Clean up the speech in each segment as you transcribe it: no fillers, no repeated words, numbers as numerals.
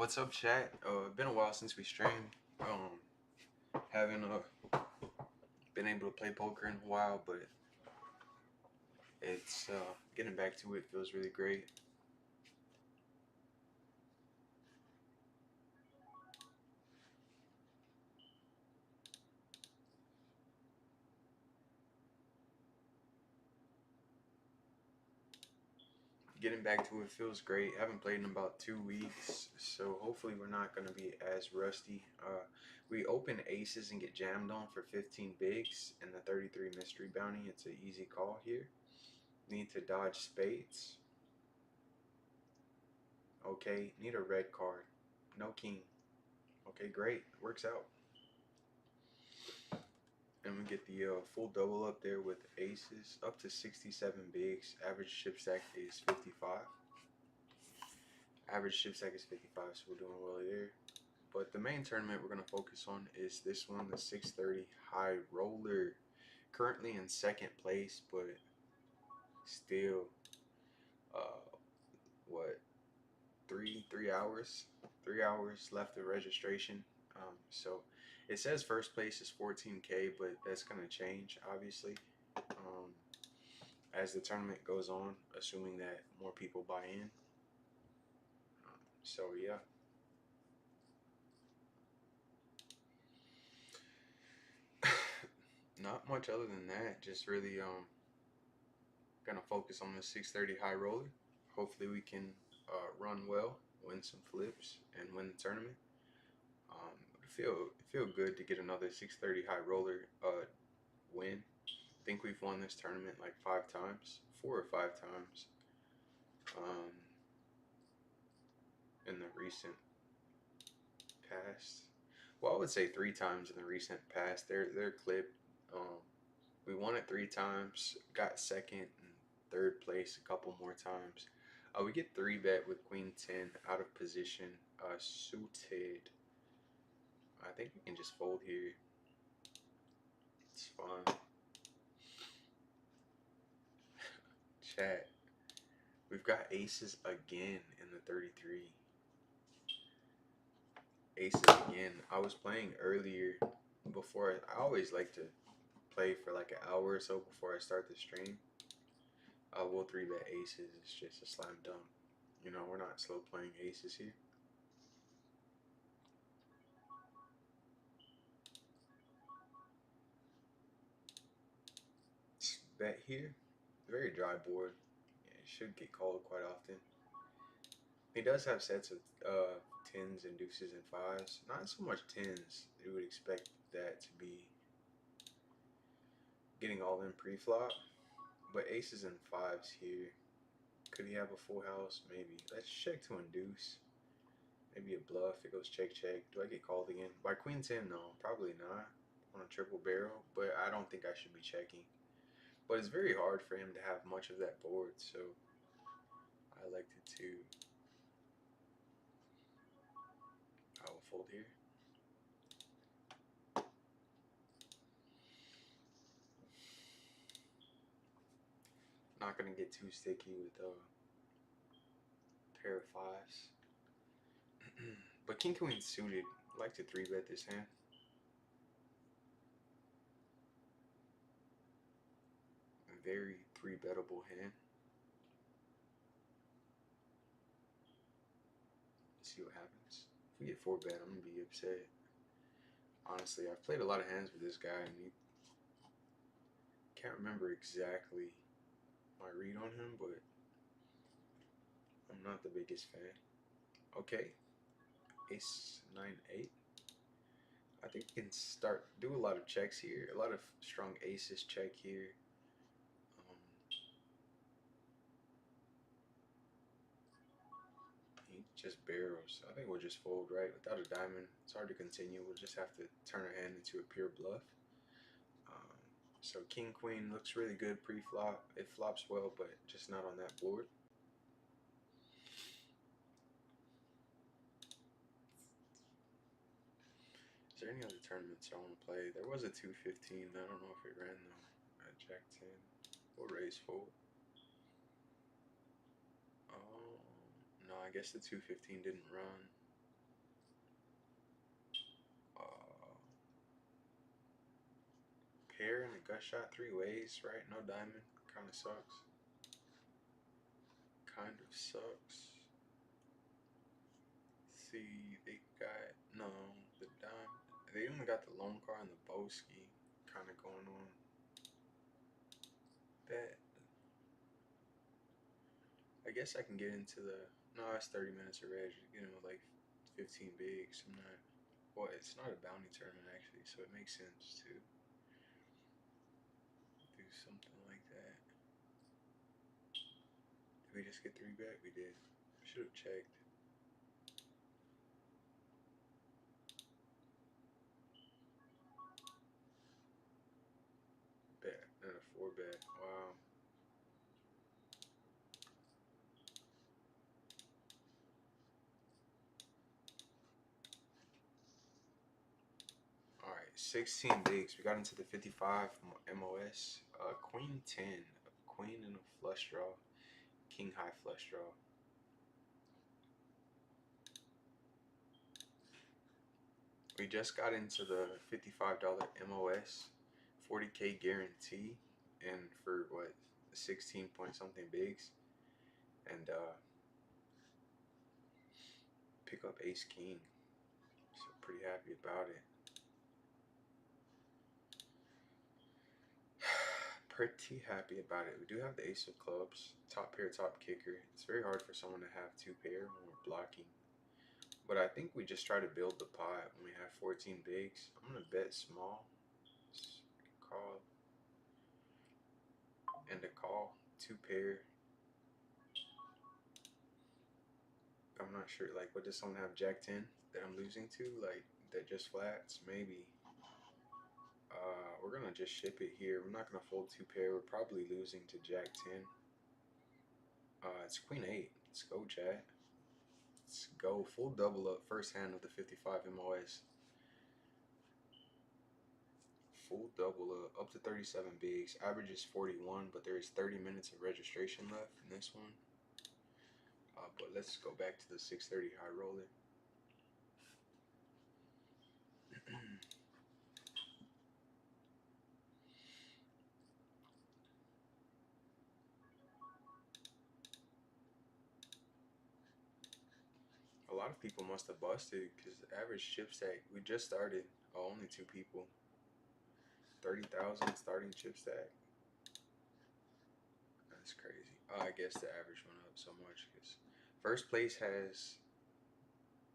What's up, chat? Been a while since we streamed. Haven't been able to play poker in a while, but it's getting back to it feels really great. Getting back to it feels great. Haven't played in about 2 weeks, so hopefully we're not gonna be as rusty. We open aces and get jammed on for 15 bigs and the 33 mystery bounty. It's an easy call here. Need to dodge spades. Okay, need a red card. No king. Okay, great. Works out. And we get the full double up there with aces up to 67 bigs. Average chip stack is 55. Average chip stack is 55, so we're doing well there. But the main tournament we're going to focus on is this one, the 630 High Roller. Currently in second place, but still, what, 3 hours? 3 hours left of registration. So it says first place is 14K, but that's going to change, obviously. As the tournament goes on, assuming that more people buy in. So yeah, not much other than that. Just really gonna focus on the 630 high roller. Hopefully we can run well, win some flips, and win the tournament. Feel good to get another 630 high roller win. I think we've won this tournament like 5 times, 4 or 5 times. Um, in the recent past. Well, I would say 3 times in the recent past. They're clipped. Um, we won it 3 times. Got second and third place a couple more times. We get 3-bet with Queen 10 out of position, suited. I think we can just fold here. It's fine. Chat. We've got aces again in the 33. Aces again. I was playing earlier before. I always like to play for like an hour or so before I start the stream. We'll 3-bet aces. It's just a slam dunk. You know, we're not slow playing aces here. Bet here. Very dry board. Yeah, it should get called quite often. He does have sets of tens and deuces and fives. Not so much tens. You would expect that to be getting all in pre-flop. But aces and fives here. Could he have a full house? Maybe. Let's check to induce. Maybe a bluff. It goes check, check. Do I get called again? By queen 10? No, probably not. On a triple barrel. But I don't think I should be checking. But it's very hard for him to have much of that board. So I elected to. I will fold here. Not going to get too sticky with a pair of fives. But king queen suited. I like to 3-bet this hand. A very 3-bettable hand. Let's see what happens. If we get 4-bet, I'm going to be upset. Honestly, I've played a lot of hands with this guy, and he can't remember exactly my read on him, but I'm not the biggest fan. Okay, ace 9-8. I think we can do a lot of checks here. A lot of strong aces check here. He just barrels. I think we'll just fold, right? Without a diamond, it's hard to continue. We'll just have to turn our hand into a pure bluff. So king queen looks really good pre-flop. It flops well, but just not on that board. Is there any other tournaments I want to play? There was a 215. I don't know if it ran though. Jack 10. We'll raise fold. Oh, no, I guess the 215 didn't run. pair and a gut shot 3 ways, right? No diamond. Kind of sucks. Kind of sucks. See, they got no the dime. They only got the lone car and the Boski kind of going on. That I guess I can get into the. No, it's 30 minutes of reg. You know, like 15 bigs. I'm not. Well, it's not a bounty tournament actually, so it makes sense to do something like that. Did we just get 3 back? We did. Should have checked. Bet and a 4 bet. Wow. All right, 16 bigs. We got into the 55 MOS. Queen 10, queen and a flush draw, king high flush draw. We just got into the $55 MOS, 40K guarantee, and for what 16 point something bigs, and pick up ace king. So pretty happy about it. Pretty happy about it. We do have the ace of clubs, top pair, top kicker. It's very hard for someone to have 2 pair when we're blocking. But I think we just try to build the pot when we have 14 bigs. I'm gonna bet small. Call and a call. 2 pair. I'm not sure. Like, what does someone have? Jack 10 that I'm losing to? Like, that just flats? Maybe. We're gonna just ship it here. We're not gonna fold 2 pair. We're probably losing to Jack 10. It's Queen 8. Let's go, chat. Let's go. Full double up. First hand of the 55 MOS. Full double up to 37 bigs. Average is 41, but there is 30 minutes of registration left in this one. But let's go back to the 630 high roller. A lot of people must have busted because the average chip stack, we just started. Oh, only 2 people. 30,000 starting chip stack. That's crazy. I guess the average went up so much because first place has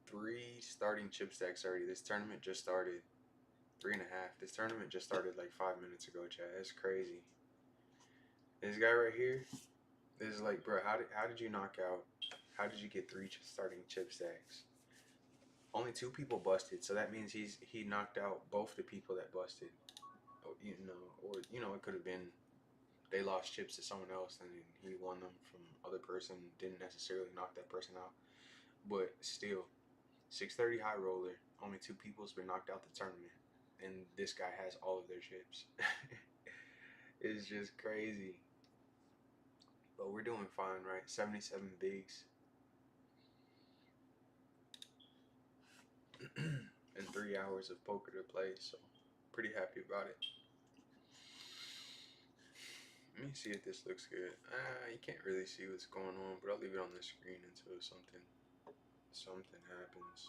3 starting chip stacks already. This tournament just started. 3.5. This tournament just started like 5 minutes ago, Chad. That's crazy. This guy right here is like, bro, how did you knock out? How did you get 3 starting chip stacks? Only 2 people busted, so that means he knocked out both the people that busted. You know, or you know, it could have been they lost chips to someone else and he won them from other person. Didn't necessarily knock that person out, but still, 630 high roller. Only 2 people's been knocked out the tournament, and this guy has all of their chips. It's just crazy. But we're doing fine, right? 77 bigs. And 3 hours of poker to play, so pretty happy about it. Let me see if this looks good. You can't really see what's going on, but I'll leave it on the screen until something happens.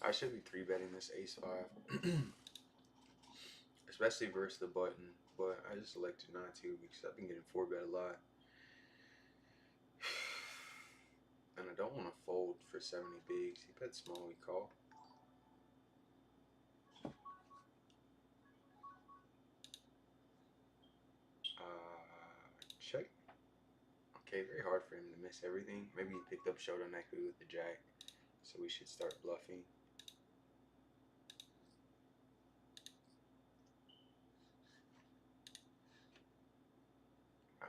I should be 3-betting this ace 5. Especially versus the button, but I just elected not to because I've been getting 4-bet a lot. And I don't want to fold for 70 bigs. He bet small, we call. Okay, very hard for him to miss everything. Maybe he picked up Shotoneku with the jack, so we should start bluffing.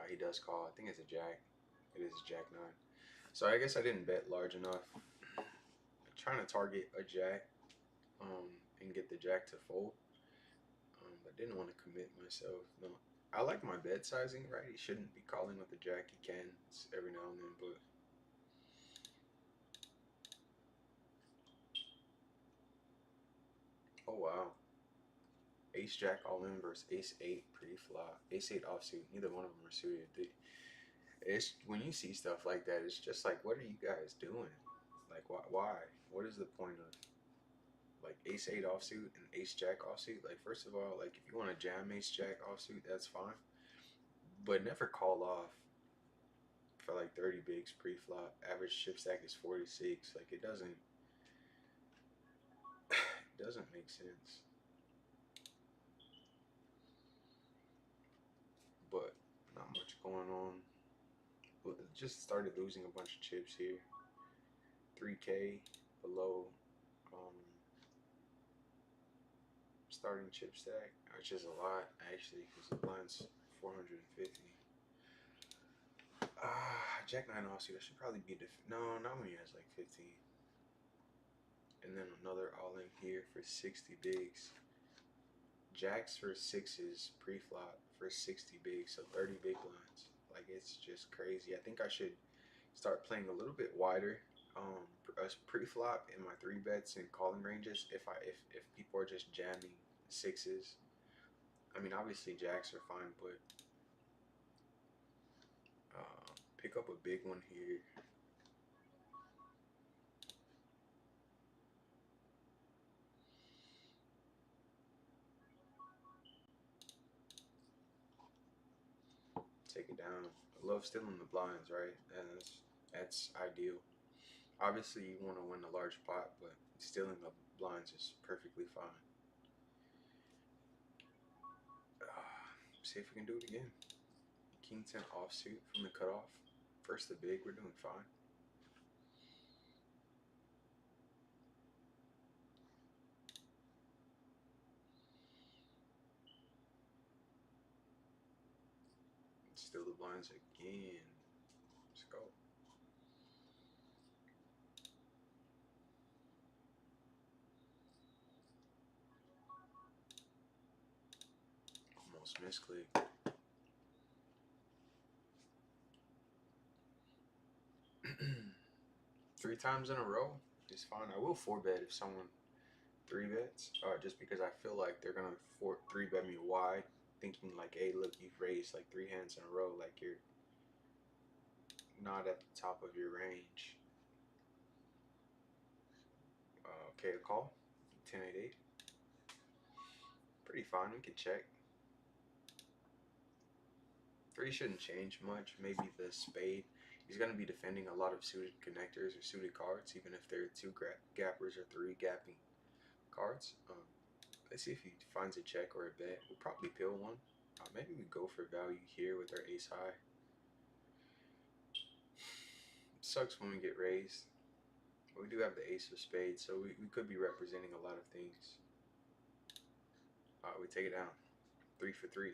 He does call. I think it's a jack. It is jack 9. So I guess I didn't bet large enough. I'm trying to target a jack and get the jack to fold. But didn't want to commit myself. No, I like my bet sizing, right? He shouldn't be calling with the jack. He can every now and then, but oh wow, Ace Jack all in versus Ace 8 pre-flop, Ace 8 offsuit. Neither one of them are suited. It's when you see stuff like that, it's just like, what are you guys doing? Like, why? What is the point of like Ace 8 offsuit and Ace Jack offsuit? Like, first of all, like if you want to jam Ace Jack offsuit, that's fine, but never call off for like 30 bigs pre-flop. Average chip stack is 46. Like it doesn't it doesn't make sense. But not much going on. Just started losing a bunch of chips here. 3K below um, starting chip stack, which is a lot actually because the blind's 450. Jack 9 offsuit. I should probably be no, not when he has like 15. And then another all in here for 60 bigs. Jacks for sixes pre-flop for 60 bigs, so 30 big blinds. Like it's just crazy. I think I should start playing a little bit wider pre-flop in my 3 bets and calling ranges if people are just jamming sixes. I mean, obviously jacks are fine, but pick up a big one here. Take it down. I love stealing the blinds, right? And that's ideal. Obviously, you want to win a large pot, but stealing the blinds is perfectly fine. See if we can do it again. King 10 offsuit from the cutoff. First the big, we're doing fine. Steal the blinds again. Let's go. Almost misclick. 3 times in a row is fine. I will 4-bet if someone 3-bets, just because I feel like they're gonna 3-bet me wide, thinking like, hey, look, you've raised like 3 hands in a row, like you're not at the top of your range. Okay, a call. 10-8-8. Pretty fine. We can check. 3 shouldn't change much. Maybe the spade. He's going to be defending a lot of suited connectors or suited cards, even if they're 2 gappers or 3 gapping cards. Let's see if he finds a check or a bet. We'll probably pill one. Maybe we go for value here with our ace high. It sucks when we get raised. But we do have the ace of spades, so we could be representing a lot of things. We take it down. 3 for 3.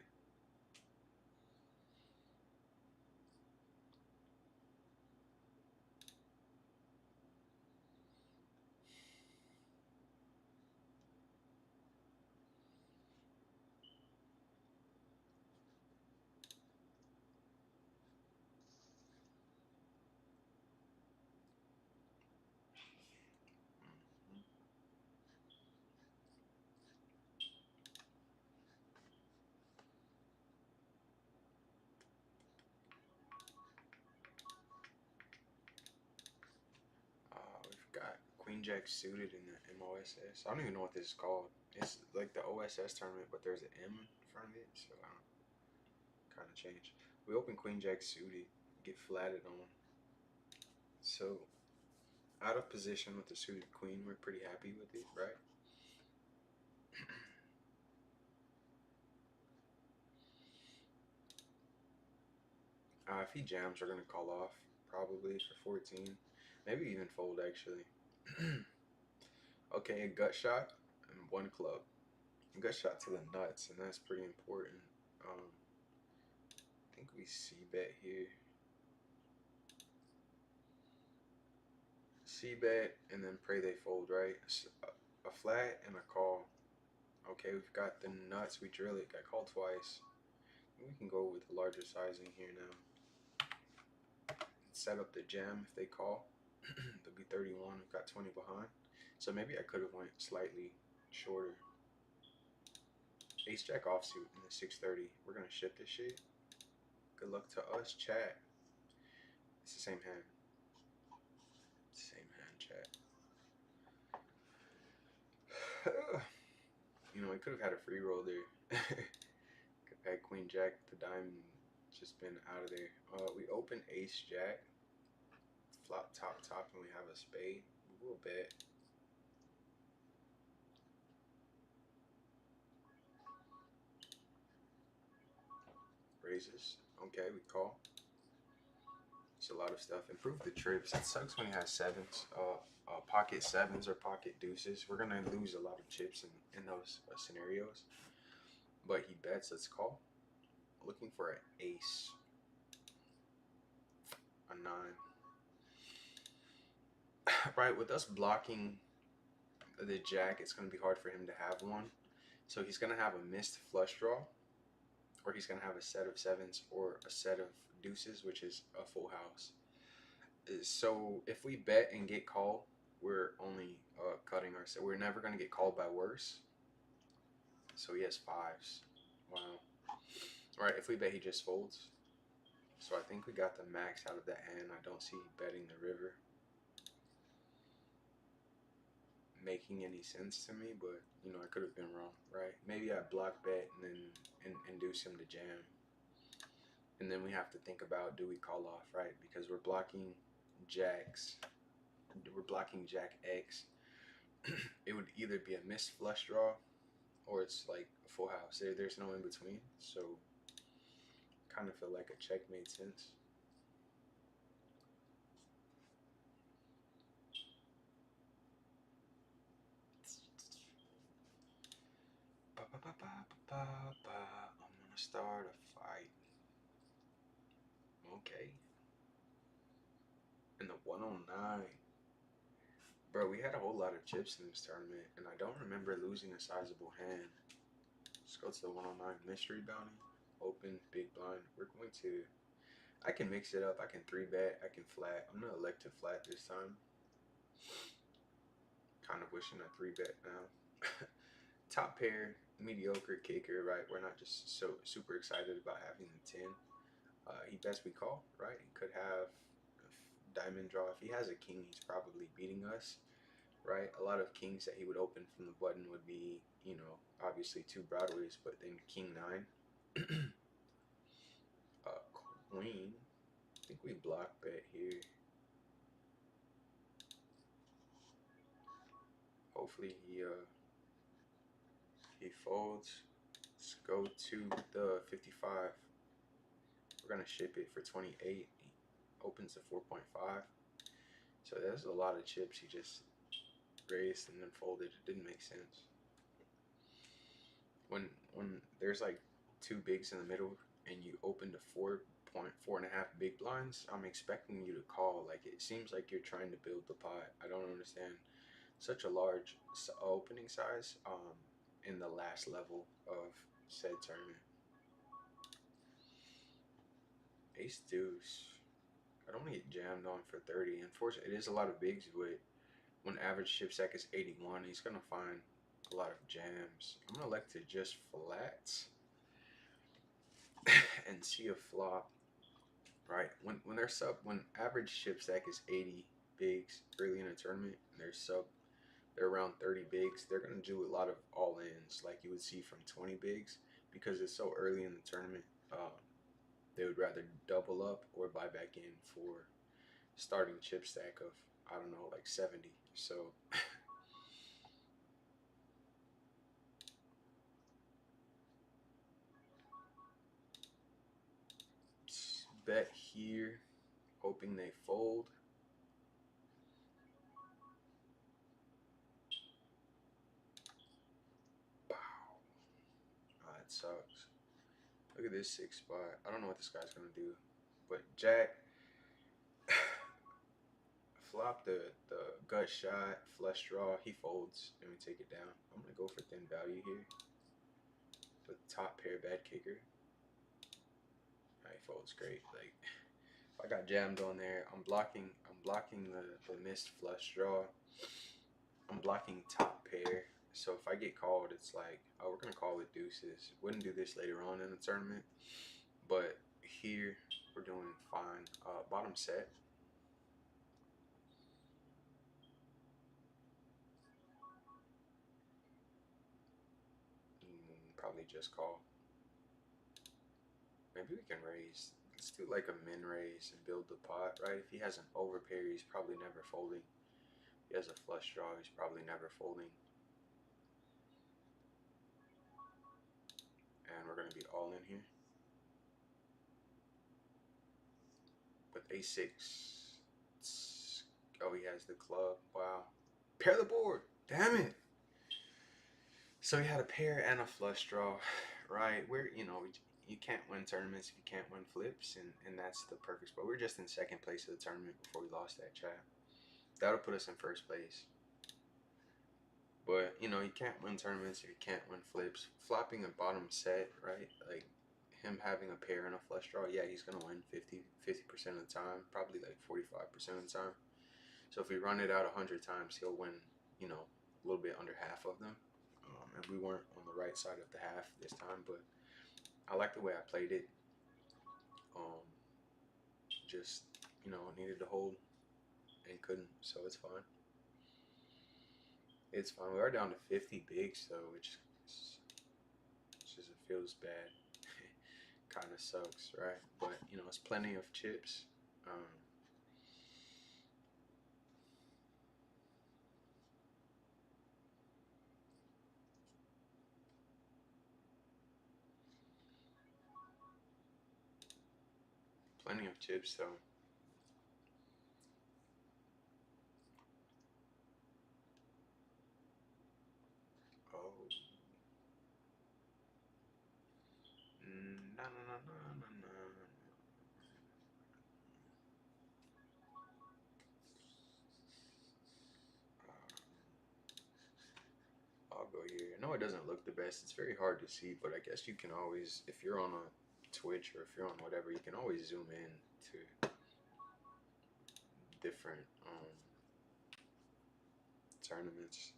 We've got Queen Jack suited in the MOSS. I don't even know what this is called. It's like the OSS tournament, but there's an M in front of it, so I don't kind of change. We open Queen Jack suited, get flatted on. So out of position with the suited queen, we're pretty happy with it, right? If he jams, we're gonna call off probably for 14, maybe even fold actually. Okay, a gut shot and one club. A gut shot to the nuts, and that's pretty important. I think we C bet here. C bet and then pray they fold, right? A flat and a call. Okay, we've got the nuts. We drill it. Got called twice. We can go with the larger sizing here now. Set up the jam if they call. They'll be 31. We've got 20 behind. So maybe I could have went slightly shorter. Ace jack offsuit in the 630. We're gonna ship this shit. Good luck to us, chat. It's the same hand. Same hand, chat. You know, I could have had a free roll there. Could have had queen jack, the diamond just been out of there. We open ace jack, flop top top, and we have a spade. We'll bet. Raises. Okay, we call. It's a lot of stuff. Improve the trips. It sucks when he has sevens. Pocket sevens or pocket deuces. We're gonna lose a lot of chips in those scenarios. But he bets. Let's call. Looking for an ace. A 9. Right, with us blocking the jack, it's gonna be hard for him to have one. So he's gonna have a missed flush draw, or he's gonna have a set of sevens or a set of deuces, which is a full house. So if we bet and get called, we're only cutting ourselves. We're never gonna get called by worse. So he has fives. Wow. All right, if we bet, he just folds. So I think we got the max out of that hand. I don't see betting the river making any sense to me, but you know, I could have been wrong, right? Maybe I block bet and then induce him to jam. And then we have to think about, do we call off, right? Because we're blocking jacks. We're blocking jack X. It would either be a missed flush draw or it's like a full house. There's no in between. So kind of feel like a check made sense. I'm gonna start a fight. Okay. In the 109. Bro, we had a whole lot of chips in this tournament, and I don't remember losing a sizable hand. Let's go to the 109 mystery bounty. Open, big blind. We're going to... I can mix it up. I can 3-bet. I can flat. I'm going to elect to flat this time. Kind of wishing I 3-bet now. Top pair, mediocre kicker, right? We're not just so super excited about having the 10. He bets we call, right? He could have diamond draw. If he has a king, he's probably beating us, right? A lot of kings that he would open from the button would be, you know, obviously 2 broadways, but then king 9. Queen. I think we block bet here. Hopefully he folds. Let's go to the 55. We're gonna ship it for 28. He opens to 4.5. So there's a lot of chips he just raised and then folded. It didn't make sense. When there's like 2 bigs in the middle and you open to 4.5 big blinds, I'm expecting you to call. Like, it seems like you're trying to build the pot. I don't understand such a large opening size in the last level of said tournament. Ace deuce. I don't want to get jammed on for 30. Unfortunately, it is a lot of bigs, but when average chip stack is 81, he's gonna find a lot of jams. I'm gonna elect to just flat and see a flop. Right, when average chip stack is 80 bigs early in a tournament, and they're around 30 bigs, they're gonna do a lot of all ins like you would see from 20 bigs, because it's so early in the tournament. They would rather double up or buy back in for starting chip stack of, I don't know, like 70. So bet here, hoping they fold. Wow. Oh, that sucks. Look at this 6 spot. I don't know what this guy's gonna do, but Jack flop the gut shot, flush draw. He folds, and we take it down. I'm gonna go for thin value here. The top pair bad kicker. He folds great. Like I got jammed on there. I'm blocking the missed flush draw. I'm blocking top pair. So if I get called, it's like, oh, we're gonna call with deuces. Wouldn't do this later on in the tournament, but here we're doing fine. Bottom set. Probably just call. Maybe we can raise. Let's do like a min raise and build the pot, right? If he has an overpair, he's probably never folding. If he has a flush draw, he's probably never folding. And we're gonna be all in here. With a6. Oh, he has the club. Wow. Pair the board. Damn it. So he had a pair and a flush draw, right? We're, you can't win tournaments if you can't win flips, and that's the perfect spot. We're just in second place of the tournament before we lost that chat. That'll put us in first place. But, you can't win tournaments if you can't win flips. Flopping a bottom set, right? Like, him having a pair and a flush draw, yeah, he's going to win 50% of the time, probably like 45% of the time. So if we run it out 100 times, he'll win, a little bit under half of them. And we weren't on the right side of the half this time, but I like the way I played it. Just, needed to hold and couldn't, so it's fine. It's fine. We are down to 50 bigs, though, which just it feels bad. Kind of sucks, right? But, it's plenty of chips. Plenty of chips, though. Oh. No, no, no, no, no, no. I'll go here. I know it doesn't look the best. It's very hard to see, but I guess you can always, if you're on a Twitch or if you're on whatever, you can always zoom in to different tournaments.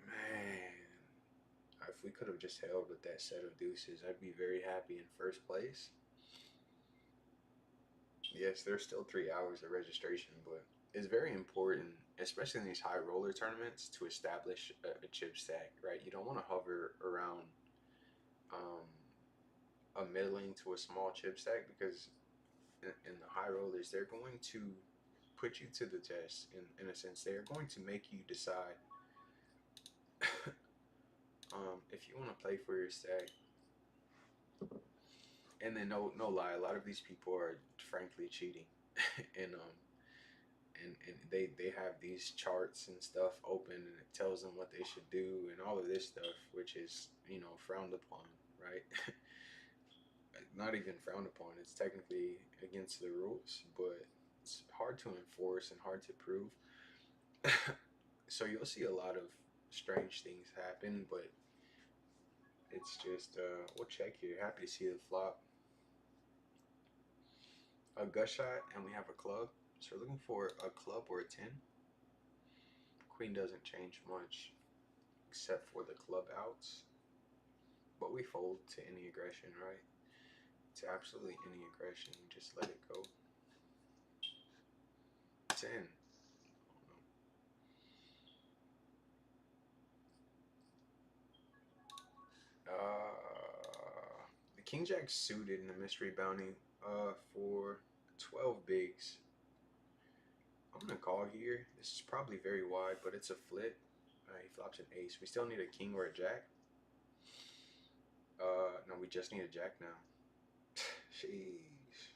Man, if we could have just held with that set of deuces, I'd be very happy in first place. Yes, there's still 3 hours of registration, but it's very important, especially in these high roller tournaments, to establish a chip stack, right? You don't want to hover around a middling to a small chip stack, because in the high rollers, they're going to put you to the test in a sense. They're going to make you decide if you want to play for your stack. And then no lie, a lot of these people are frankly cheating. and they have these charts and stuff open, and it tells them what they should do and all of this stuff, which is frowned upon, right? Not even frowned upon. It's technically against the rules, but it's hard to enforce and hard to prove. So you'll see a lot of strange things happen, but it's just we'll check here. Happy to see the flop. A gut shot, and we have a club. So we're looking for a club or a 10. Queen doesn't change much except for the club outs, but we fold to any aggression, right? To absolutely any aggression, just let it go. 10. The King Jack suited in the mystery bounty for 12 bigs. I'm gonna call here. This is probably very wide, but it's a flip. He flops an ace. We still need a king or a jack. No, we just need a jack now. Sheesh.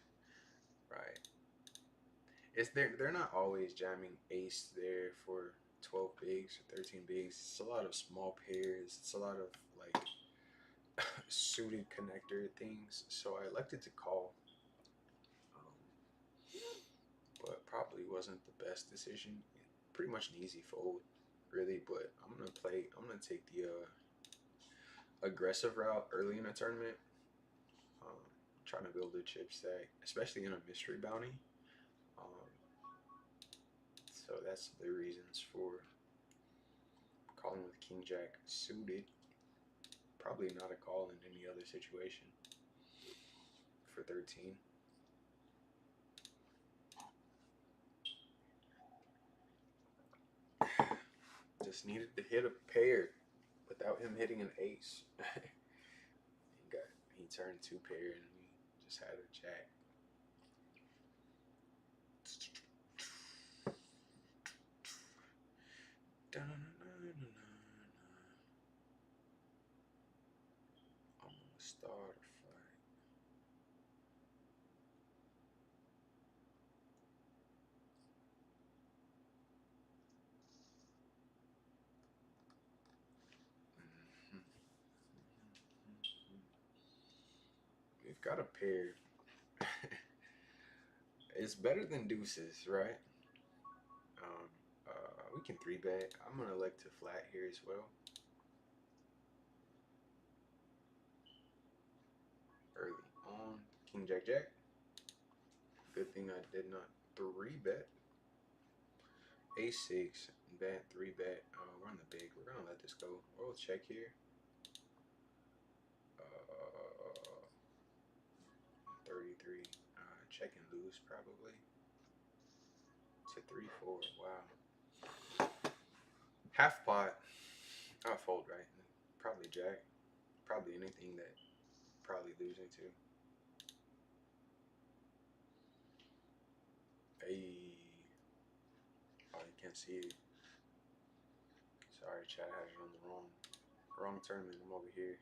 Right. It's they're not always jamming ace there for 12 bigs or 13 bigs. It's a lot of small pairs. It's a lot of like suited connector things. So I elected to call, um, but probably wasn't the best decision. Pretty much an easy fold, really. But I'm gonna play. I'm gonna take the aggressive route early in the tournament. Um, Trying to build a chip stack, especially in a mystery bounty. Um, so that's the reasons for calling with King Jack suited. Probably not a call in any other situation for 13. Just needed to hit a pair without him hitting an ace. He turned two pair and we just had a jack. I'm gonna start a fight. We've got a pair. It's better than deuces, right? Um, we can three bet. I'm gonna elect to flat here as well. Early on, King Jack Jack. Good thing I did not three bet. A6, bet, three bet. We're on the big. We're gonna let this go. We'll check here. 33. Check and lose probably. To 3-4. Wow. Half pot. I'll fold, right? Probably jack. Probably anything that probably losing to. Hey. Oh, you can't see it. Sorry, chat. I had it on the wrong tournament. I'm over here.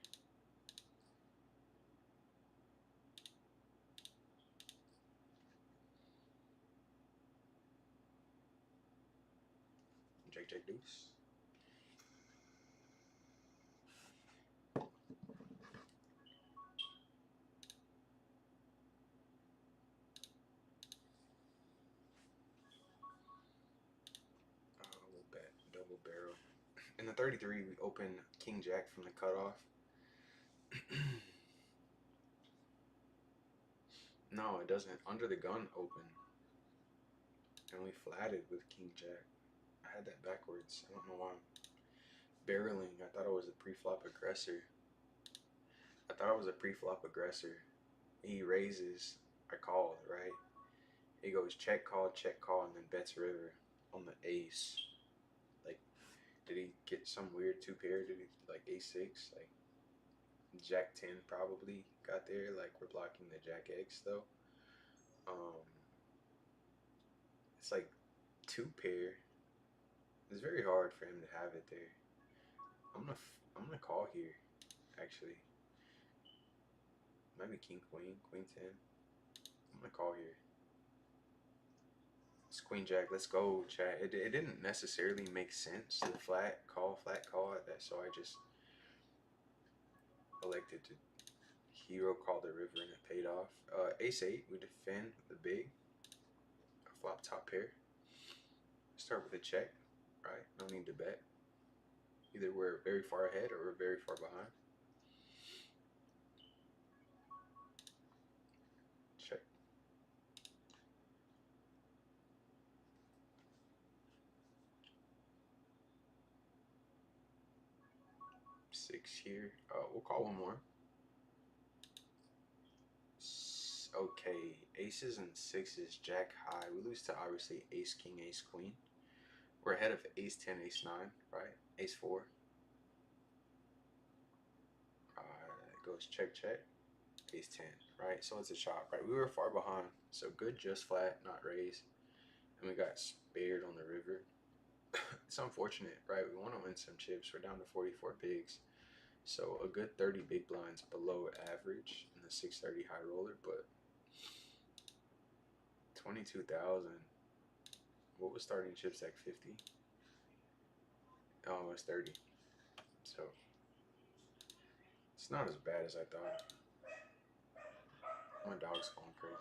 Jack Jack Deuce. We'll bet double barrel. In the 33, we open King Jack from the cutoff. No, it doesn't. Under the gun open. And we flatted with King Jack. I had that backwards. I don't know why I'm barreling. I thought it was a pre-flop aggressor. He raises. I called, right? He goes check, call, and then bets river on the ace. Like, did he get some weird two pair? Did he like a6? Like Jack 10 probably got there. Like we're blocking the Jack X though. Um, it's like two pair. It's very hard for him to have it there. I'm gonna call here. Actually, maybe King Queen, Queen 10. I'm gonna call here. It's Queen Jack. Let's go, chat. It didn't necessarily make sense. The flat call. That so I just elected to hero call the river and it paid off. Ace 8. We defend the big. Flop top pair. Start with a check. Right. No need to bet. Either we're very far ahead or we're very far behind. Check. Six here. We'll call one more. Okay, aces and sixes, jack high. We lose to obviously ace, king, ace, queen. We're ahead of ace 10, ace 9, right? Ace 4. It goes check, check. Ace 10, right? So it's a chop, right? We were far behind. So good, just flat, not raise. And we got spared on the river. It's unfortunate, right? We want to win some chips. We're down to 44 bigs. So a good 30 big blinds below average in the 630 high roller, but 22,000. What was starting chips like 50? Oh, it was 30. So it's not as bad as I thought. My dog's going crazy.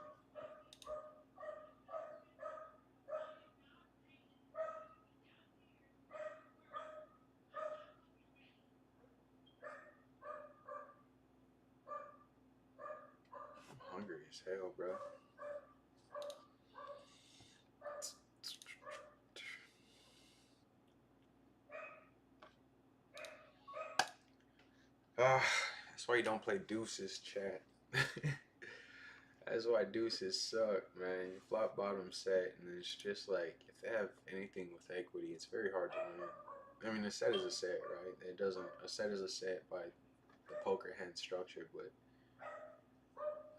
I'm hungry as hell, bro. Ah, that's why you don't play deuces, chat. That's why deuces suck, man. You flop bottom set, and it's just like if they have anything with equity, it's very hard to win. I mean, a set is a set, right? It doesn't. A set is a set by the poker hand structure, but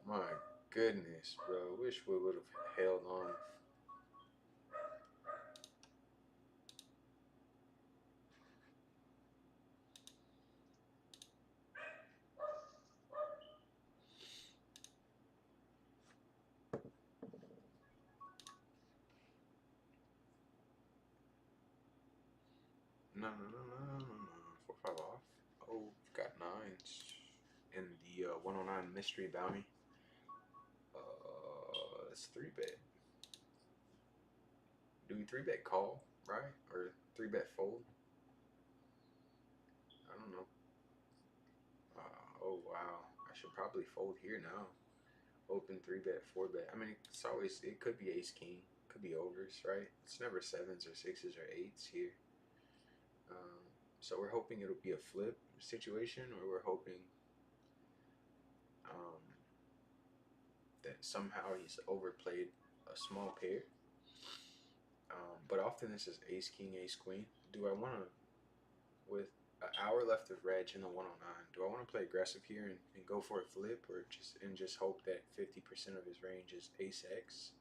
my goodness, bro. Wish we would have held on. No, no, no, no, no, no, no. 4-5 off. Oh, got nines in the 109 mystery bounty. It's 3-bet. Do we 3-bet call, right? Or 3-bet fold? I don't know. Oh wow, I should probably fold here now. Open 3-bet, 4-bet. I mean, it's always, it could be ace king, could be overs, right? It's never sevens or sixes or eights here. So we're hoping it'll be a flip situation, or we're hoping um, that somehow he's overplayed a small pair. But often this is ace king, ace queen. Do I want to, with an hour left of reg in the 109, do I want to play aggressive here and go for a flip, or just hope that 50% of his range is ace x?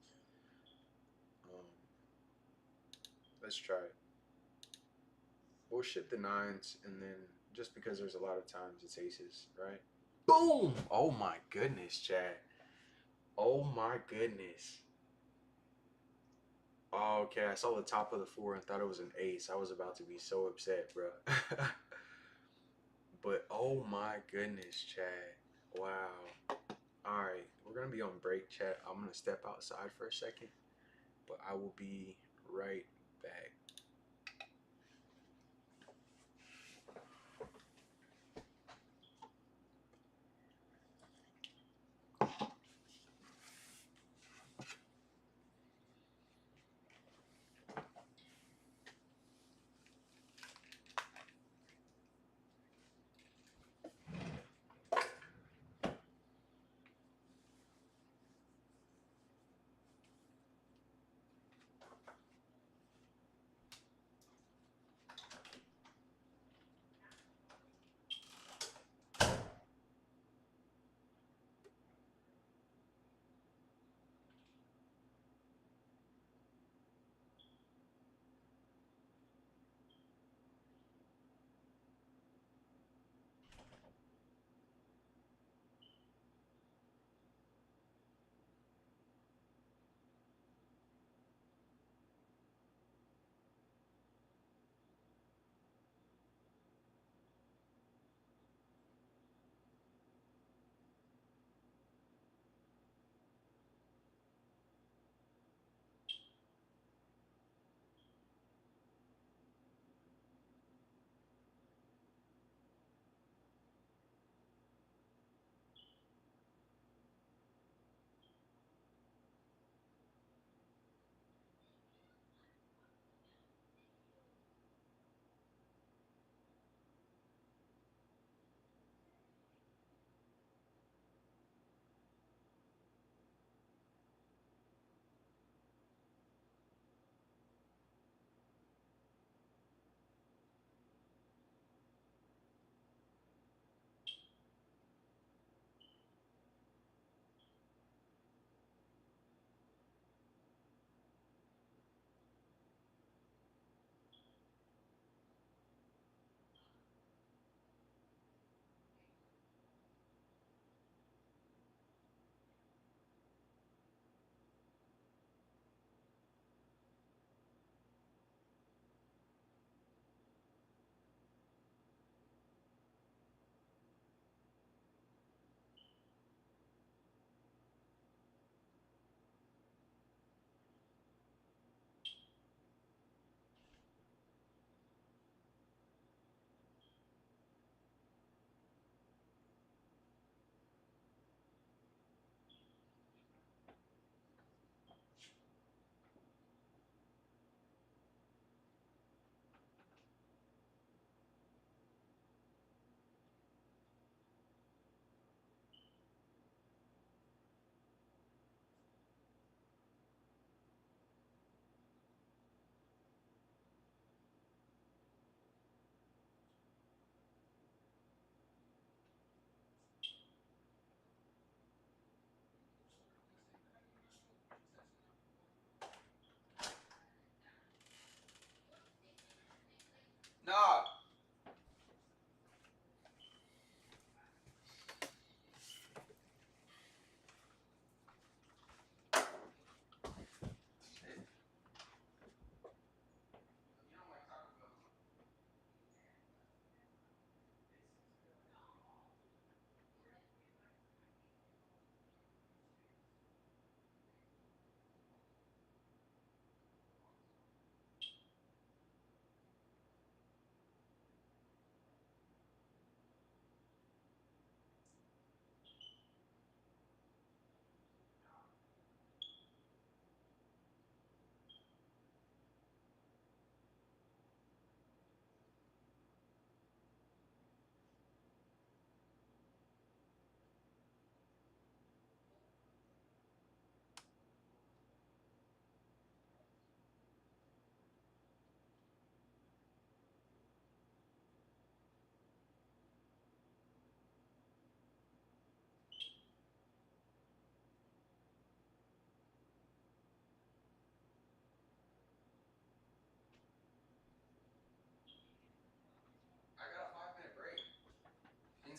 Let's try it. We'll ship the nines, and then just because there's a lot of times it's aces, right? Boom! Oh my goodness, Chad. Oh my goodness. Oh, okay, I saw the top of the four and thought it was an ace. I was about to be so upset, bro. But oh my goodness, Chad. Wow. Alright, we're gonna be on break, chat. I'm gonna step outside for a second, but I will be right back.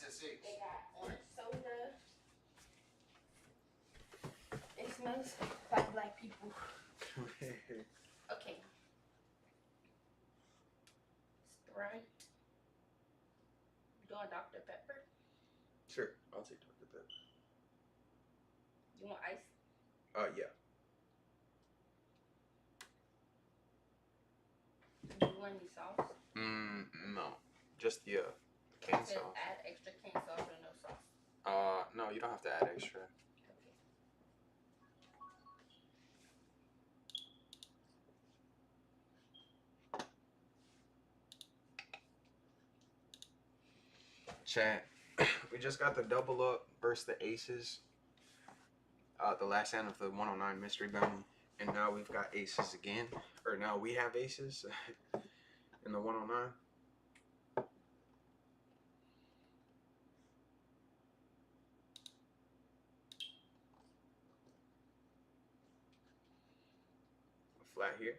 They got orange soda. It smells like black people. Okay. Sprite. You doing Dr. Pepper? Sure, I'll take Dr. Pepper. You want ice? Yeah. Do you want any sauce? No. Just the canned sauce. Add extra canned sauce or no sauce? No, you don't have to add extra. Okay. Chat. We just got the double up versus the aces. The last hand of the 109 mystery bounty, and now we've got aces again. Or now we have aces in the 109. Flat here.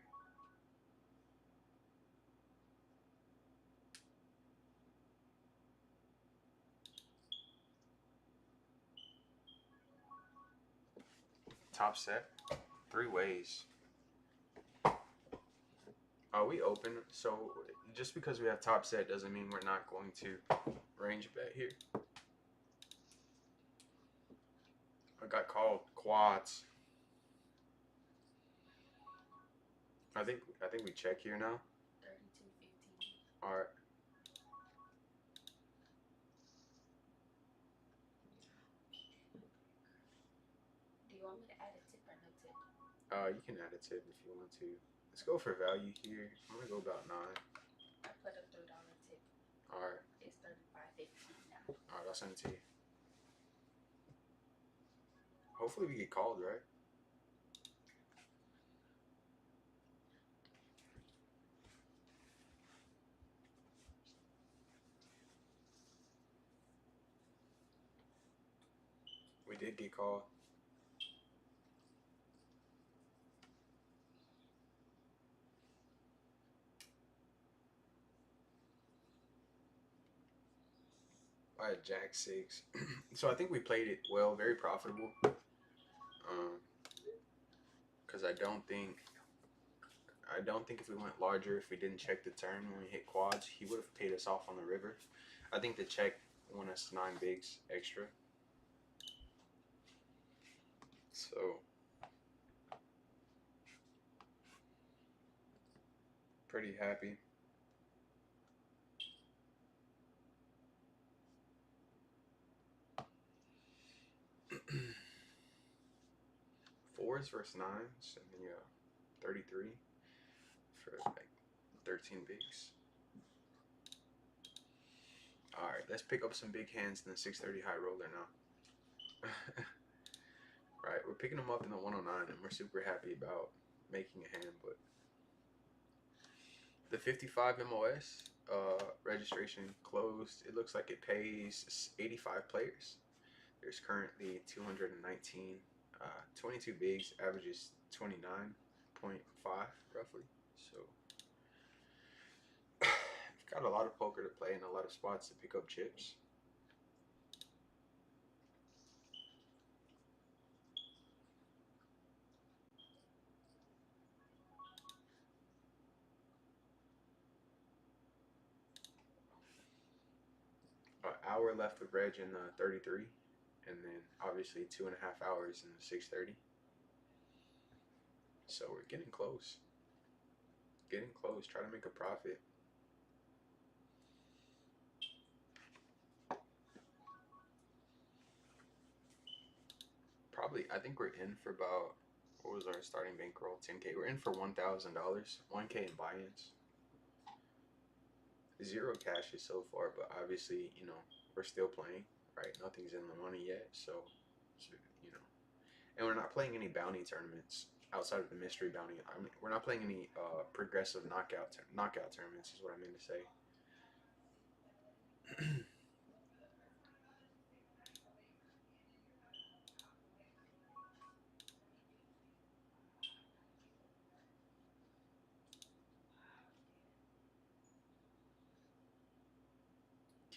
Top set. 3 ways. We open, so just because we have top set doesn't mean we're not going to range bet here. I got called quads. I think we check here now. 32.15. All right. Do you want me to add a tip or no tip? You can add a tip if you want to. Let's go for value here. I'm gonna go about 9. I put a $3 tip. All right. It's 35.15 now. All right, I'll send it to you. Hopefully we get called, right? We did get called. I had Jack 6. So I think we played it well, very profitable. Because I don't think if we went larger, if we didn't check the turn when we hit quads, he would have paid us off on the river. I think the check won us 9 bigs extra. So pretty happy. Fours versus 9s and the 33 for like 13 bigs. All right, let's pick up some big hands in the 630 high roller now. Right, we're picking them up in the 109 and we're super happy about making a hand, but the 55 MOS registration closed. It looks like it pays 85 players. There's currently 219, 22 bigs, averages 29.5 roughly. So we've got a lot of poker to play and a lot of spots to pick up chips. An hour left with Reg in the 33, and then obviously 2.5 hours in the 630. So we're getting close. Getting close. Try to make a profit. Probably, I think we're in for about, what was our starting bankroll? 10K. We're in for $1,000. 1K in buy-ins. 0 cashes so far, but obviously, you know, we're still playing, right? Nothing's in the money yet, so you know. And we're not playing any bounty tournaments outside of the mystery bounty. I mean, we're not playing any progressive knockout tournaments is what I meant to say.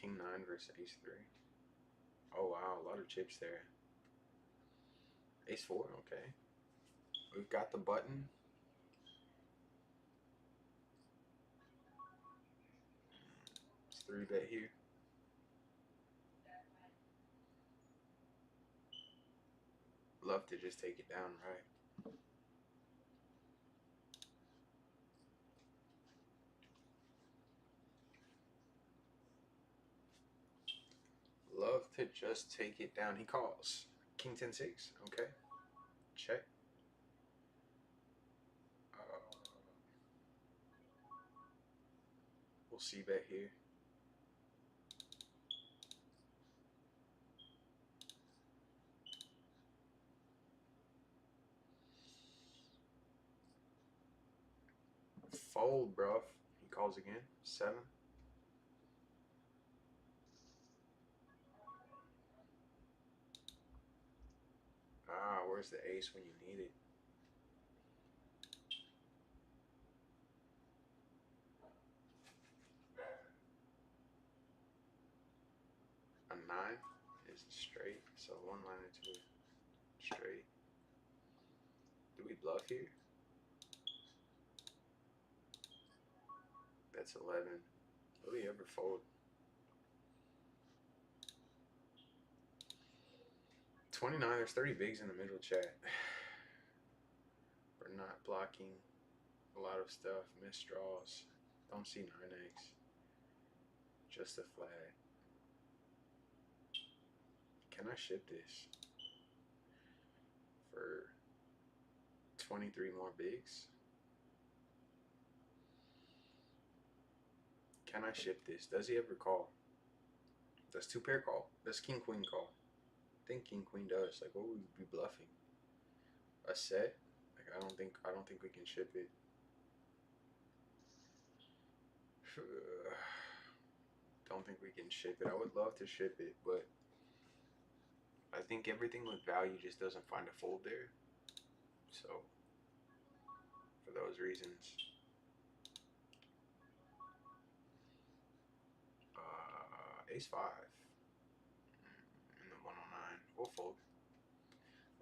King 9 versus Ace 3. Oh wow, a lot of chips there. Ace 4, okay. We've got the button. It's 3-bet here. Love to just take it down, right? Love to just take it down. He calls. King 10-6, okay. Check. We'll see bet here. Fold, bruv. He calls again. 7. Ah, where's the ace when you need it? A 9 is straight, so one line into it. Straight. Do we bluff here? That's 11. Will he ever fold? 29, there's 30 bigs in the middle chat. We're not blocking a lot of stuff. Missed draws. Don't see 9x. Just a flag. Can I ship this for 23 more bigs? Can I ship this? Does he ever call? Does 2-pair call? Does King Queen call? I think King Queen does. Like, what would we be bluffing? A set? Like, I don't think we can ship it. Don't think we can ship it. I would love to ship it, but I think everything with value just doesn't find a fold there. So, for those reasons, ace 5 in the 109. We'll fold.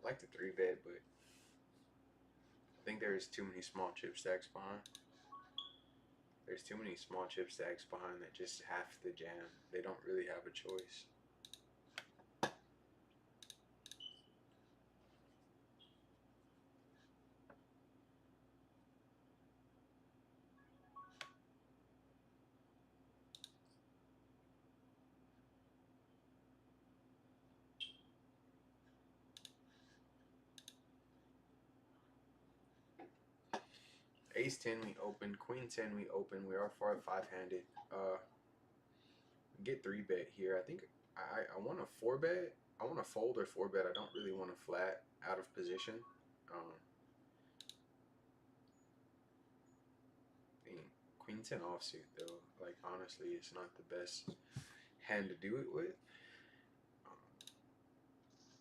I like the 3-bet, but I think there's too many small chip stacks behind. There's too many small chip stacks behind that just have to jam. They don't really have a choice. Ace 10 we open, Queen 10 we open. We are far 5-handed. Get 3-bet here. I think I want a 4-bet. I want to fold or 4-bet. I don't really want to flat out of position. Queen 10 offsuit though. Like honestly, it's not the best hand to do it with.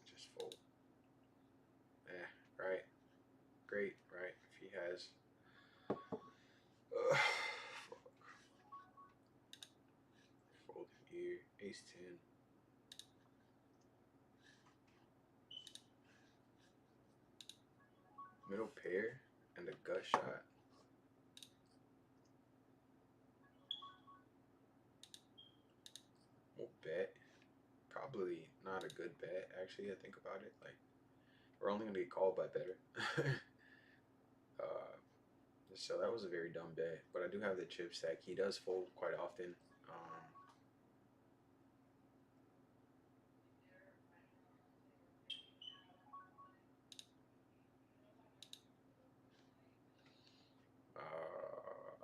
Just fold. Right. Great, right? If he has. Fold here. Ace 10. Middle pair and a gut shot. We'll bet. Probably not a good bet, actually. I think about it. Like, we're only gonna get called by better. So that was a very dumb bet. But I do have the chip stack. He does fold quite often.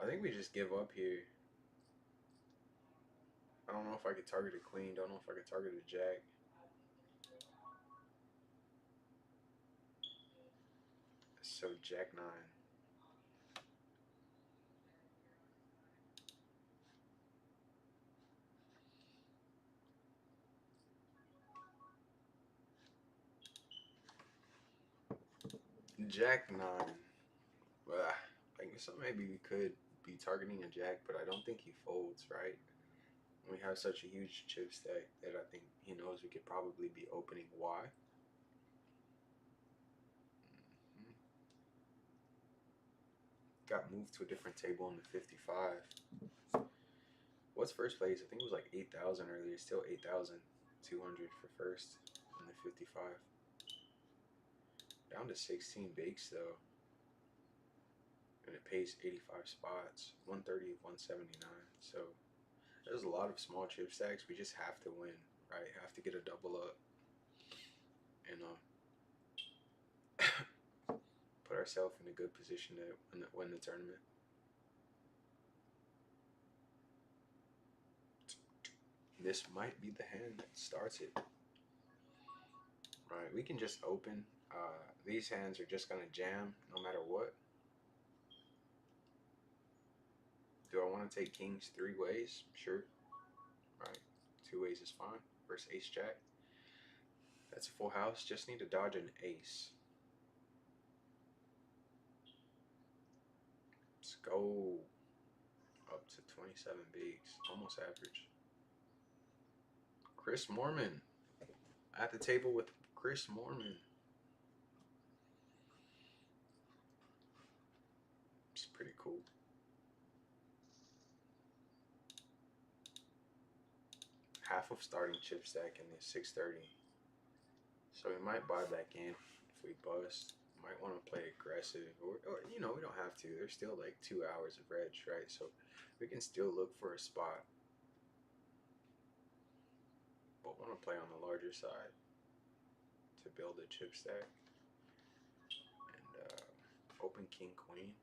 I think we just give up here. I don't know if I could target a queen. Don't know if I could target a jack. So jack 9. Jack 9. Like, so maybe we could be targeting a jack, but I don't think he folds, right? We have such a huge chip stack that I think he knows we could probably be opening Y. Mhm. Got moved to a different table in the 55. What's first place? I think it was like 8,000 earlier. Still 8,200 for first in the 55. Down to 16 bakes though. And it pays 85 spots. 130, 179. So there's a lot of small chip stacks. We just have to win, right? Have to get a double up. And put ourselves in a good position to win the tournament. This might be the hand that starts it. Right, we can just open. These hands are just gonna jam no matter what. Do I want to take kings 3 ways? Sure. Right, 2 ways is fine. Versus ace jack. That's a full house. Just need to dodge an ace. Let's go up to 27 bigs, almost average. Chris Mormon at the table with Chris Mormon. It's pretty cool. Half of starting chip stack in the 630. So we might buy back in if we bust. Might want to play aggressive, or we don't have to. There's still like 2 hours of reg, right? So we can still look for a spot, but want to play on the larger side to build a chip stack. And open king queen.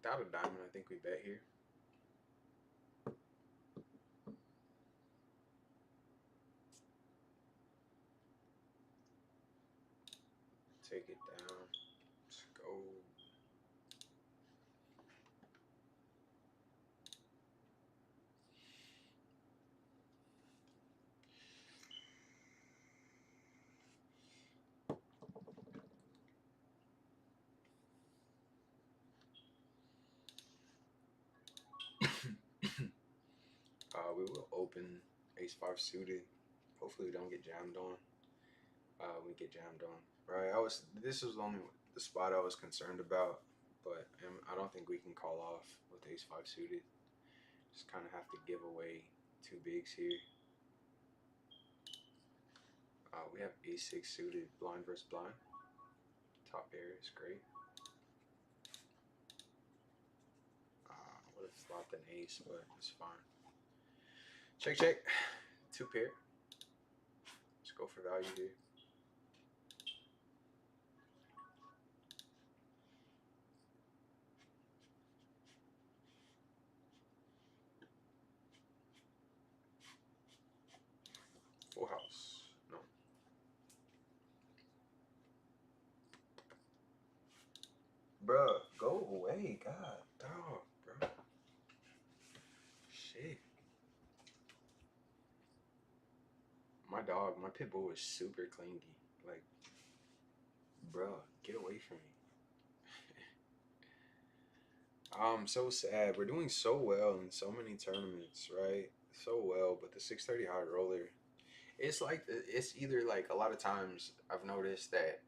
Without a diamond, I think we bet here. Take it down. Let's go. We will open ace-5 suited. Hopefully we don't get jammed on. We get jammed on. Right. This was only the spot I was concerned about, but I don't think we can call off with ace-5 suited. Just kind of have to give away 2 bigs here. We have ace-6 suited, blind versus blind. Top pair is great. Would have flopped an ace, but it's fine. Check, check. 2 pair. Let's go for value here. Full house. No. Bruh, go away. God, dog, bro. Shit. My dog, my pit bull is super clingy. Like, bruh, get away from me. I'm so sad. We're doing so well in so many tournaments, right? So well, but the 630 high roller, it's like it's either like a lot of times I've noticed that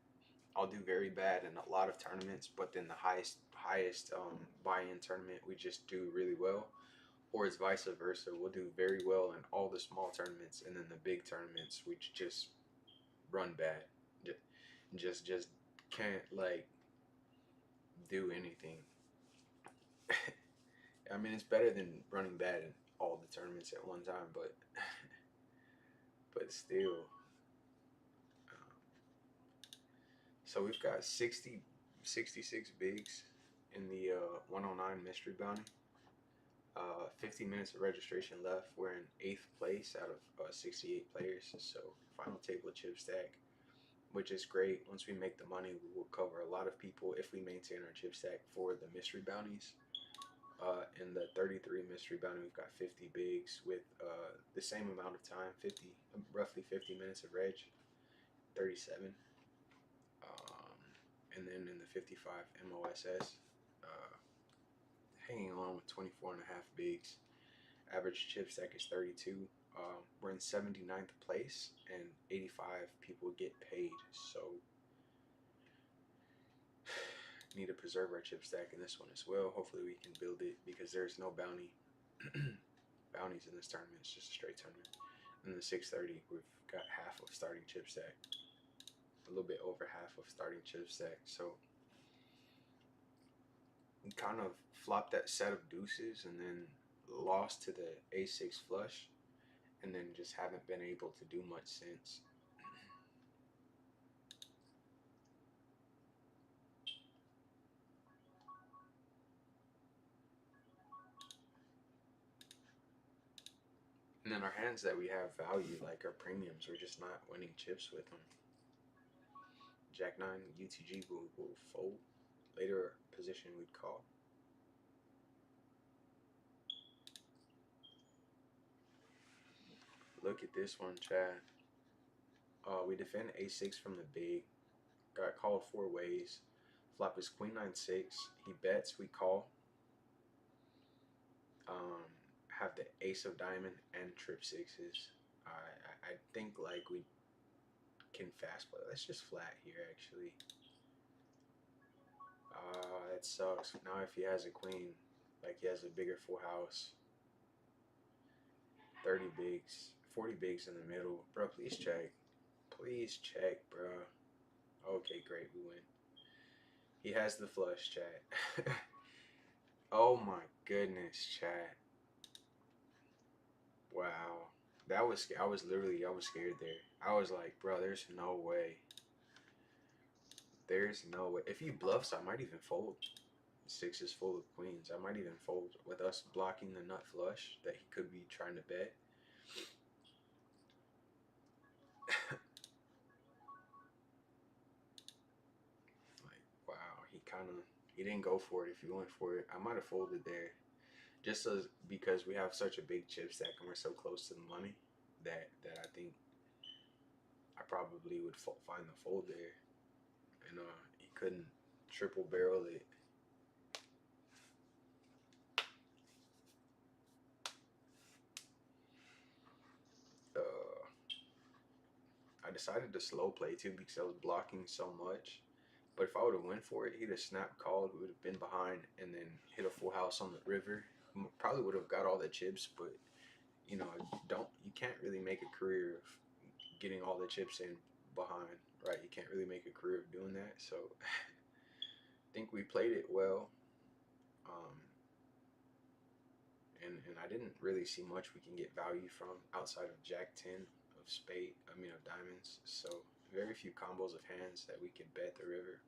I'll do very bad in a lot of tournaments, but then the highest buy-in tournament we just do really well, or it's vice versa. We'll do very well in all the small tournaments, and then the big tournaments we just run bad. Just can't like do anything. I mean, it's better than running bad in all the tournaments at one time, but but still. So we've got 66 bigs in the 109 mystery bounty. 15 minutes of registration left. We're in 8th place out of 68 players. So final table of chip stack, which is great. Once we make the money, we will cover a lot of people if we maintain our chip stack for the mystery bounties. In the 33 mystery bounty, we've got 50 bigs with the same amount of time, roughly 50 minutes of reg, 37. And then in the 55 MOSS, hanging on with 24 and a half bigs. Average chip stack is 32. We're in 79th place, and 85 people get paid. So need to preserve our chip stack in this one as well. Hopefully we can build it because there's no bounties in this tournament. It's just a straight tournament. In the 630, we've got half of starting chip stack, a little bit over half of starting chip stack. So we kind of flopped that set of deuces and then lost to the a6 flush, and then just haven't been able to do much since. And then our hands that we have value, like our premiums, we're just not winning chips with them. Jack 9 UTG will fold. Later position we'd call. Look at this one, Chad. We defend a6 from the big. Got called 4 ways. Flop is queen 9-6. He bets, we call. Have the ace of diamond and trip sixes. I think like we can fast play. Let's just flat here actually. That sucks. Now if he has a queen, like he has a bigger full house. 30 bigs, 40 bigs in the middle. Bro, please check. Please check, bro. Okay, great, we win. He has the flush, chat. Oh my goodness, chat. Wow. That was, I was scared there. I was like, bro, there's no way. There's no way. If he bluffs, I might even fold. 6 is full of queens. I might even fold with us blocking the nut flush that he could be trying to bet. Like, wow, he didn't go for it. If he went for it, I might have folded there. Just because we have such a big chip stack and we're so close to the money that I think I probably would find the fold there. And he couldn't triple barrel it. I decided to slow play too because I was blocking so much. But if I would have went for it, he'd have snap called, we would have been behind, and then hit a full house on the river. Probably would have got all the chips, but you know, you can't really make a career of getting all the chips in behind, right? You can't really make a career of doing that. So I think we played it well. Um, and I didn't really see much we can get value from outside of Jack 10 of of diamonds. So very few combos of hands that we can bet the river,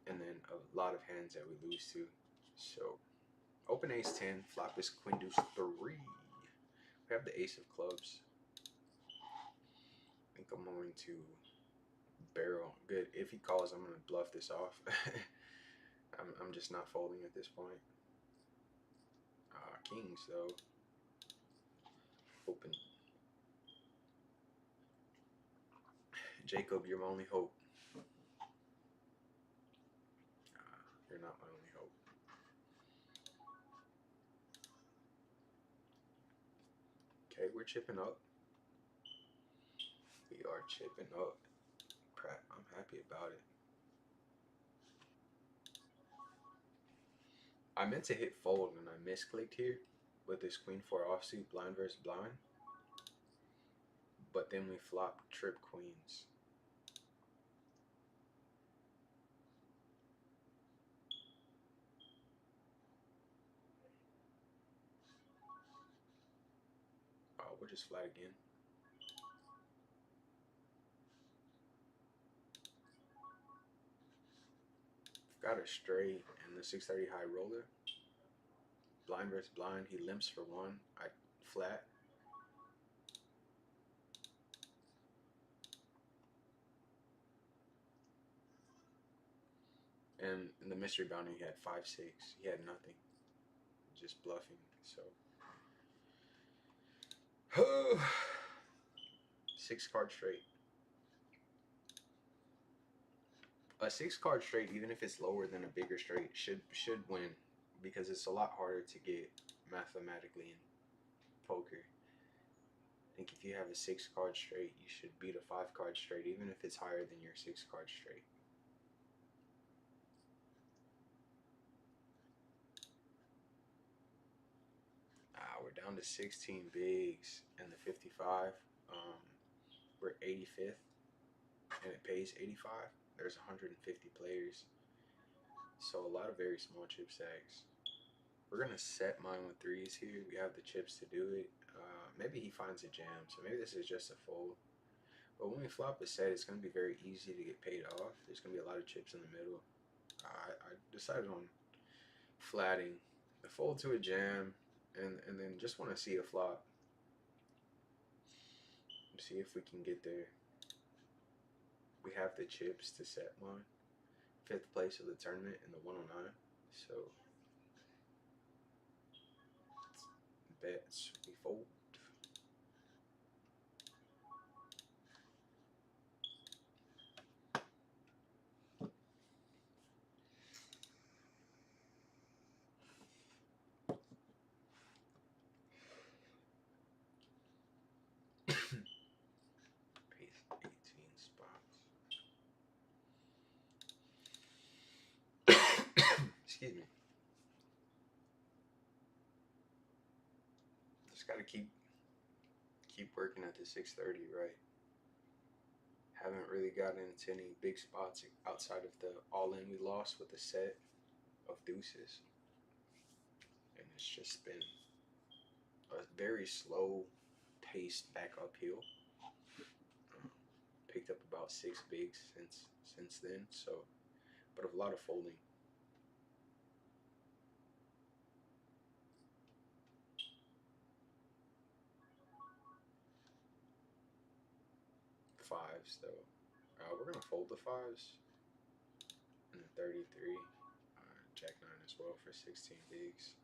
and then a lot of hands that we lose to. So open ace 10, flop is queen deuce 3. We have the ace of clubs. I think I'm going to barrel. Good. If he calls, I'm going to bluff this off. I'm just not folding at this point. Kings, though. Open. Jacob, you're my only hope. You're not my only hope. Okay, we're chipping up. We are chipping up. I'm happy about it. I meant to hit fold and I misclicked here with this queen 4 offsuit blind versus blind. But then we flopped trip queens. Oh, we'll just flat again. Got a straight and the 630 high roller. Blind versus blind. He limps for 1. I flat. And in the mystery bounty, he had 5-6. He had nothing. Just bluffing. So 6 card straight. A 6 card straight, even if it's lower than a bigger straight, should win because it's a lot harder to get mathematically in poker. I think if you have a 6 card straight, you should beat a 5 card straight, even if it's higher than your 6 card straight. We're down to 16 bigs and the 55. Um, we're 85th and it pays 85. There's 150 players, so a lot of very small chip stacks. We're gonna set mine with threes here. We have the chips to do it. Maybe he finds a jam, so maybe this is just a fold. But when we flop a set, it's gonna be very easy to get paid off. There's gonna be a lot of chips in the middle. I decided on flatting the fold to a jam, and then just want to see a flop. See if we can get there. We have the chips to set mine. 5th place of the tournament in the 109. So bets we fold. Pace 18 spots. Excuse me. Just gotta keep working at the 630, right? Haven't really gotten into any big spots outside of the all-in we lost with the set of deuces, and it's just been a very slow pace back uphill. Picked up about 6 bigs since then, so but a lot of folding. Fives though. We're gonna fold the fives and then 33. Jack 9 as well for 16 bigs.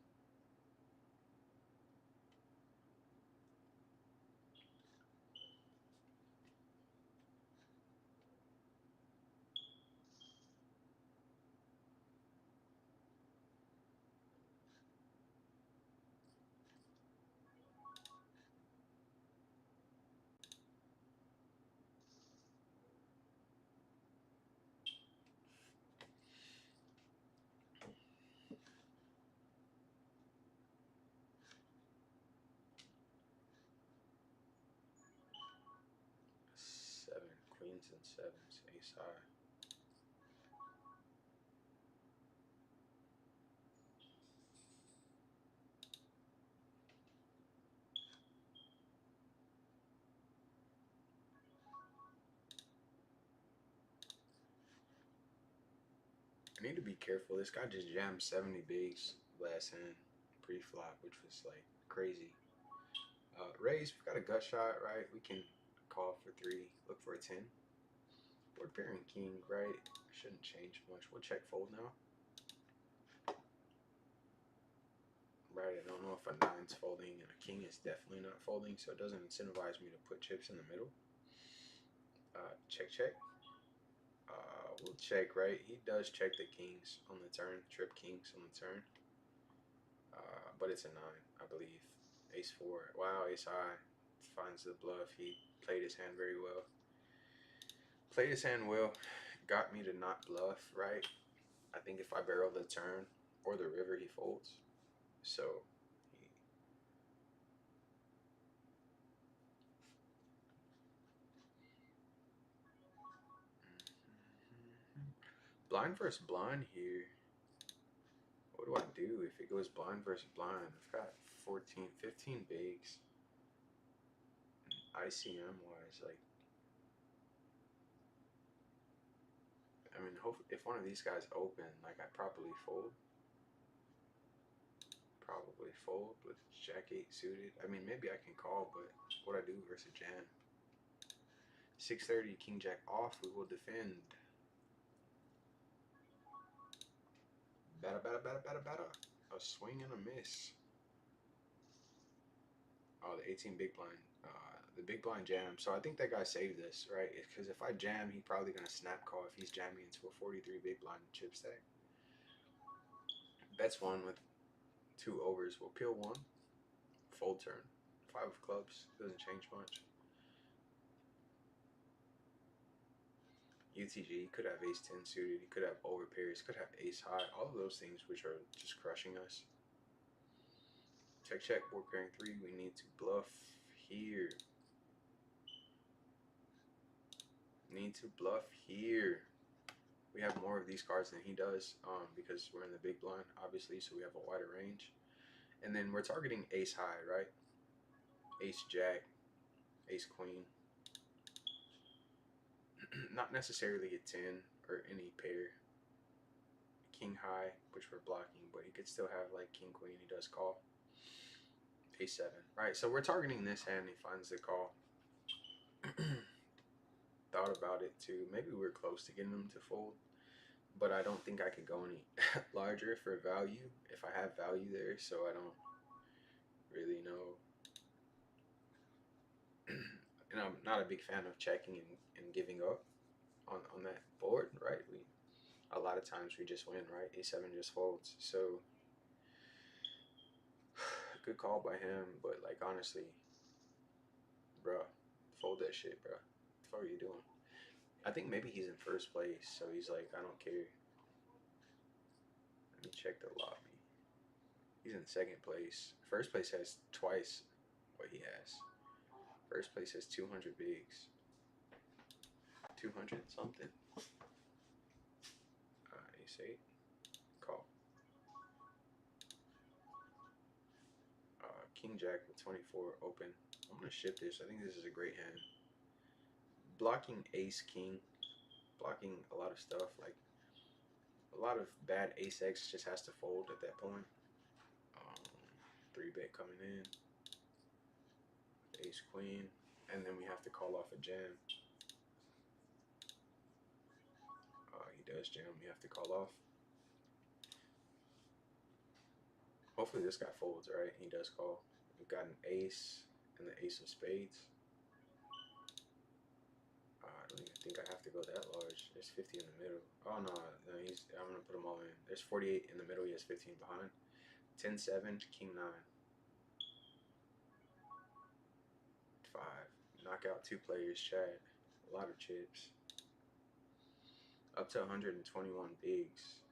Seven, queens and sevens, ace high. I need to be careful. This guy just jammed 70 bigs last hand pre-flop, which was like crazy. Raise, we've got a gut shot, right? We can call for 3, look for a 10. We're pairing king, right? Shouldn't change much. We'll check fold now. Right, I don't know if a 9's folding, and a king is definitely not folding, so it doesn't incentivize me to put chips in the middle. Check, check. We'll check, right? He does check the kings on the turn, trip kings on the turn. But it's a 9, I believe. Ace 4. Wow, ace high finds the bluff. He played his hand very well. Played his hand well. Got me to not bluff, right? I think if I barrel the turn or the river, he folds. So blind versus blind here. What do I do if it goes blind versus blind? I've got 14, 15 bigs. ICM wise, like, I mean, if one of these guys open, like, I probably fold. Probably fold with Jack 8 suited. I mean, maybe I can call, but what I do versus jam. 630, King Jack off. We will defend. Bada. A swing and a miss. Oh, the 18 big blind. The big blind jam. So I think that guy saved this, right? Because if I jam, he's probably going to snap call if he's jamming into a 43 big blind chip stack. Bets one with 2 overs. We'll peel one. Fold turn. 5 of clubs. Doesn't change much. UTG could have ace 10 suited. He could have overpairs. Could have ace high. All of those things which are just crushing us. Check, check. Board pairing 3. We need to bluff here. Need to bluff here. We have more of these cards than he does because we're in the big blind, obviously, so we have a wider range. And then we're targeting ace high, right? Ace jack, ace queen. Not necessarily a 10 or any pair. King high, which we're blocking, but he could still have like king queen. He does call. Ace 7. Right, so we're targeting this hand. He finds the call. Thought about it too. Maybe we're close to getting him to fold, but I don't think I could go any larger for value if I have value there, so I don't really know. And I'm not a big fan of checking and giving up on that board, right? A lot of times we just win, right? A7 just folds. So good call by him, but like honestly, bruh, fold that shit, bruh. What the fuck are you doing? I think maybe he's in first place, so he's like, I don't care. Let me check the lobby. He's in second place. First place has twice what he has. First place has 200 bigs. 200 something. Ace 8. Call. King Jack with 24 open. I'm going to ship this. I think this is a great hand. Blocking Ace King. Blocking a lot of stuff. Like a lot of bad Ace X just has to fold at that point. 3-bet coming in. Ace Queen. And then we have to call off a jam. He does jam. We have to call off. Hopefully this guy folds, right? He does call. We've got an ace and the ace of spades. I don't even think I have to go that large. There's 50 in the middle. Oh no, I'm gonna put them all in. There's 48 in the middle. He has 15 behind. 10-7, king 9. 5. Knock out 2 players, Chad. A lot of chips. Up to 121 bigs.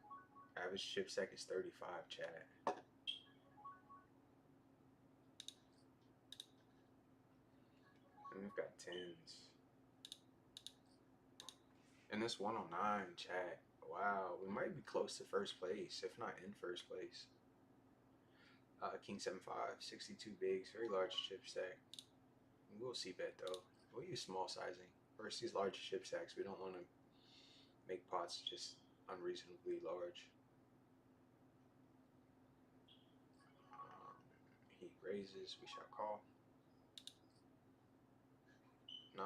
Average chip stack is 35, Chad. And we've got 10s. And this 109, chat. Wow, we might be close to first place, if not in first place. King 7-5, 62 bigs, very large chip stack. We'll see bet though. We'll use small sizing. Versus these large chip stacks, we don't want to make pots just unreasonably large. He raises, we shall call. 9.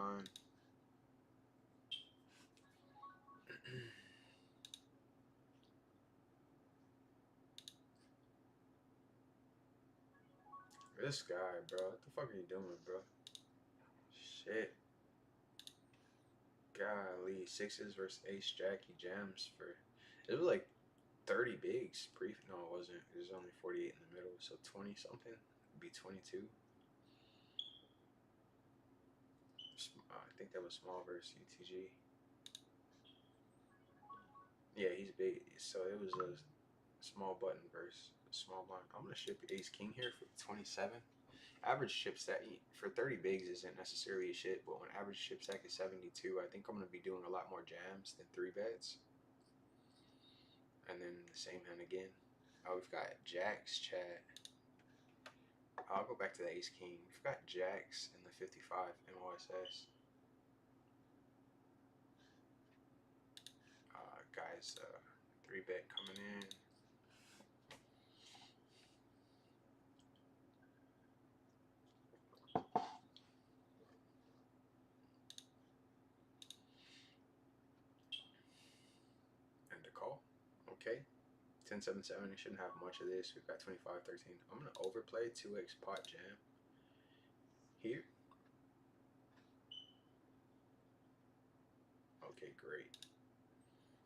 This guy, bro. What the fuck are you doing, bro? Shit. Golly. 6s versus ace jack. He jams for... It was like 30 bigs. No, it wasn't. It was only 48 in the middle. So 20 something. It'd be 22. I think that was small versus UTG. Yeah, he's big. So it was a small button versus small blind. I'm gonna ship ace king here for 27. Average chip stack for 30 bigs isn't necessarily a shit, but when average chip stack is 72, I think I'm gonna be doing a lot more jams than 3-bets. And then the same hand again. Oh, we've got jacks, chat. I'll go back to the ace king. We've got jacks in the 55 MOSS. Guys, 3-bet coming in. And the call. Okay. 10-7-7. You shouldn't have much of this. We've got 25-13. I'm going to overplay 2x pot jam here. Okay, great.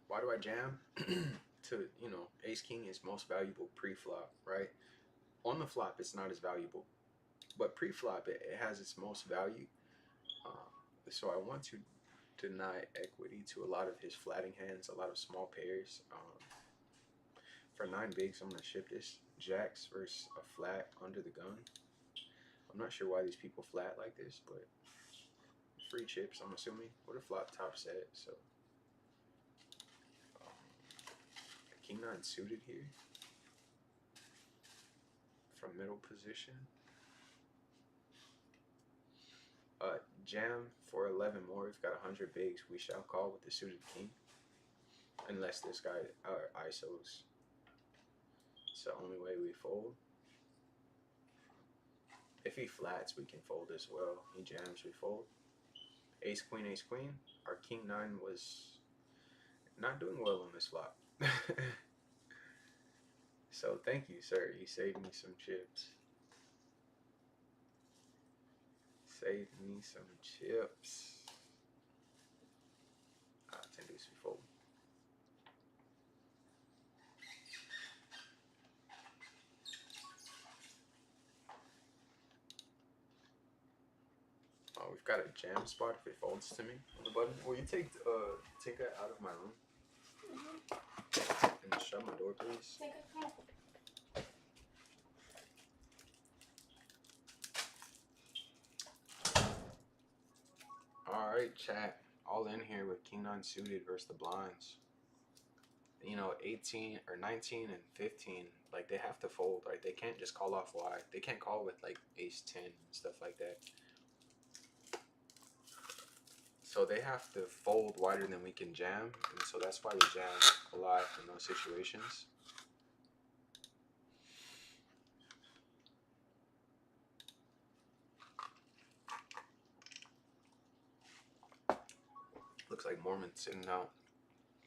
Why do I jam? to, ace king is most valuable pre-flop, right? On the flop, it's not as valuable, but pre-flop, it has its most value. Um, so I want to deny equity to a lot of his flatting hands, a lot of small pairs. For 9 bigs, I'm gonna ship this jacks versus a flat under the gun. I'm not sure why these people flat like this, but free chips, I'm assuming. What a flop top set, so king 9 suited here from middle position. Jam for 11 more. We've got 100 bigs. We shall call with the suited king, unless this guy ISOs. It's the only way we fold. If he flats, we can fold as well. He jams, we fold. Ace queen, ace queen. Our king 9 was not doing well on this flop. So thank you, sir. You saved me some chips. Saved me some chips. 10 deuce, we fold. Oh, we've got a jam spot if it folds to me on the button. Will you take Tinka out of my room? And shut my door, please. Tinka, come. Alright, chat. All in here with king 9 suited versus the blinds. 18 or 19 and 15, like they have to fold, right? They can't just call off wide. They can't call with like ace 10 and stuff like that. So they have to fold wider than we can jam, and so that's why we jam a lot in those situations. Looks like Mormon sitting out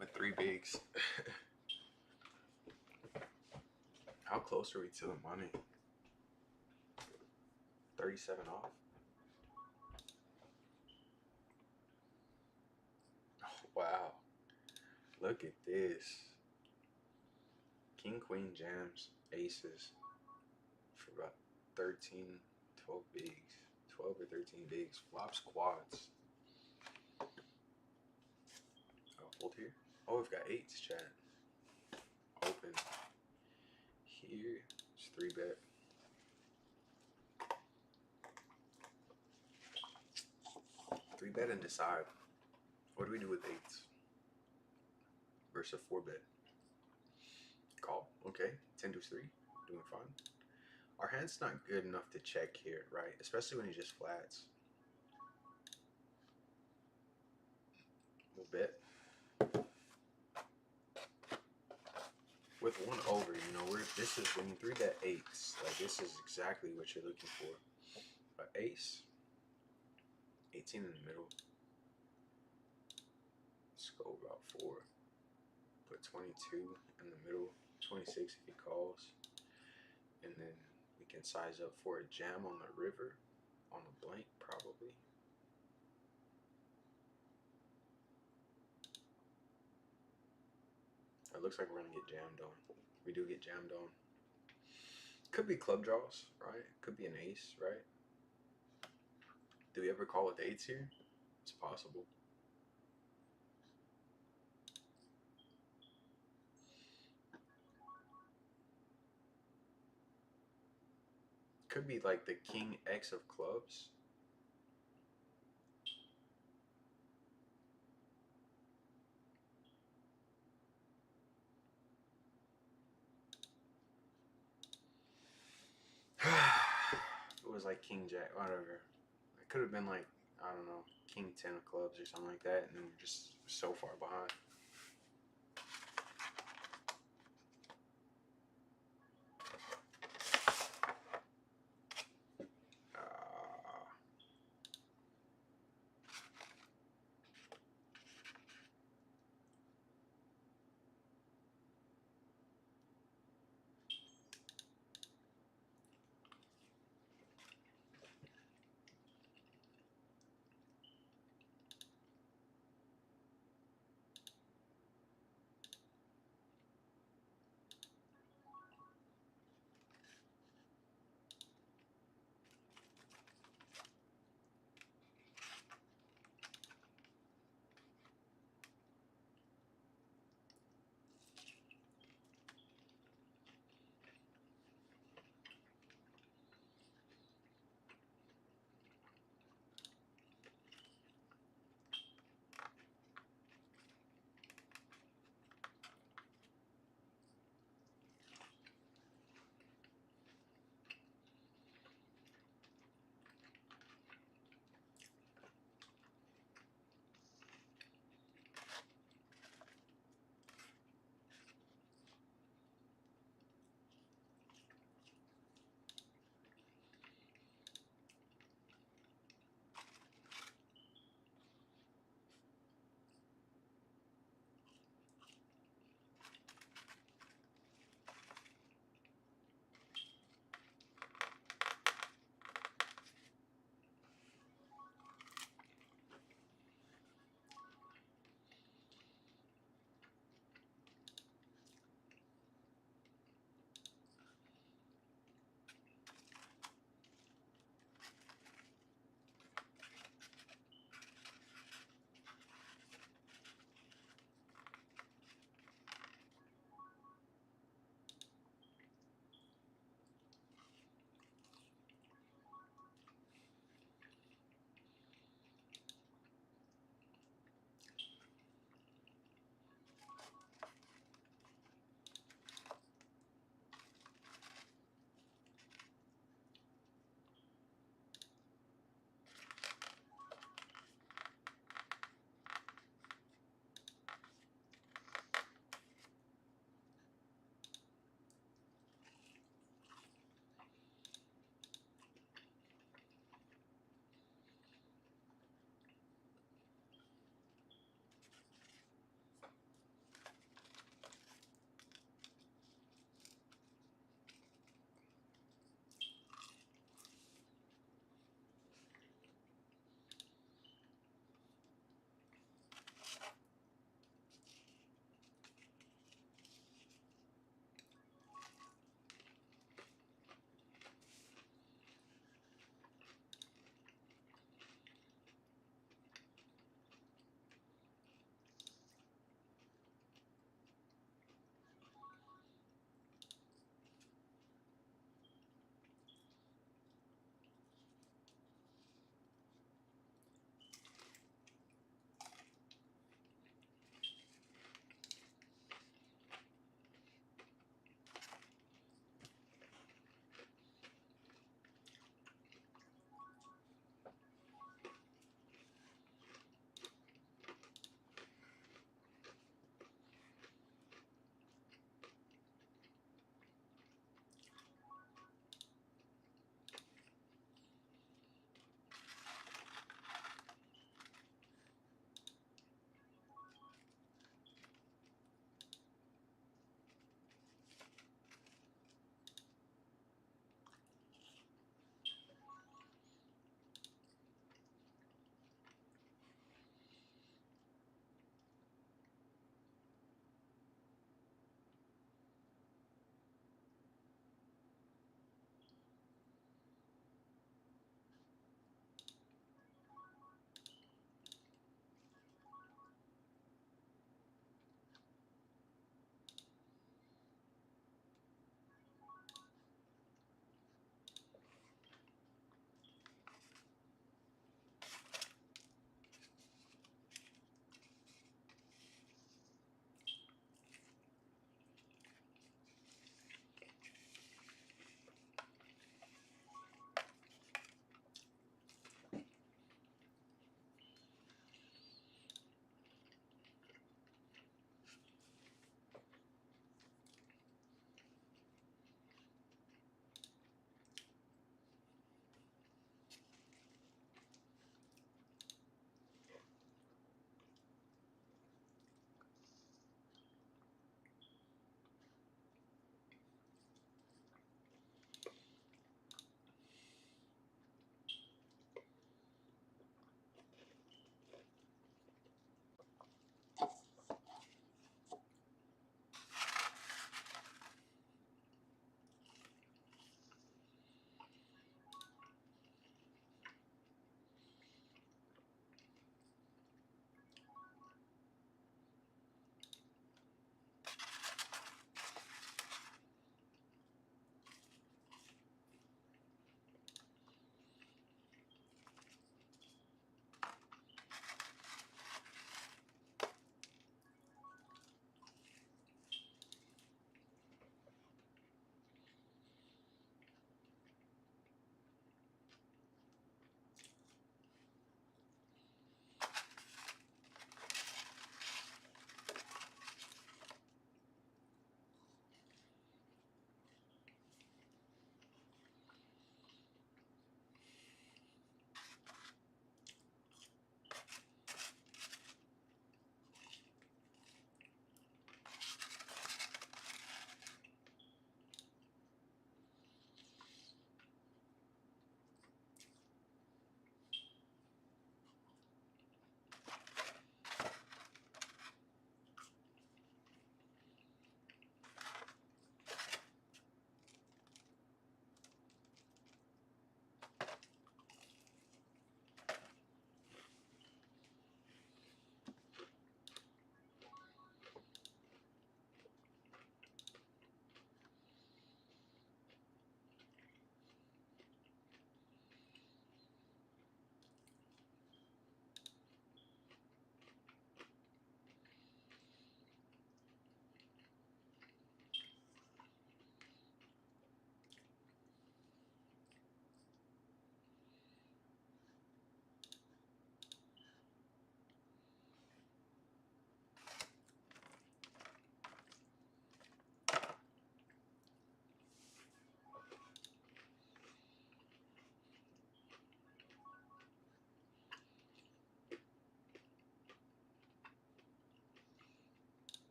with 3 bigs. How close are we to the money? 37 off. Oh, wow. Look at this. King, queen jams, aces for about 13, 12 bigs. 12 or 13 bigs. Flops, quads. Oh, hold here. Oh, we've got 8s, chat. Open. Here. It's 3-bet. Bet and decide. What do we do with 8s? Versus a 4-bet. Call. Okay. 10 deuce 3. Doing fine. Our hand's not good enough to check here, right? Especially when he just flats. We'll bet. With 1 over, this is when you 3-bet 8s. Like, this is exactly what you're looking for. But ace. 18 in the middle. Let's go about 4. Put 22 in the middle. 26 if he calls. And then we can size up for a jam on the river. On a blank, probably. It looks like we're going to get jammed on. We do get jammed on. Could be club draws, right? Could be an ace, right? Do we ever call with 8s here? It's possible. Could be like the king X of clubs. It was like king jack, whatever. It could have been like, I don't know, king 10 of clubs or something like that, and then we're just so far behind.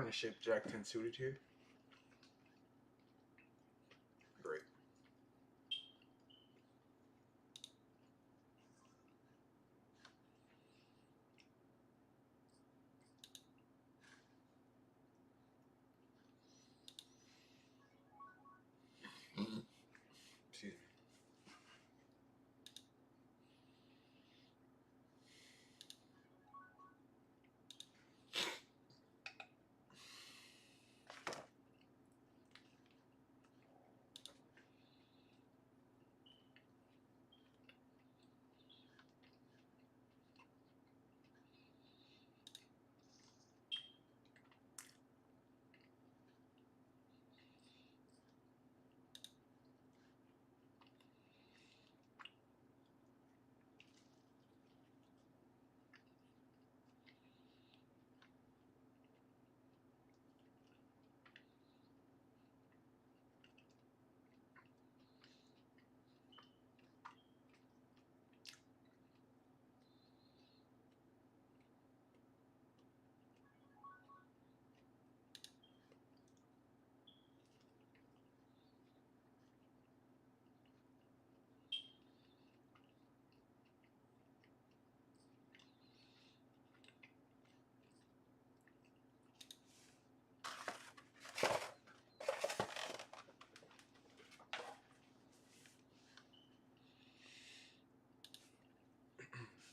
gonna ship Jack 10 suited here. Great. Excuse me.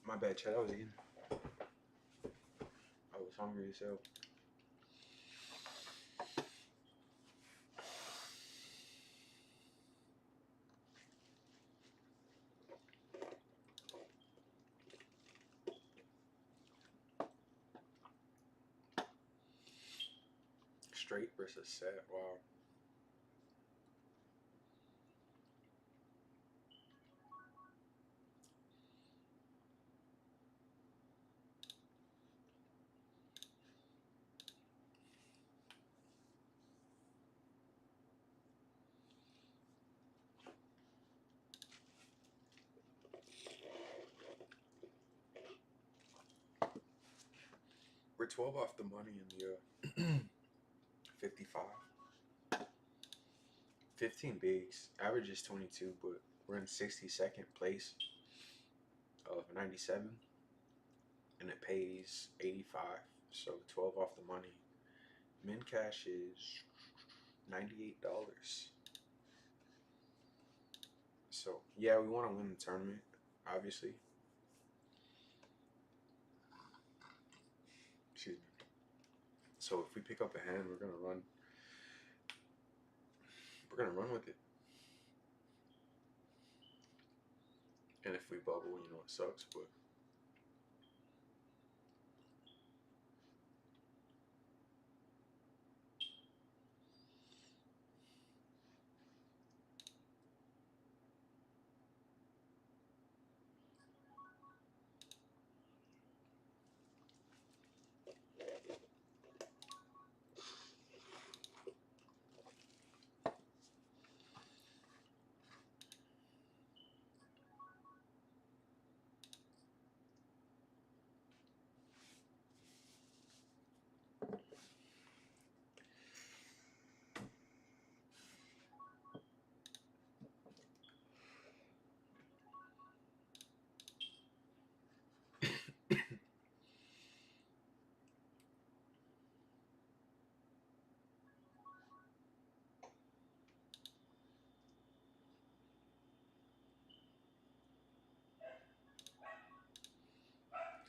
My bad, Chad. I was eating. I was hungry as hell. Straight versus set. Wow. We're 12 off the money in the 55. 15 bigs. Average is 22, but we're in 62nd place of 97, and it pays 85. So 12 off the money. Min cash is $98. So yeah, we want to win the tournament, obviously. Excuse me. So if we pick up a hand, we're gonna run. We're gonna run with it. And if we bubble, you know it sucks, but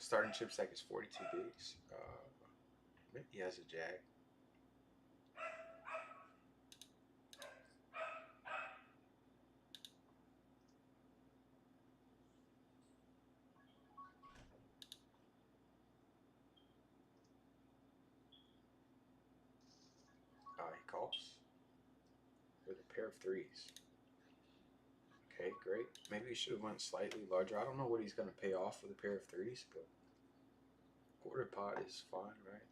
starting chip stack is 42 bigs. Maybe he has a jag. He calls with a pair of threes. Okay, great. Maybe he should have went slightly larger. I don't know what he's gonna pay off with a pair of threes, but quarter pot is fine, right?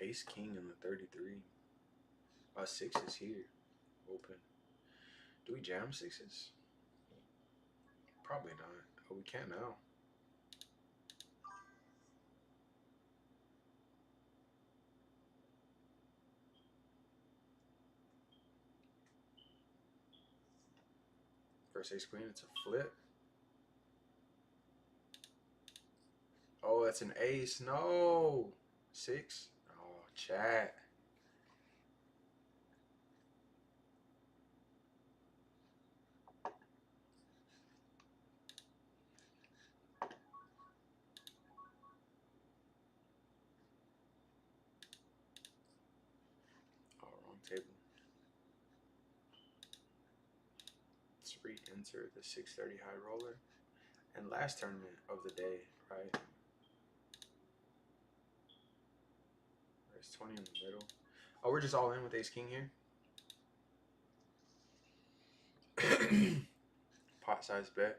Ace king in the 33. Sixes here. Open. Do we jam sixes? Probably not. Oh, we can now. versus ace queen. It's a flip. Oh, that's an ace. No. 6. Oh, chat. Oh, wrong table. Let's re-enter the 630 high roller. And last tournament of the day, right? There's 20 in the middle. Oh, we're just all in with ace king here. Pot size bet.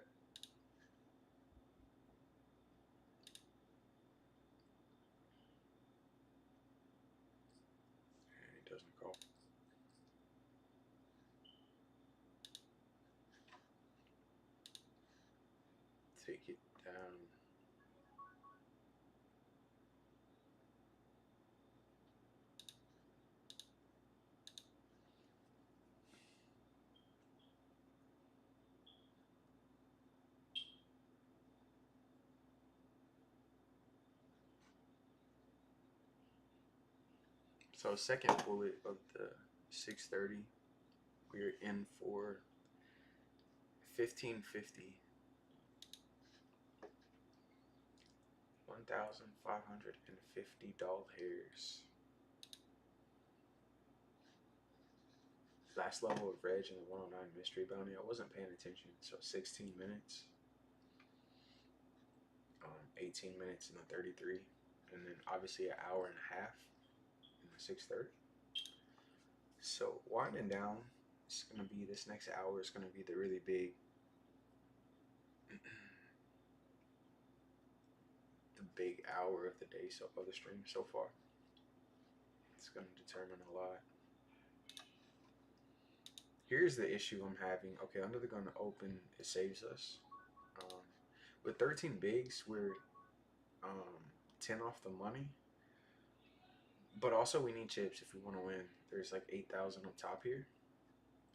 And he doesn't call. Take it down. So second bullet of the 630, we're in for 1550. $1,550. Last level of reg in the 109 mystery bounty. I wasn't paying attention, so 16 minutes. 18 minutes in the 33, and then obviously an hour and a half in the 630. So winding down, it's gonna be this next hour is gonna be the really big, the big hour of the day of the stream so far. It's gonna determine a lot. Here's the issue I'm having. Okay, under the gun open, it saves us. With 13 bigs, we're 10 off the money. But also we need chips if we want to win. There's like 8,000 up top here.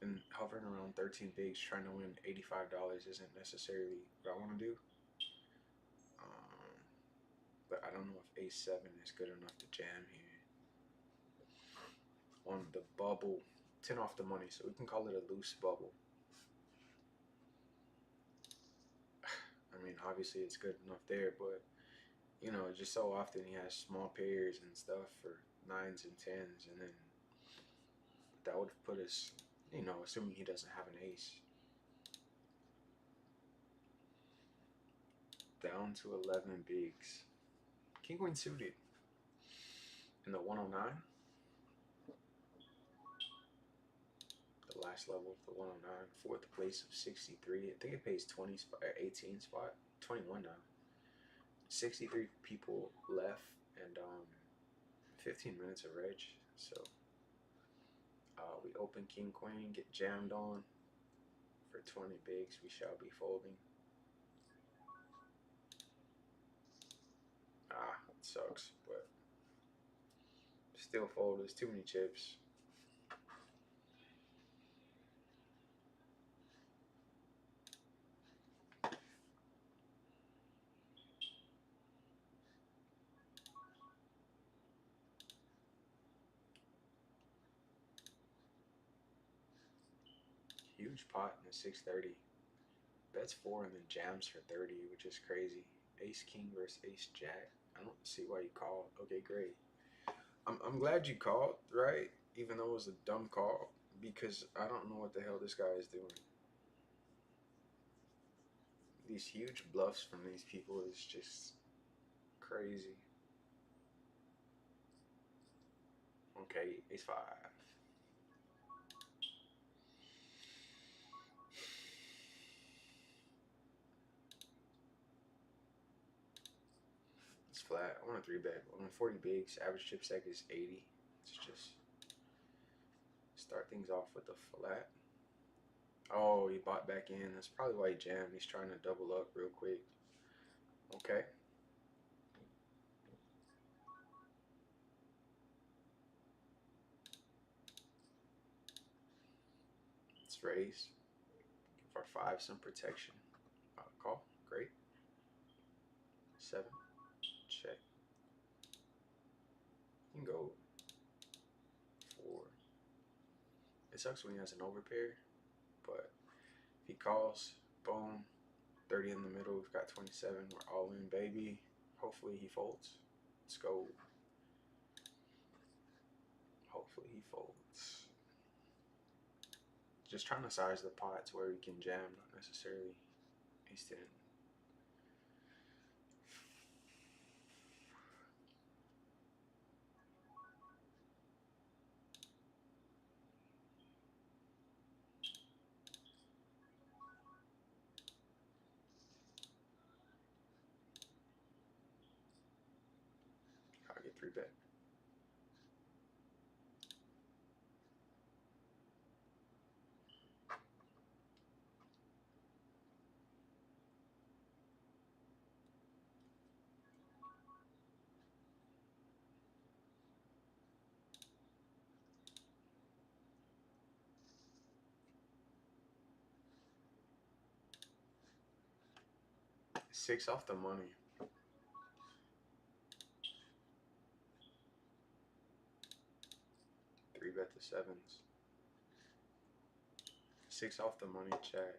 And hovering around 13 bigs trying to win $85 isn't necessarily what I want to do. But I don't know if A7 is good enough to jam here. On the bubble, 10 off the money, so we can call it a loose bubble. I mean, obviously it's good enough there, but you know, just so often he has small pairs and stuff for 9s and 10s, and then that would put us, you know, assuming he doesn't have an ace, down to 11 bigs. King queen suited in the 109. The last level of the 109, fourth place of 63. I think it pays 20 spot, 18 spot, 21 now. 63 people left, and 15 minutes of reg. So we open king queen, get jammed on for 20 bigs. We shall be folding. It sucks, but still fold. There's too many chips. Huge pot in the 630. Bets 4 and then jams for 30, which is crazy. Ace king versus ace jack. I don't see why you called. Okay, great. I'm glad you called, right? Even though it was a dumb call, because I don't know what the hell this guy is doing. These huge bluffs from these people is just crazy. Okay, ace 5. It's flat. I want a 3-bet. I want 40 bigs. Average chip stack is 80. Let's just start things off with a flat. Oh, he bought back in. That's probably why he jammed. He's trying to double up real quick. Okay. Let's raise. For 5, some protection. Call. Great. 7. Check. You can go 4. It sucks when he has an overpair, but if he calls, boom, 30 in the middle. We've got 27. We're all in, baby. Hopefully he folds. Let's go. Hopefully he folds. Just trying to size the pot to where we can jam, not necessarily ace 10. I'll get 3 bet. Six off the money. Three bet the sevens. 6 off the money, chat.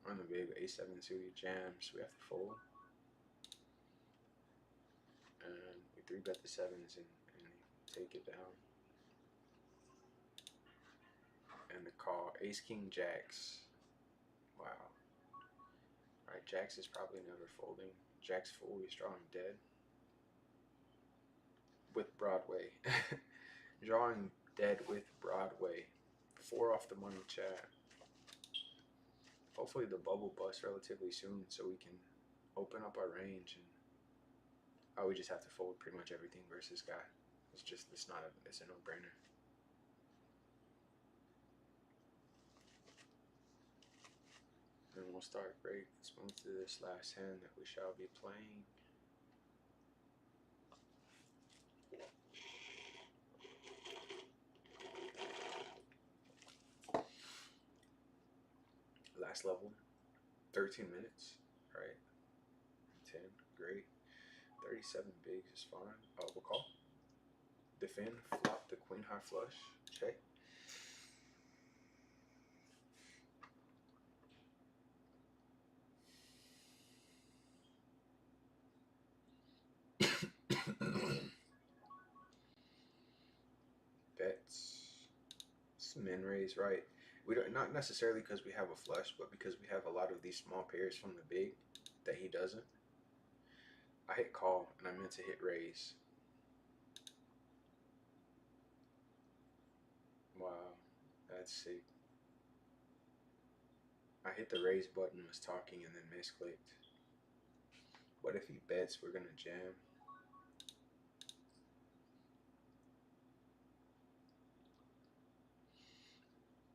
On the big A7 suited jams. We have to fold. And we 3 bet the sevens and take it down. And the call. Ace king jacks. Wow. Alright, jacks is probably never folding. Jacks full, he's drawing dead. With Broadway. Drawing dead with Broadway. 4 off the money, chat. Hopefully the bubble busts relatively soon so we can open up our range and we just have to fold pretty much everything versus guy. It's a no-brainer. And we'll start break. Let's move to this last hand that we shall be playing. Last level, 13 minutes, right? 10, great. 37 bigs is fine. We'll call. Defend, flop the queen high flush, check. Bets. It's min raise, right? We don't, not necessarily because we have a flush, but because we have a lot of these small pairs from the big that he doesn't. I hit call and I meant to hit raise. Wow, that's sick. I hit the raise button, was talking, and then misclicked. What if he bets we're gonna jam?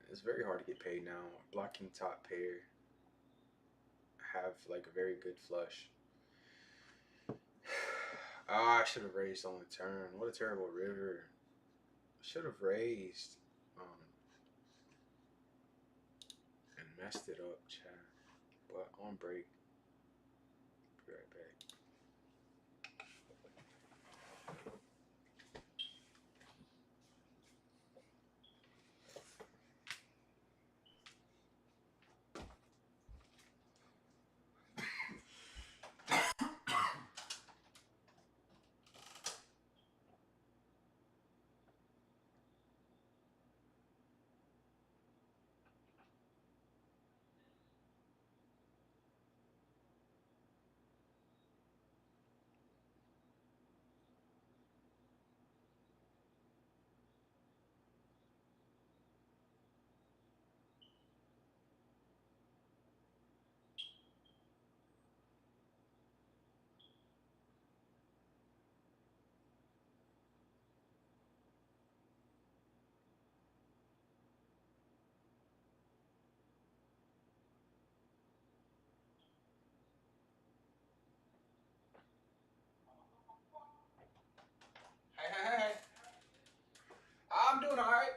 It's very hard to get paid now. Blocking top pair. Have like a very good flush. I should have raised on the turn. What a terrible river. Should have raised. And messed it up, chat. But on break. Be right back. Hey. I'm doing alright.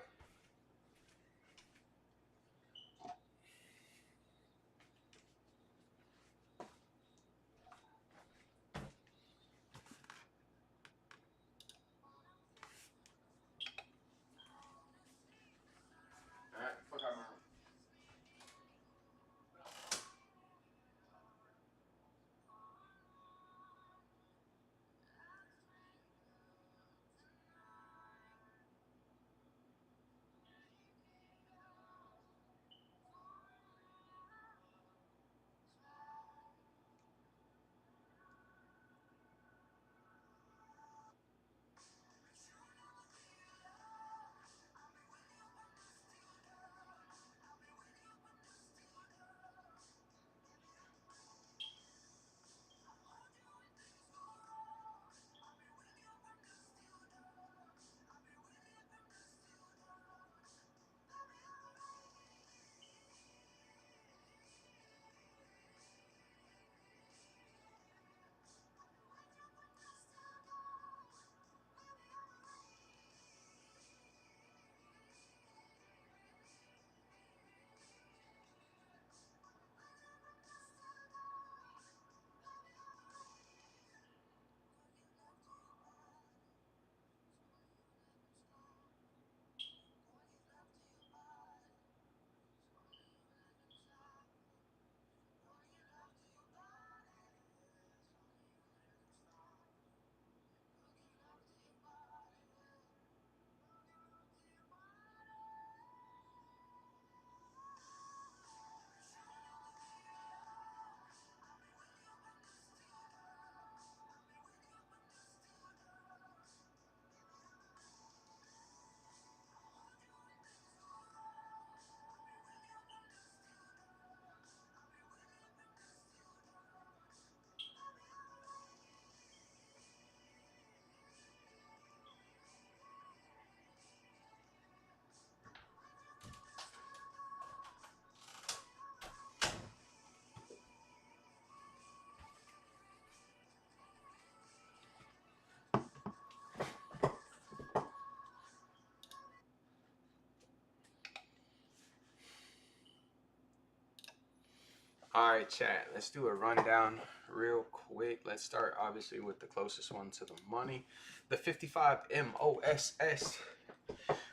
All right, chat. Let's do a rundown real quick. Let's start obviously with the closest one to the money, the 55 MOSS.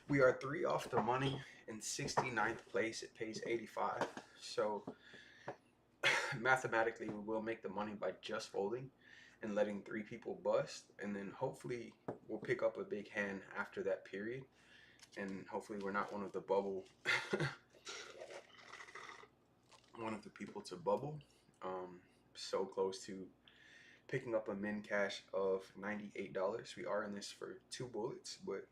We are 3 off the money in 69th place. It pays 85. So mathematically, we will make the money by just folding and letting 3 people bust, and then hopefully we'll pick up a big hand after that period, and hopefully we're not one of the bubble, one of the people to bubble. So close to picking up a min cash of $98. We are in this for 2 bullets, but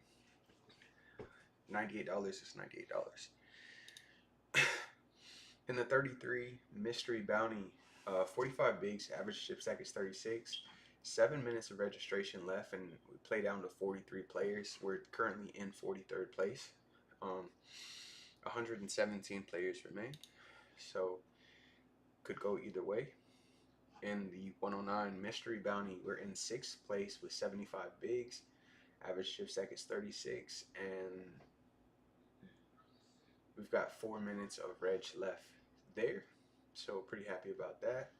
$98 is $98. In the 33 mystery bounty, 45 bigs, average chip stack is 36. 7 minutes of registration left, and we play down to 43 players. We're currently in 43rd place. 117 players remain, so could go either way. In the 109 mystery bounty, we're in 6th place with 75 bigs. Average chip stack is 36, and we've got 4 minutes of reg left there, so pretty happy about that.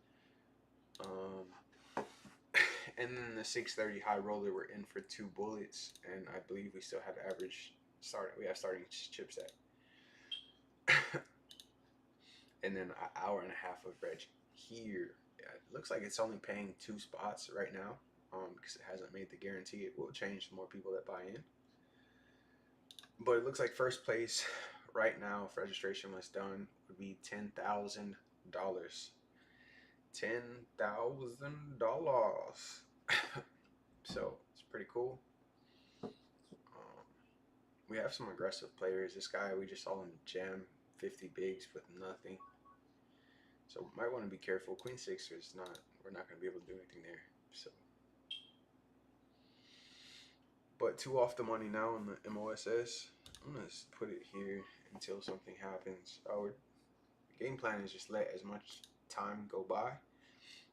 And then the 630 high roller, we're in for 2 bullets, and I believe we still have average start. We have starting chip stack, and then an hour and a half of reg here. It looks like it's only paying 2 spots right now, because it hasn't made the guarantee. It will change the more people that buy in, but it looks like first place right now, if registration was done, would be $10,000. $10,000. So it's pretty cool. We have some aggressive players. This guy, we just saw him jam 50 bigs with nothing. So might want to be careful. Queen 6 is not, we're not going to be able to do anything there. So, but 2 off the money now in the MOSS. I'm going to put it here until something happens. Our game plan is just let as much time go by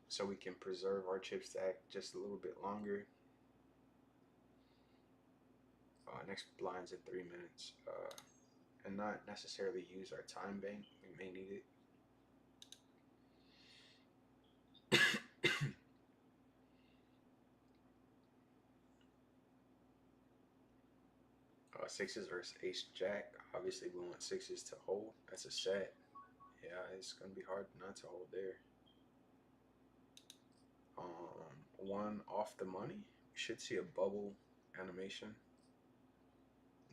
so we can preserve our chip stack just a little bit longer. Next blind's in 3 minutes, and not necessarily use our time bank. We may need it. Sixes versus ace jack. Obviously, we want sixes to hold. That's a set. Yeah, it's gonna be hard not to hold there. 1 off the money. We should see a bubble animation.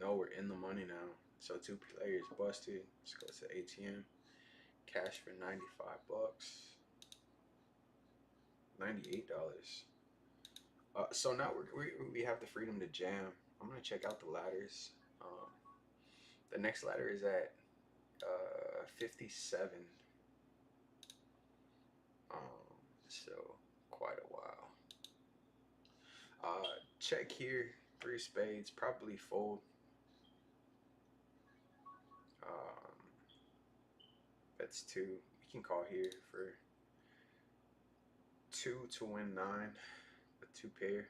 No, we're in the money now. So 2 players busted. Let's go to ATM. Cash for 95 bucks. $98. So now we have the freedom to jam. I'm gonna check out the ladders. The next ladder is at 57. So quite a while. Check here. 3 spades. Probably fold. That's 2. We can call here for 2 to win 9 with 2 pair.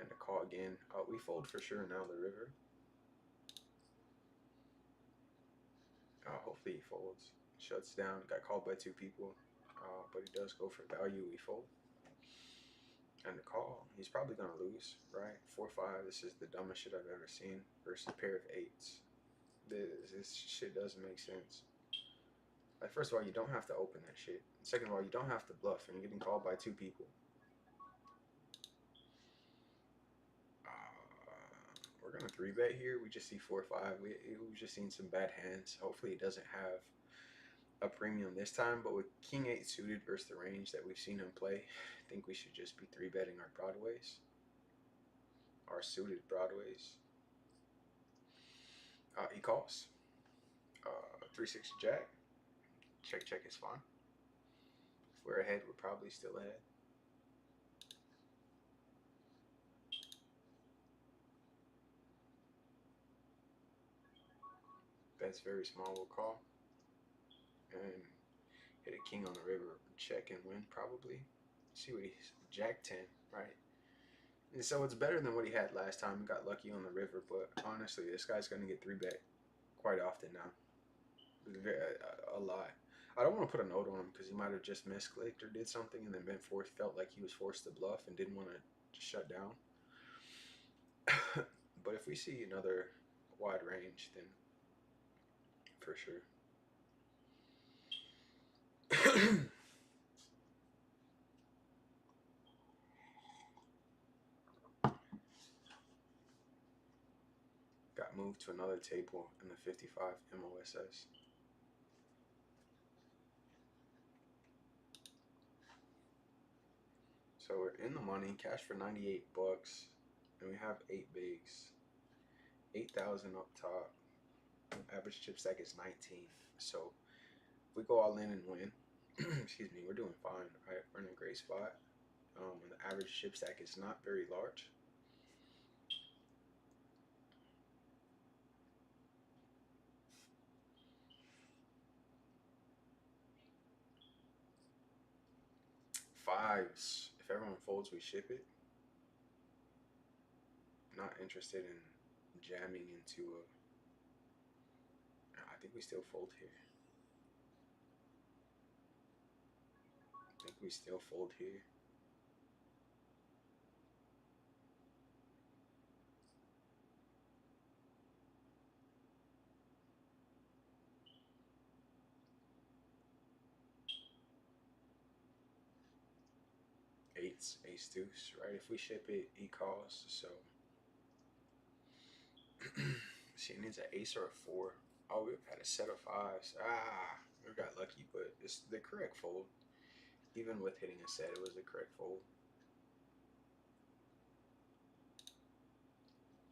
And a call again. We fold for sure now the river. Hopefully he folds. Shuts down. Got called by 2 people. But he does go for value. We fold. And the call. He's probably going to lose, right? 4-5. This is the dumbest shit I've ever seen. Versus a pair of 8s. This shit doesn't make sense. Like, first of all, you don't have to open that shit. Second of all, you don't have to bluff, and you're getting called by 2 people. We're gonna 3-bet here. We just see 4-5. We've just seen some bad hands. Hopefully, it doesn't have a premium this time. But with King 8 suited versus the range that we've seen him play, I think we should just be 3-betting our broadways, our suited broadways. He calls. 3-6 jack. Check is fine. If we're ahead, we're probably still ahead. That's very small. We'll call. And hit a king on the river. Check and win probably. See what he's jack 10, right? And so it's better than what he had last time. He got lucky on the river, but honestly, this guy's gonna get 3-bet quite often now. A lot. I don't want to put a note on him because he might have just misclicked or did something and then been forced, felt like he was forced to bluff and didn't want to shut down. But if we see another wide range, then for sure. Got moved to another table in the 55 MOSS. So we're in the money, cash for 98 bucks, and we have 8 bigs. 8,000 up top. Average chip stack is 19. So if we go all in and win, excuse me, we're doing fine, right? We're in a great spot. And the average chip stack is not very large. Fives. If everyone folds, we ship it. Not interested in jamming into a. I think we still fold here. I think we still fold here. Eights, ace deuce, right? If we ship it, he calls. So see, it needs an ace or a four. Oh, we've had a set of fives. We got lucky, but it's the correct fold. Even with hitting a set, it was the correct fold.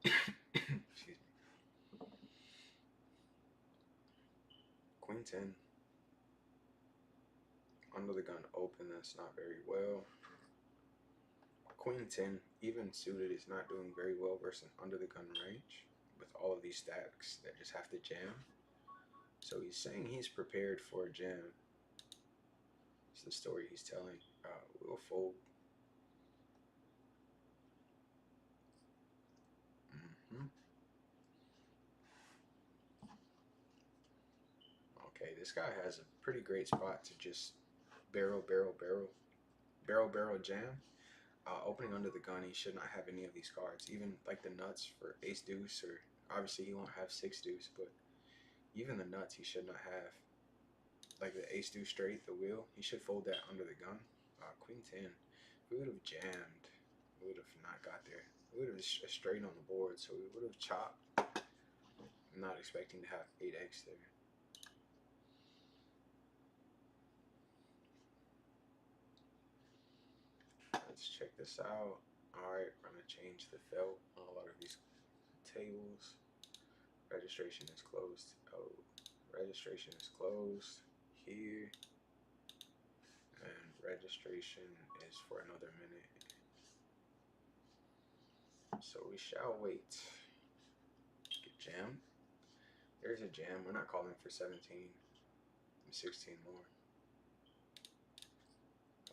Excuse me. Queen 10. Under the gun open, that's not very well. Queen 10, even suited, is not doing very well versus an under the gun range with all of these stacks that just have to jam. So he's saying he's prepared for a jam. It's the story he's telling. We'll fold. Okay, this guy has a pretty great spot to just barrel jam. Opening under the gun, he should not have any of these cards. Even like the nuts for ace deuce, or obviously he won't have six deuce, but even the nuts he should not have. Like the ace deuce straight, the wheel, he should fold that under the gun. Queen 10. If we would have jammed, we would have not got there. We would have straight on the board, so we would have chopped. I'm not expecting to have 8x there. Let's check this out. Alright, we're gonna change the felt on a lot of these tables. Registration is closed. Oh, registration is closed here. And registration is for another minute. So we shall wait. Get jammed. There's a jam. We're not calling for 17. 16 more.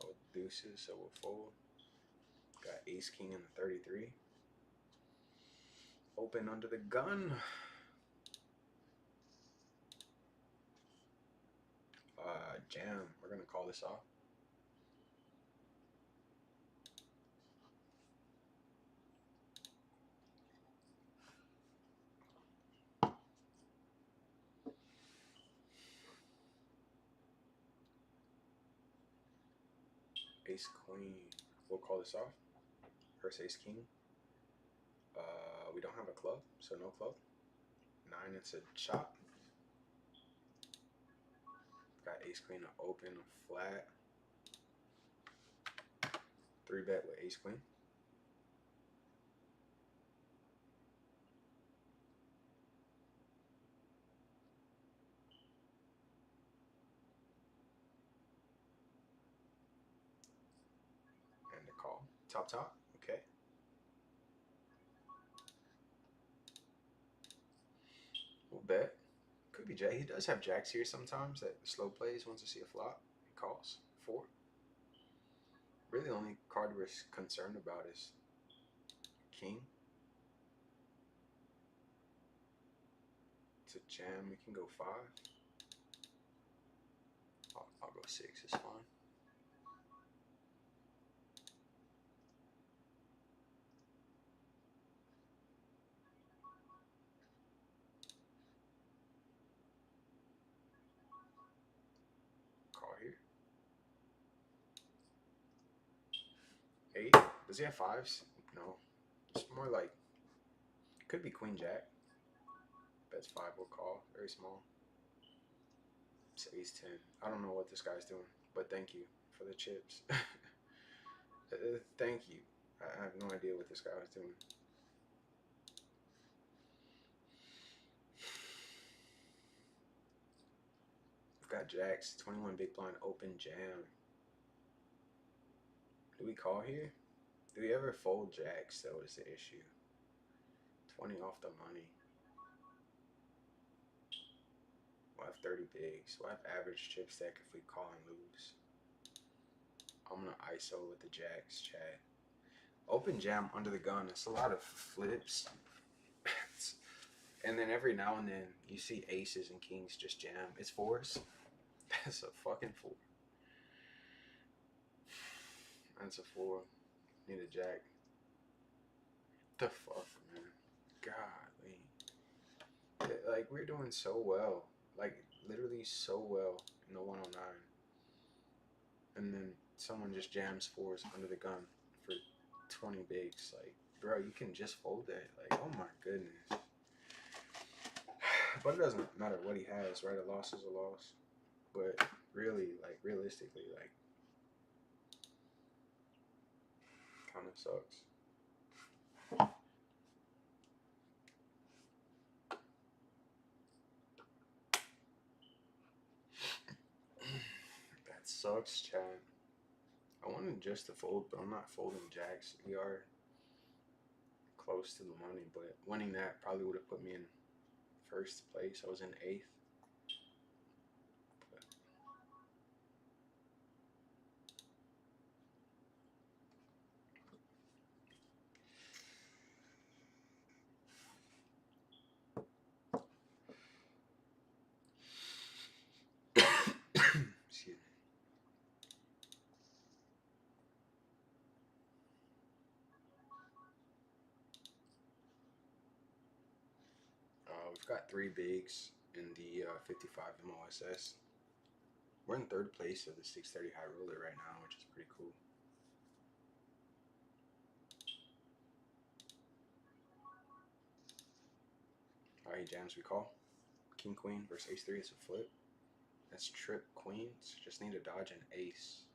Oh, deuces, so we'll fold. Got ace king in the 33. Open under the gun. Jam. We're gonna call this off. Ace queen. We'll call this off. First ace king. We don't have a club, so no club. 9, it's a chop. Got ace queen to open, flat. 3-bet with ace queen. And the call. Top. Okay. We'll bet. Could be jack. He does have jacks here sometimes that slow plays once to see a flop. He calls. 4. Really, the only card we're concerned about is king. It's a jam. We can go 5. I'll go 6. It's fine. Call here. 8. Does he have 5s? No. It's more like, could be Queen Jack. Bets 5 will call. Very small. It's Ace 10. I don't know what this guy's doing, but thank you for the chips. Thank you. I have no idea what this guy was doing. We've got jacks, 21 big blind, open jam. Do we call here? Do we ever fold jacks? That was the issue. 20 off the money. We'll have 30 bigs. We'll have average chip stack if we call and lose. I'm gonna ISO with the jacks, chat. Open jam under the gun. It's a lot of flips. And then every now and then you see aces and kings just jam. It's 4s. That's a fucking 4. That's a 4. Need a jack. The fuck, man. Golly. Like, we're doing so well. Like, literally so well in the 109. And then someone just jams 4s under the gun for 20 bigs. Like, bro, you can just fold that. Like, oh my goodness. But it doesn't matter what he has, right? A loss is a loss. But really, like, realistically, like, kind of sucks. That sucks, Chad. I wanted just to fold, but I'm not folding jacks. We are close to the money, but winning that probably would have put me in first place. I was in 8th. Excuse me. We've got 3 bigs in the 55 MOSS. We're in 3rd place of the 630 high roller right now, which is pretty cool. Alright, he jams, we call. King queen versus ace 3. It's a flip. That's trip queens. Just need to dodge an ace.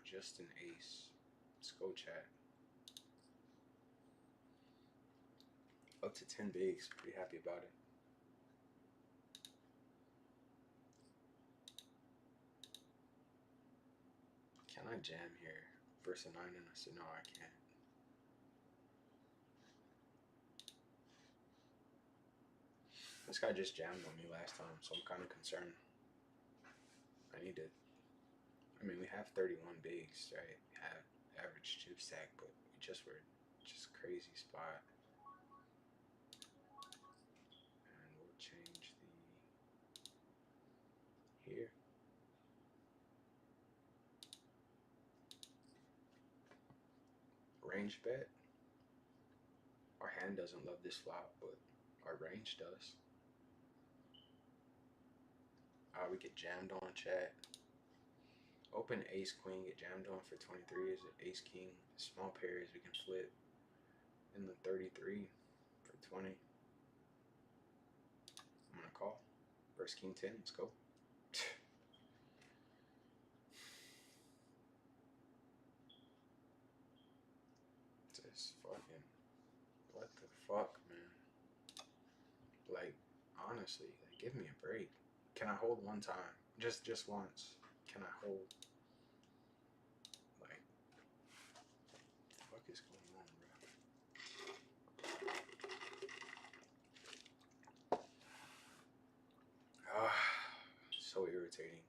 Just an ace. Let's go, chat. Up to 10 bigs. Pretty happy about it. Can I jam here versus a 9 and a 6? No, I can't. This guy just jammed on me last time, so I'm kind of concerned. I need to. I mean, we have 31 bigs, right? We have average chip stack, but we just were just crazy spot. And we'll change the here. Range bet. Our hand doesn't love this flop, but our range does. We get jammed on, chat. Open ace queen, get jammed on for 23 is an ace king. Small pairs we can flip in the 33 for 20. I'm gonna call. Versus king 10, let's go. Just fucking, what the fuck, man? Like, honestly, like, give me a break. Can I hold one time? Just once. Can I hold? Like, what the fuck is going on, bro? Ah, so irritating.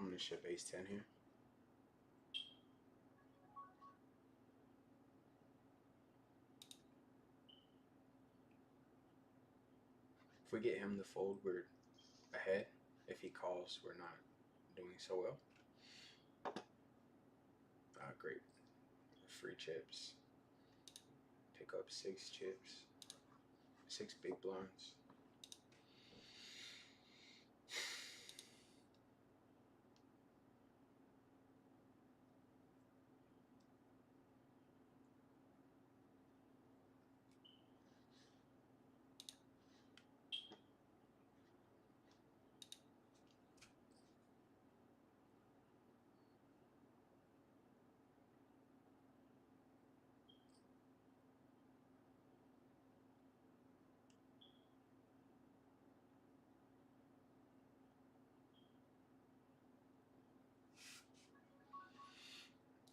I'm gonna ship ace 10 here. If we get him to fold, we're ahead. If he calls, we're not doing so well. Great. Free chips. Pick up 6 chips. 6 big blinds.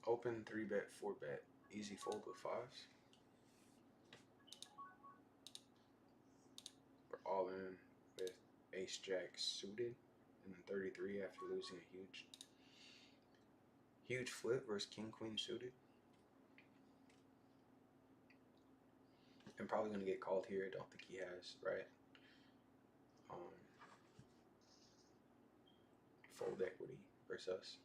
Open 3-bet, 4-bet. Easy fold with 5s. We're all in with ace jack suited. And then 33 after losing a huge flip versus king queen suited. I'm probably gonna get called here. I don't think he has, right? Fold equity versus us.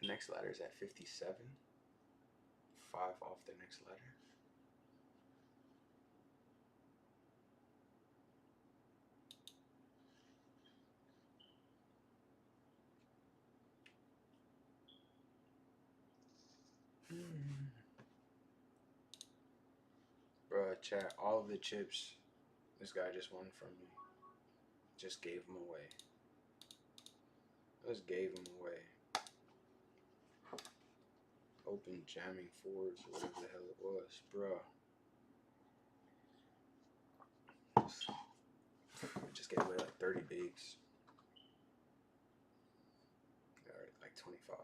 The next ladder is at 57. 5 off the next ladder. Bruh, chat, all of the chips this guy just won from me. Just gave them away. Just gave them away. Open jamming fours, whatever the hell it was, bruh. Just gave away like 30 bigs. Alright, like 25.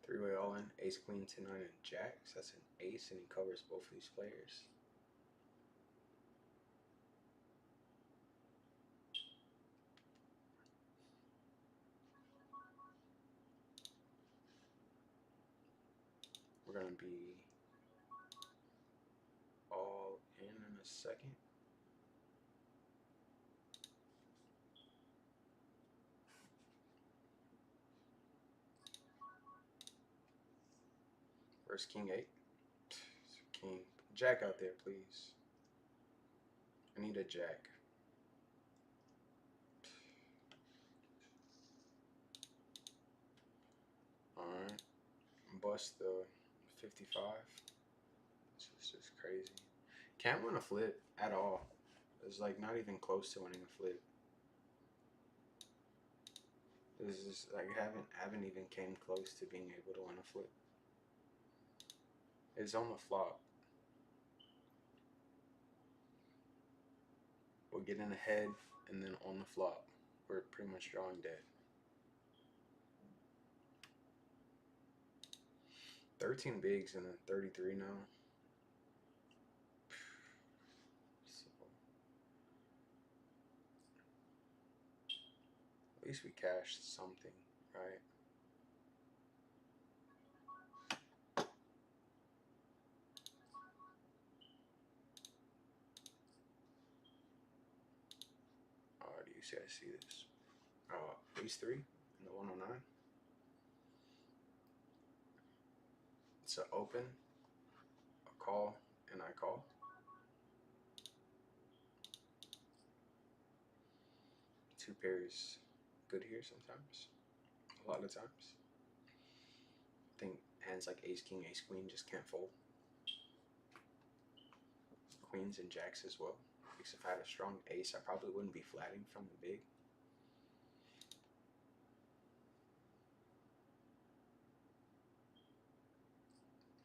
Three-way all in, ace, queen, 10, 9, and jacks. That's an ace, and he covers both of these players. We're gonna be all in a second. Where's king 8? King. Jack out there, please. I need a jack. Alright. Bust the 55. This is just crazy. Can't win a flip at all. It's like not even close to winning a flip. This is like haven't even came close to being able to win a flip. It's on the flop. We're getting ahead, and then on the flop, we're pretty much drawing dead. 13 bigs and then 33 now. So, at least we cashed something, right? Do you guys see this? Ace 3 and the 109. It's an open, a call, and I call. Two pairs good here sometimes. A lot of times. I think hands like ace king, ace queen just can't fold. Queens and jacks as well. Because if I had a strong ace, I probably wouldn't be flatting from the big.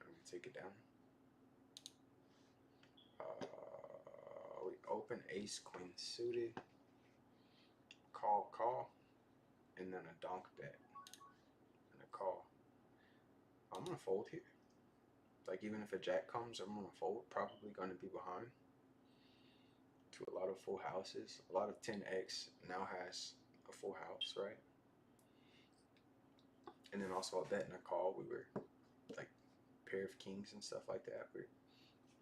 I'm gonna take it down. We open ace queen suited. Call, and then a donk bet and a call. I'm gonna fold here. Like even if a jack comes, I'm gonna fold. Probably gonna be behind to a lot of full houses. A lot of 10x now has a full house, right? And then also a bet and a call. We were like pair of kings and stuff like that. We're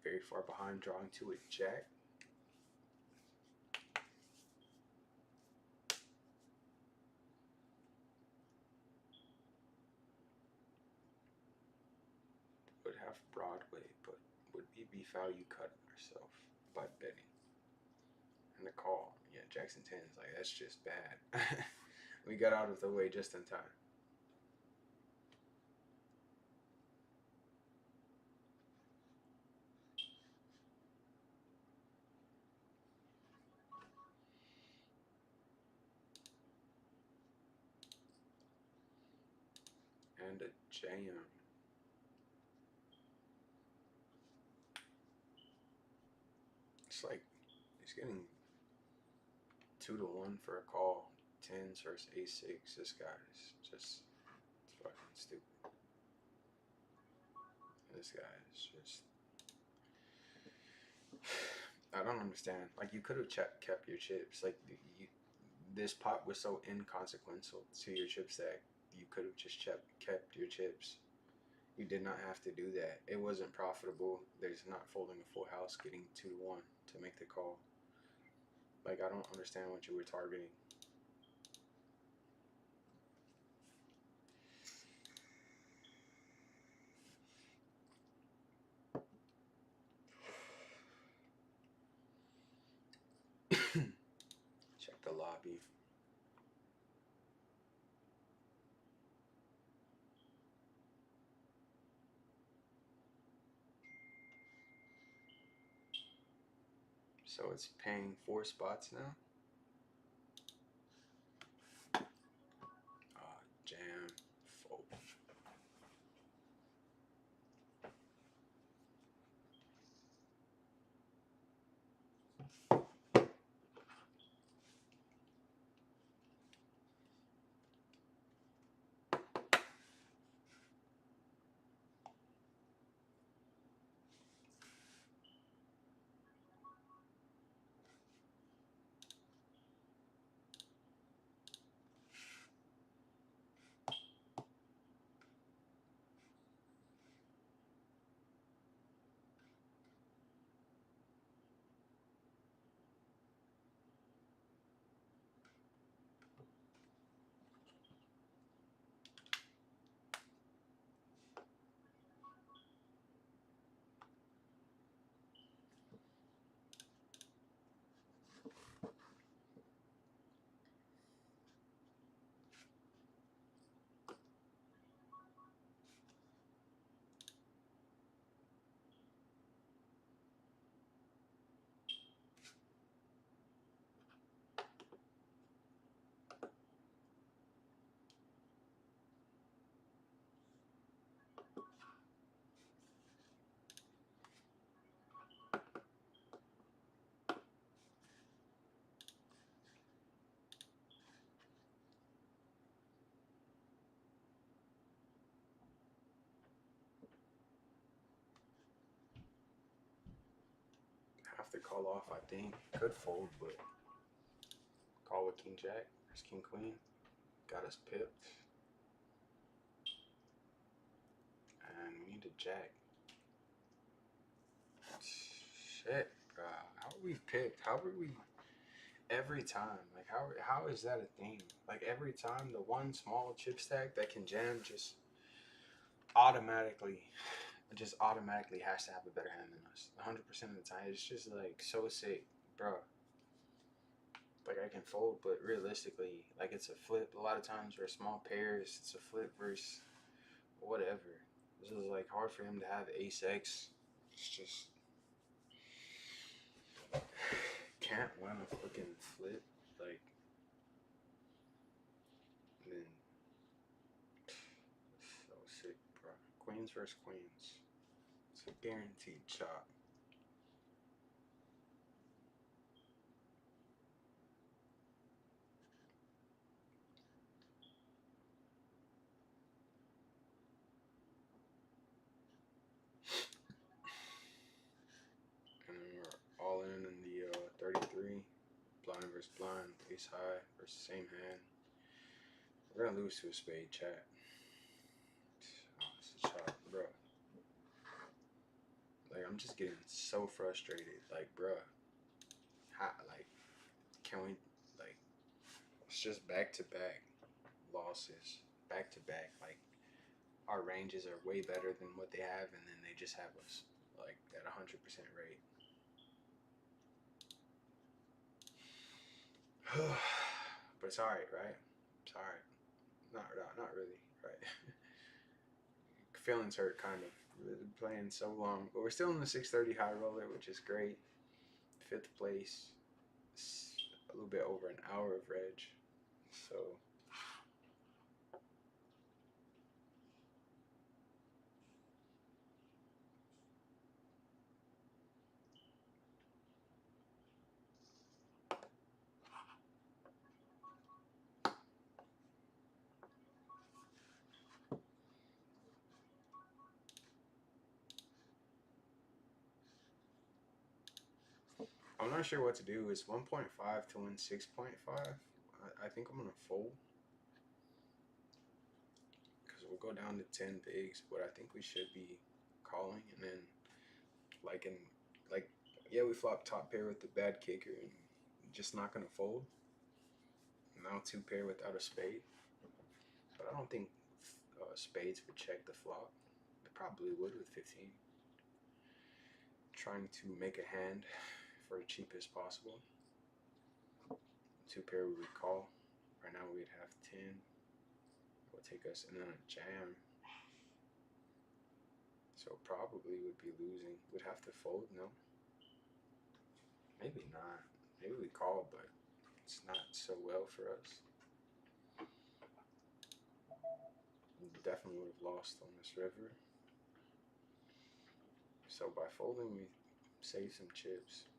very far behind, drawing to a jack. Would have Broadway, but would we be value cutting ourselves by betting? And the call, yeah, Jackson 10 is like, that's just bad. We got out of the way just in time. And a jam. It's like, he's getting 2-1 for a call. 10s versus a6. This guy is just, it's fucking stupid. This guy is just, I don't understand. Like, you could have kept your chips. Like, this pot was so inconsequential to your chip stack. You could have just kept your chips. You did not have to do that. It wasn't profitable. There's not folding a full house, getting 2-1 to make the call. Like, I don't understand what you were targeting. Check the lobby. So it's paying 4 spots now. Jam, fold. Have to call off, I think. Could fold, but call with king jack. There's king queen. Got us pipped. And we need a jack. Shit, bro. How are we picked? How are we every time? Like, how is that a thing? Like, every time, the one small chip stack that can jam just automatically has to have a better hand than us. 100% of the time. It's just, like, so sick, bro. Like I can fold, but realistically, like it's a flip. A lot of times for small pairs, it's a flip versus whatever. This is like hard for him to have ace X. It's just can't win a fucking flip. Like then so sick, bro. Queens versus queens. It's a guaranteed chop. And then we're all in the 33. Blind versus blind. Ace high versus same hand. We're gonna lose to a spade, chat. Oh, it's a chop, bro. Like I'm just getting so frustrated. Like, bro, how, like, can we, like, it's just back to back losses, back to back. Like, our ranges are way better than what they have, and then they just have us like at 100% rate. But it's all right, right? It's all right. Not really, right? Feelings hurt, kind of. Playing so long, but we're still in the 630 high roller, which is great. Fifth place, a little bit over an hour of reg. So I'm not sure what to do. It's 1.5 to win 6.5. I think I'm gonna fold because we'll go down to 10 bigs, but I think we should be calling, and then like in like yeah, we flop top pair with the bad kicker and just not gonna fold. Now two pair without a spade, but I don't think spades would check the flop. They probably would with 15. Trying to make a hand for the cheapest possible. Two pair we would call. Right now we'd have 10. It would take us in a jam. So probably would be losing. Would have to fold, no? Maybe not. Maybe we call, but it's not so well for us. We definitely would have lost on this river. So by folding, we save some chips.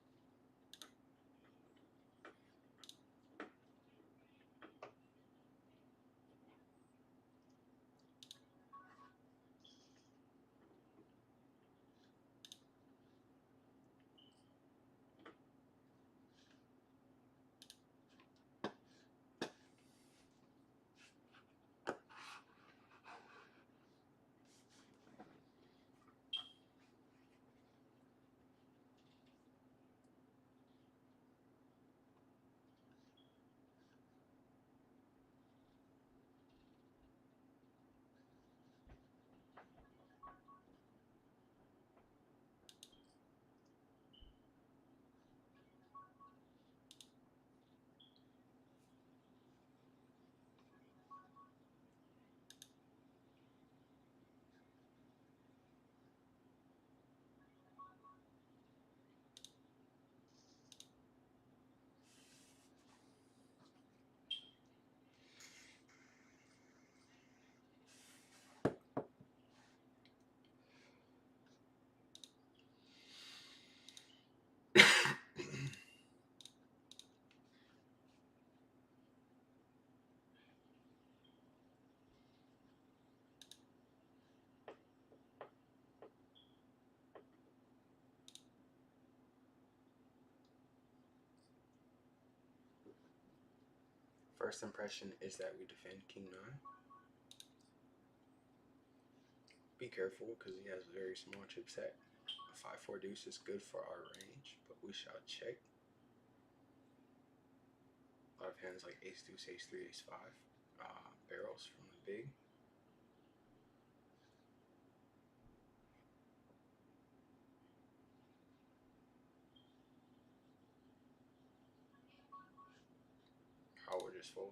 First impression is that we defend King 9. Be careful because he has a very small chip set. A 5-4 deuce is good for our range, but we shall check. A lot of hands like ace deuce, ace 3, ace 5. Barrels from the big. just fold.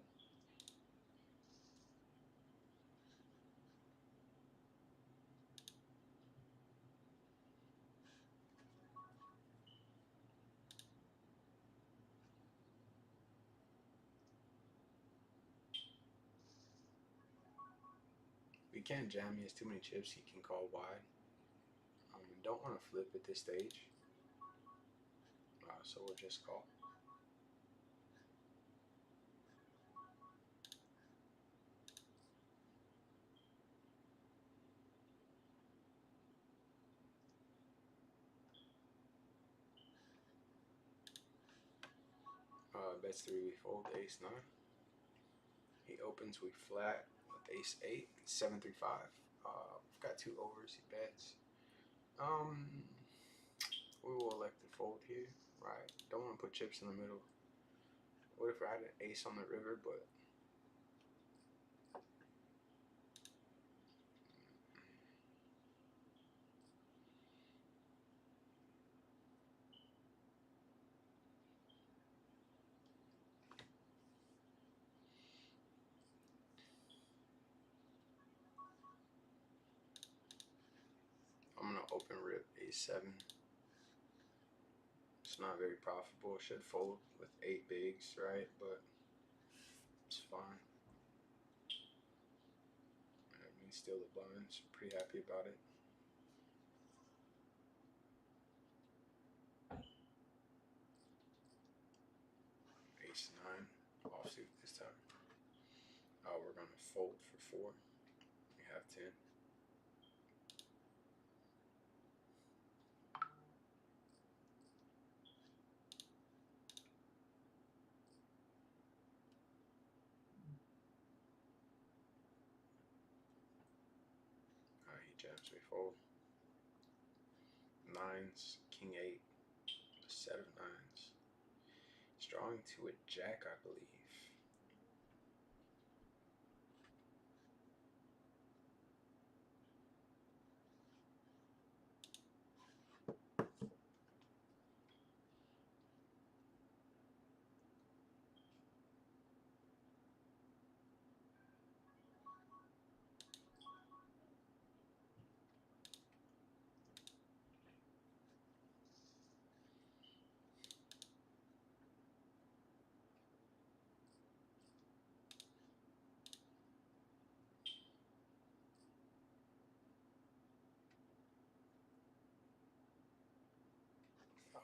We can't jam. He has too many chips. He can call wide. Don't want to flip at this stage. So we'll just call. Bets 3, we fold ace 9. He opens, we flat with ace 8, 7-3-5. We've got 2 overs, he bets. We will elect to fold here, right? Don't want to put chips in the middle. What if I had an ace on the river, but I'm gonna open rip a7. It's not very profitable. Should fold with 8 bigs, right? But it's fine. I mean, still the blinds. Pretty happy about it. Ace 9 offsuit this time. We're gonna fold for 4. We have 10. He jams, we fold. 9s, king 8, set of 9s. It's drawing to a jack, I believe.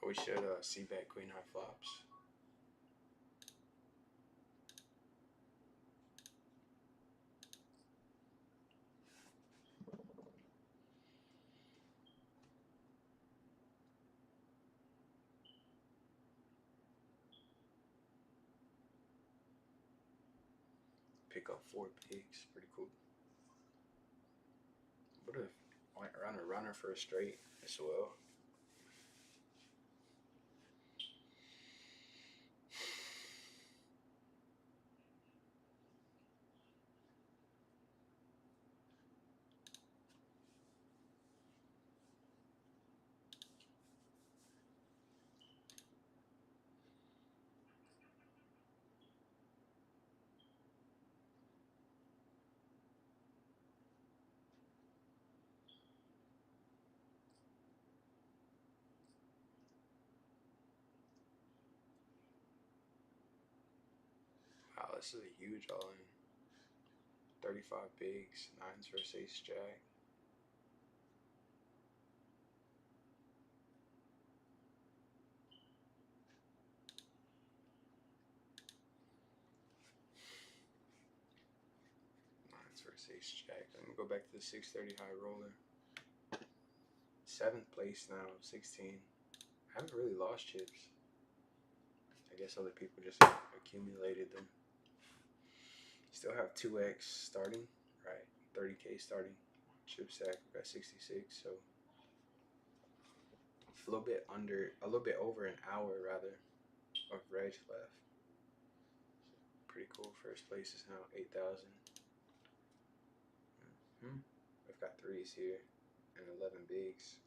We should see bet queen high flops. Pick up 4 pigs, pretty cool. What if I run a runner for a straight as well? Wow, this is a huge all-in. 35 bigs, 9s versus ace jack. Versus ace jack. I'm gonna go back to the 630 high roller. 7th place now, 16. I haven't really lost chips. I guess other people just accumulated them. Still have 2x starting, right? 30k starting. Chip stack, we got 66, so a little bit over an hour rather of reg left. Pretty cool. First place is now 8,000. We've got 3s here and 11 bigs.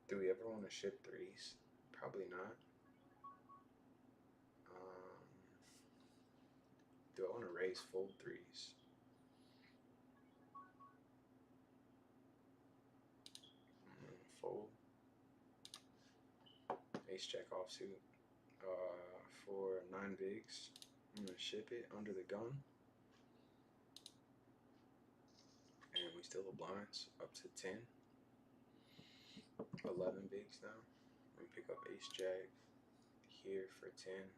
Do we ever want to ship 3s? Probably not. Do I want to raise fold threes? Fold. Ace jack offsuit. For 9 bigs. I'm gonna ship it under the gun. And we still have blinds up to 10. 11 bigs now. We pick up ace jack here for 10.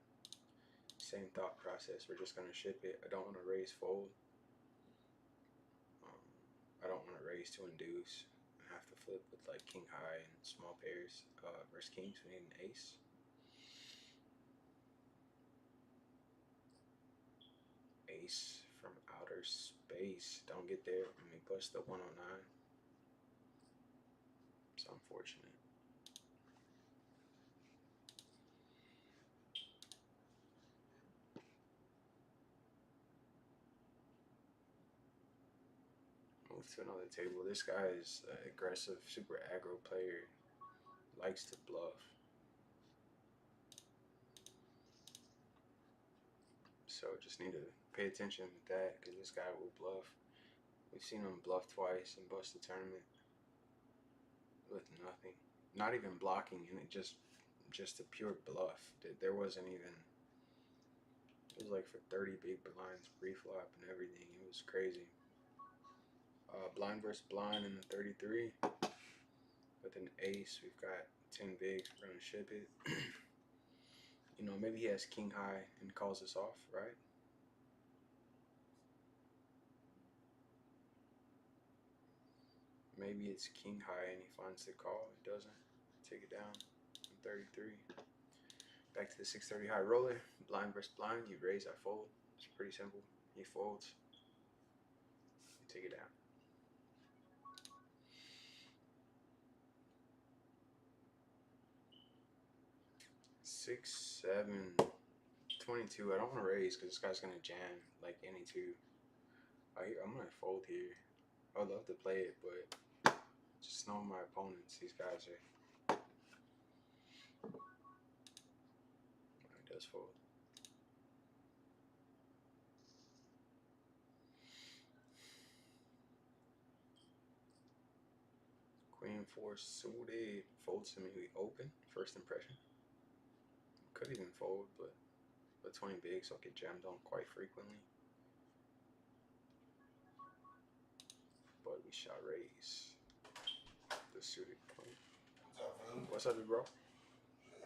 Same thought process. We're just gonna ship it. I don't want to raise fold. I don't want to raise to induce. I have to flip with like king high and small pairs. Versus kings, we need an ace. Ace from outer space. Don't get there. Let me bust the 109. It's unfortunate. Move to another table. This guy is an aggressive, super aggro player. Likes to bluff. So just need to pay attention to that because this guy will bluff. We've seen him bluff twice and bust the tournament with nothing. Not even blocking, and it just a pure bluff. There wasn't even. It was like for 30 big blinds pre-flop and everything. It was crazy. Blind versus blind in the 33. With an ace, we've got 10 bigs. We're gonna ship it. You know, maybe he has king high and calls us off, right? Maybe it's king high and he finds the call. He doesn't. Take it down. 33. Back to the 630 high roller. Blind versus blind. You raise, I fold. It's pretty simple. He folds. You take it down. 6, 7, 22. I don't want to raise because this guy's gonna jam like any two. I'm gonna fold here. I would love to play it, but just knowing my opponents, these guys are. He does fold. Queen 4 suited. Folds to me. We open. First impression. Could even fold, but 20 bigs, so I'll get jammed on quite frequently. But we shall raise the suited queen. What's up, What's up, bro?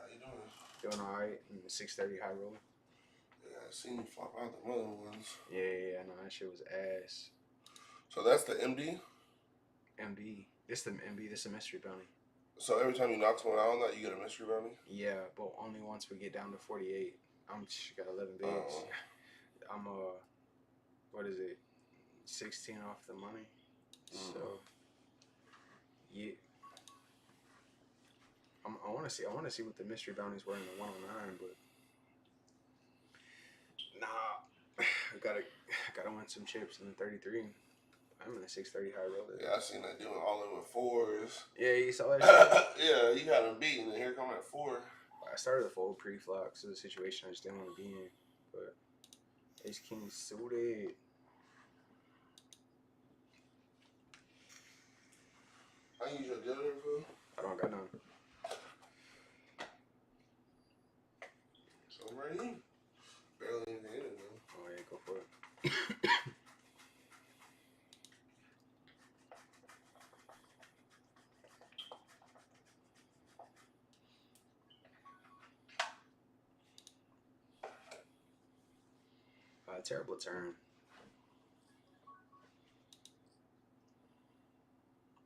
how you doing? Doing alright in the 630 high roller. Yeah, I seen you flop out the other ones. Yeah, no, that shit was ass. So that's the MD? MB. This the MB, this a mystery bounty. So every time you knock someone out on that, you get a mystery bounty? Yeah, but only once we get down to 48. I'm got 11 bigs. I'm what is it? 16 off the money. So yeah. I want to see what the mystery bounties were in the 109, but nah. I gotta win some chips in the 33. I'm in the 630 high roller. Yeah, I seen that doing all in with fours. Yeah, you saw that shit? Yeah, you had him beat, and then here come that 4. I started to fold pre-flop, so the situation I just didn't want to be in. But ace king suited. I use your dealer for? I don't got none. So I'm right here. Barely even hit it, though. Oh yeah, go for it. Terrible turn.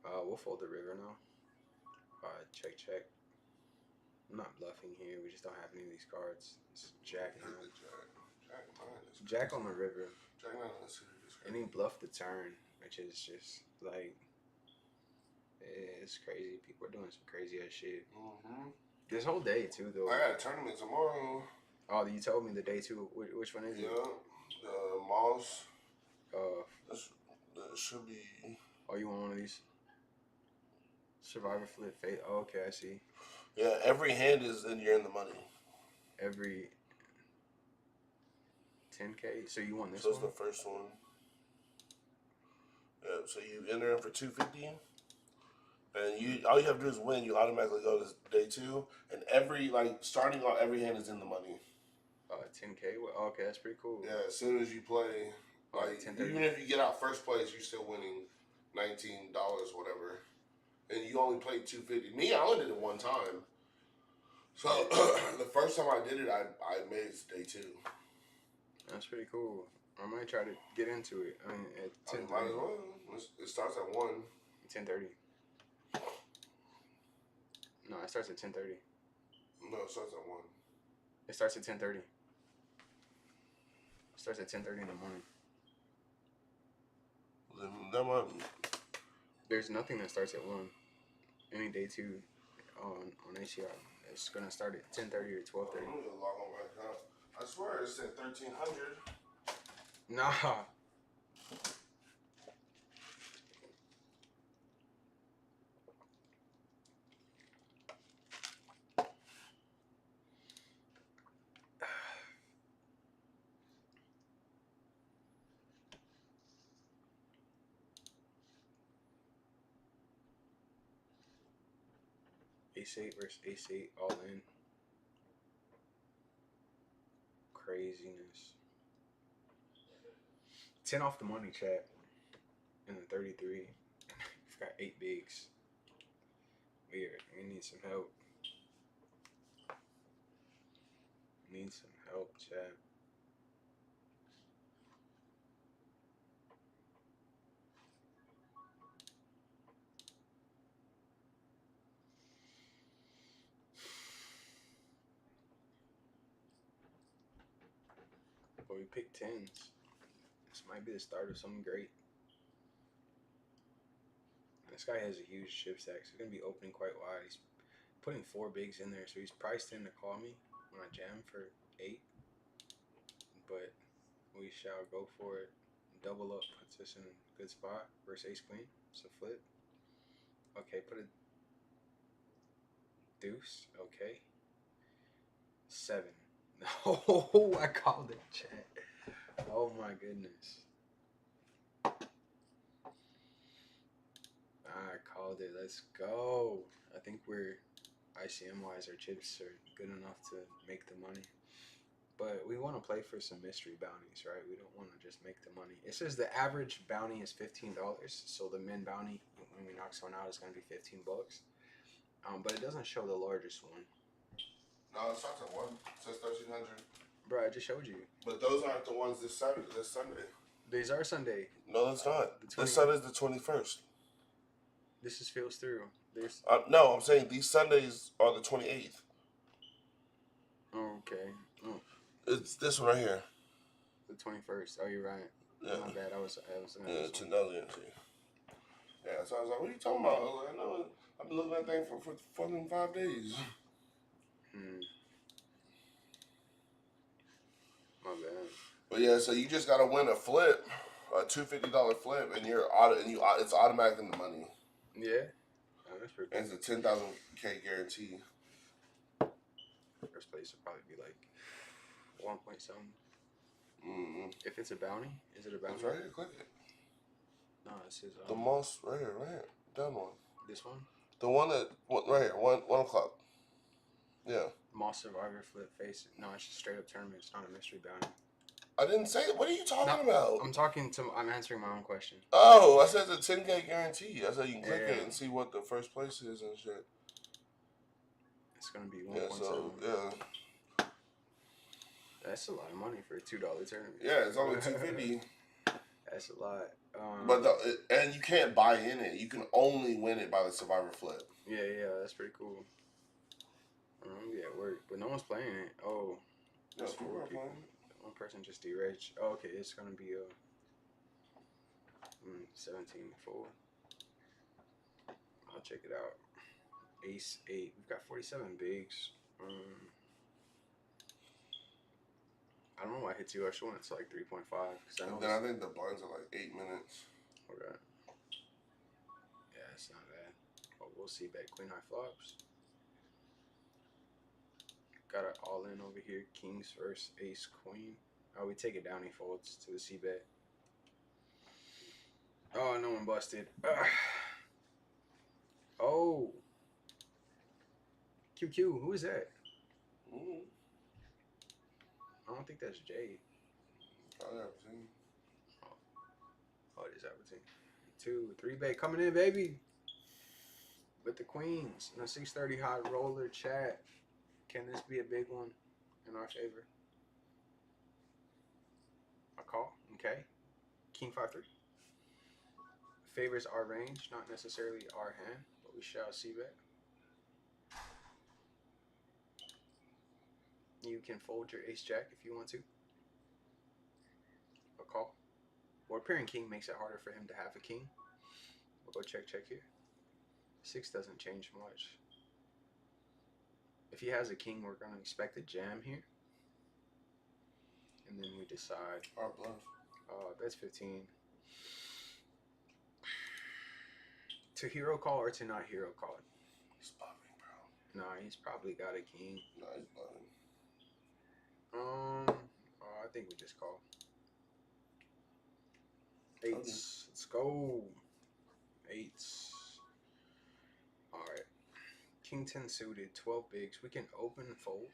We'll fold the river now. Check. I'm not bluffing here. We just don't have any of these cards. It's Jack 9. Jack on the river. Jack 9 on the suited is crazy. And he bluffed the turn, which is just like, it's crazy. People are doing some crazy ass shit. This whole day too, though. I got a tournament tomorrow. Oh, you told me the day too. Which one is it? Yeah, the Moss. That should be. Oh, you want one of these? Survivor flip fate. Oh, okay, I see. Yeah, every hand is in. You're in the money. Every 10K. So you won this So it's one? the first one. Yeah, so you enter in for 250, and all you have to do is win. You automatically go to day 2, and starting on every hand is in the money. 10K. Well, okay, that's pretty cool. Yeah, as soon as you play, like 10:30. even if you get out first place, you're still winning $19, whatever. And you only played 250. Me, I only did it one time. So the first time I did it, I made it to day 2. That's pretty cool. I might try to get into it. I mean, at I 10:30. might as well. It starts at 1. 10:30. No, it starts at 10:30. No, it starts at 1. It starts at 10:30. It starts at 10:30 in the morning. Then that might. There's nothing that starts at 1. Any day 2 on ACR. It's gonna start at 10:30 or 12:30. I'm gonna log on my account. I swear it said 1300. Nah. Ace-8 versus Ace-8 all in. Craziness. 10 off the money, chat. And then 33. We've got 8 bigs. Weird. We need some help. Need some help, chat. But we picked 10s. This might be the start of something great. This guy has a huge chip stack, so he's going to be opening quite wide. He's putting 4 bigs in there, so he's priced in to call me when I jam for 8. But we shall go for it. Double up puts us in a good spot versus ace queen. It's a flip. Okay, put a deuce. Okay. 7. Oh, I called it, chat. Oh my goodness. I called it. Let's go. I think we're ICM wise, our chips are good enough to make the money. But we want to play for some mystery bounties, right? We don't want to just make the money. It says the average bounty is $15, so the min bounty when we knock someone out is going to be $15. But it doesn't show the largest one. No, it starts at 1. It says 1300. Bro, I just showed you. But those aren't the ones this Sunday. These are Sunday. No, it's not. This Sunday's the 21st. This is feels through. There's no, I'm saying these Sundays are the 28th. okay. Oh, It's this one right here. the 21st. Oh, you're right. Yeah. My bad. I was Yeah, $10. Yeah, so I was like, what are you talking about? I was like, no, I've been looking at that thing for 5 days. My bad. But yeah, so you just gotta win a flip, a $250 flip, and it's automatic in the money. Yeah. Oh, that's pretty cool. And it's a 10,000K guarantee. First place would probably be like 1 point something. Mm-hmm. If it's a bounty, is it a bounty? It's right here. Click it. No, it says The most right here, down one. This one. The one right here, 1 o'clock. Yeah. Moss Survivor flip face. No, it's just straight up tournament. It's not a mystery bounty. I didn't say it. What are you talking about? I'm answering my own question. Oh, I said it's a 10K guarantee. I said you can click it and see what the first place is and shit. It's gonna be 1.7. Yeah, so yeah. That's a lot of money for a $2 tournament. Yeah, it's only $250. That's a lot. But and you can't buy in it. You can only win it by the Survivor flip. Yeah, that's pretty cool. Yeah, at work, but no one's playing it. Oh, That's that's 4 people. One person just deraged. Oh, okay, it's gonna be 17-4. I'll check it out. Ace 8. We've got 47 bigs. I don't know why I hit 2 extra when it's like 3.5. And then I think the blinds are like 8 minutes. Okay. Yeah, it's not bad. But we'll see. Bet queen high flops. Got it all in over here. Kings versus ace queen. Oh, we take it down. He folds to the C bet. Oh, no one busted. Oh. QQ, who is that? Mm-hmm. I don't think that's Jay. Probably everything. Oh, it is everything. 2, 3 bet coming in, baby. With the queens and a 630 hot roller chat. Can this be a big one in our favor? A call, okay. King 5-3. Favors our range, not necessarily our hand, but we shall see bet. You can fold your ace jack if you want to. A call. Board pairing king makes it harder for him to have a king. We'll go check here. 6 doesn't change much. If he has a king, we're going to expect a jam here. And then we decide. Our bluff. That's 15. To hero call or to not hero call it? He's bluffing, bro. Nah, he's probably got a king. Nah, he's bluffing. I think we just call. 8s. Okay. Let's go. 8s. Alright. King 10 suited, 12 bigs. We can open and fold.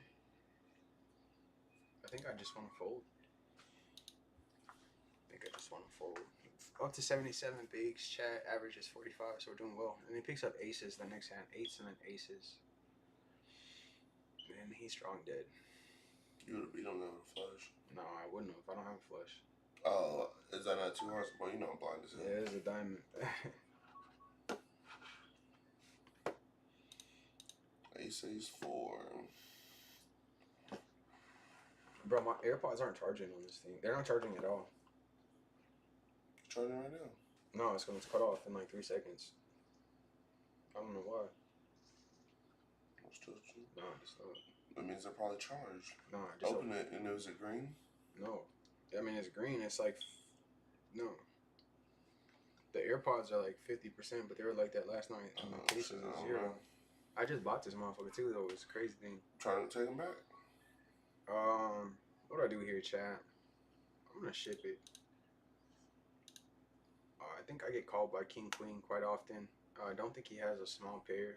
I think I just want to fold. Up to 77 bigs. Chat average is 45, so we're doing well. And he picks up aces the next hand. 8s and then aces. And he's strong dead. You would have beat him with a flush. No, I wouldn't have. I don't have a flush. Oh, is that not 2 hearts? Well, you know I'm blind as hell. Yeah, there's a diamond. Ace 4. Bro, my AirPods aren't charging on this thing. They're not charging at all. Charging right now. No, it's going to cut off in like 3 seconds. I don't know why. No, it's not. That means they're probably charged. No, just open it and it was a green? No. I mean, it's green. It's like, no. The AirPods are like 50%, but they were like that last night. And the case was a 0. I just bought this motherfucker too, though. It's a crazy thing. Trying to take them back? What do I do here, chat? I'm going to ship it. I think I get called by King Queen quite often. I don't think he has a small pair.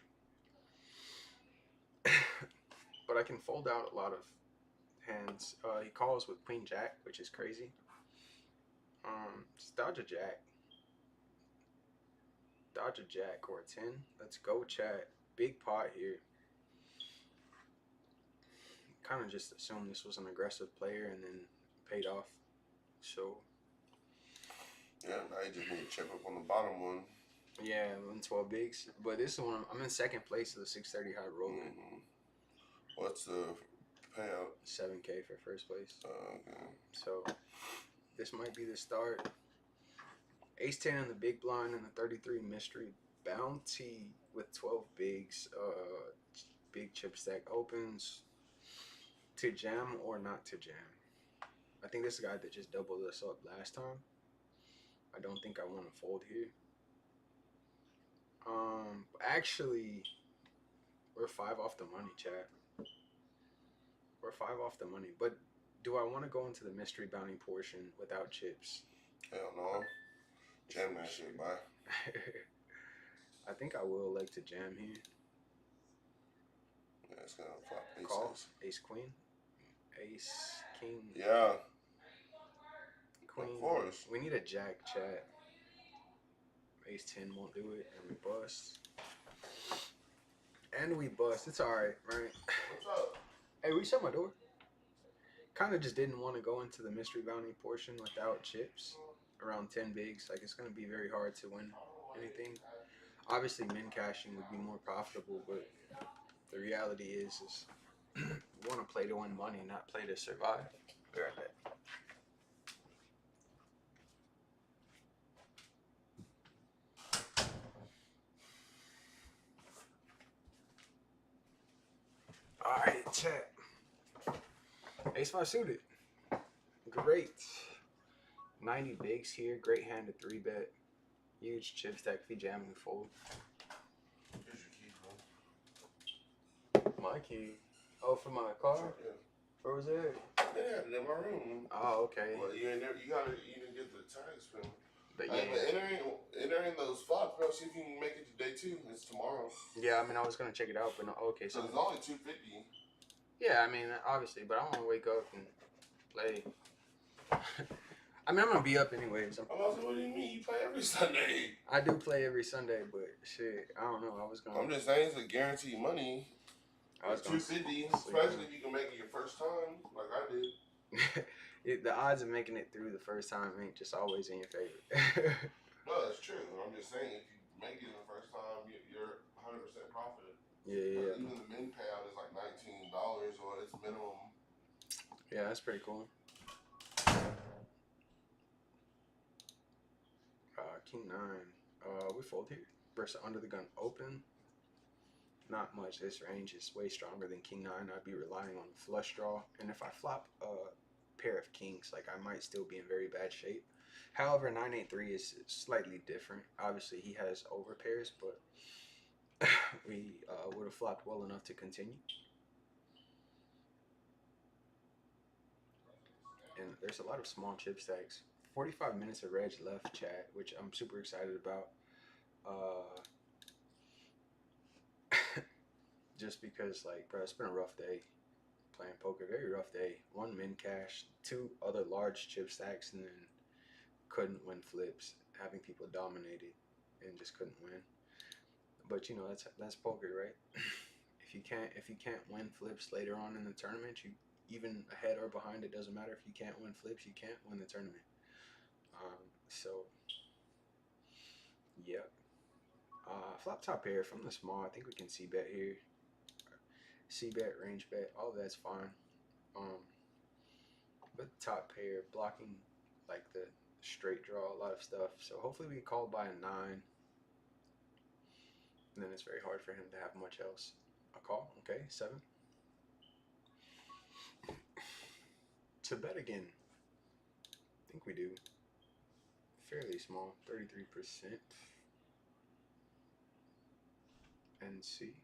But I can fold out a lot of hands. He calls with Queen Jack, which is crazy. Just dodge a Jack. Dodge a Jack or a 10. Let's go, chat. Big pot here. Kind of just assumed this was an aggressive player and then paid off. So. Yeah, now you just need to check up on the bottom one. Yeah, in 12 bigs. But this one, I'm in second place of the 630 high roller. Mm-hmm. What's the payout? 7K for first place. Okay. So this might be the start. Ace 10 in the big blind and the 33 mystery bounty with 12 bigs. Big chip stack opens. To jam or not to jam. I think this guy that just doubled us up last time. I don't think I want to fold here. Actually, we're 5 off the money, chat. We're 5 off the money. But do I want to go into the mystery bounty portion without chips? Hell no. Jam that shit, bye. I think I will like to jam here. Yeah, it's gonna flop aces. Call. Ace queen. Ace king. Yeah. Queen. Of course. We need a jack, chat. Ace 10 won't do it, and we bust. And we bust. It's alright, right? What's up? Hey, will you shut my door? Kind of just didn't want to go into the mystery bounty portion without chips. Around 10 bigs. Like, it's going to be very hard to win anything. Obviously, min cashing would be more profitable, but the reality is we want to play to win money, not play to survive. Be right back. Alright, chat. Ace 5 suited. Great. 90 bigs here. Great hand to 3 bet. Huge chip stack if he jam and fold. Here's your key, bro. My key. Oh, for my car? Yeah. Where was it? been had it in my room. Oh, okay. Well, you ain't never. You didn't get the tag spin. But Hey, yeah, but enter in those flops, bro. See if you can make it to day 2. It's tomorrow. yeah. I mean, I was gonna check it out, but no, okay. So So it's only 250. yeah, I mean, obviously, but I want to wake up and play. I mean, I'm gonna be up anyways. I'm like, what do you mean? You play every Sunday? I do play every Sunday, but shit, I don't know. I was gonna. I'm just saying it's a guaranteed money. I was gonna 250, sleep especially if you can make it your first time, like I did. The odds of making it through the first time ain't just always in your favor. No, that's true. I'm just saying if you make it the first time, you're 100% profit. Yeah. Even the min payout is like $19 or it's minimum. Yeah, that's pretty cool. King 9. We fold here. Versus under the gun open. Not much. This range is way stronger than King 9. I'd be relying on a flush draw. And if I flop a pair of kings, like I might still be in very bad shape. However, 983 is slightly different. Obviously, he has over pairs, but we would have flopped well enough to continue. And there's a lot of small chip stacks. 45 minutes of reg left, chat, which I'm super excited about. Just because, like, bro, it's been a rough day playing poker. Very rough day. 1 min cash, 2 other large chip stacks, and then couldn't win flips. Having people dominated and just couldn't win. But you know that's poker, right? if you can't win flips later on in the tournament, you even ahead or behind, it doesn't matter. If you can't win flips, you can't win the tournament. So yeah. Flop top pair from the small. I think we can c bet here. C bet, range bet, all of that's fine. But top pair blocking like the straight draw, a lot of stuff. So hopefully we call by a 9. And then it's very hard for him to have much else. A call, okay, 7. To bet again, I think we do. Fairly small, 33%. And C.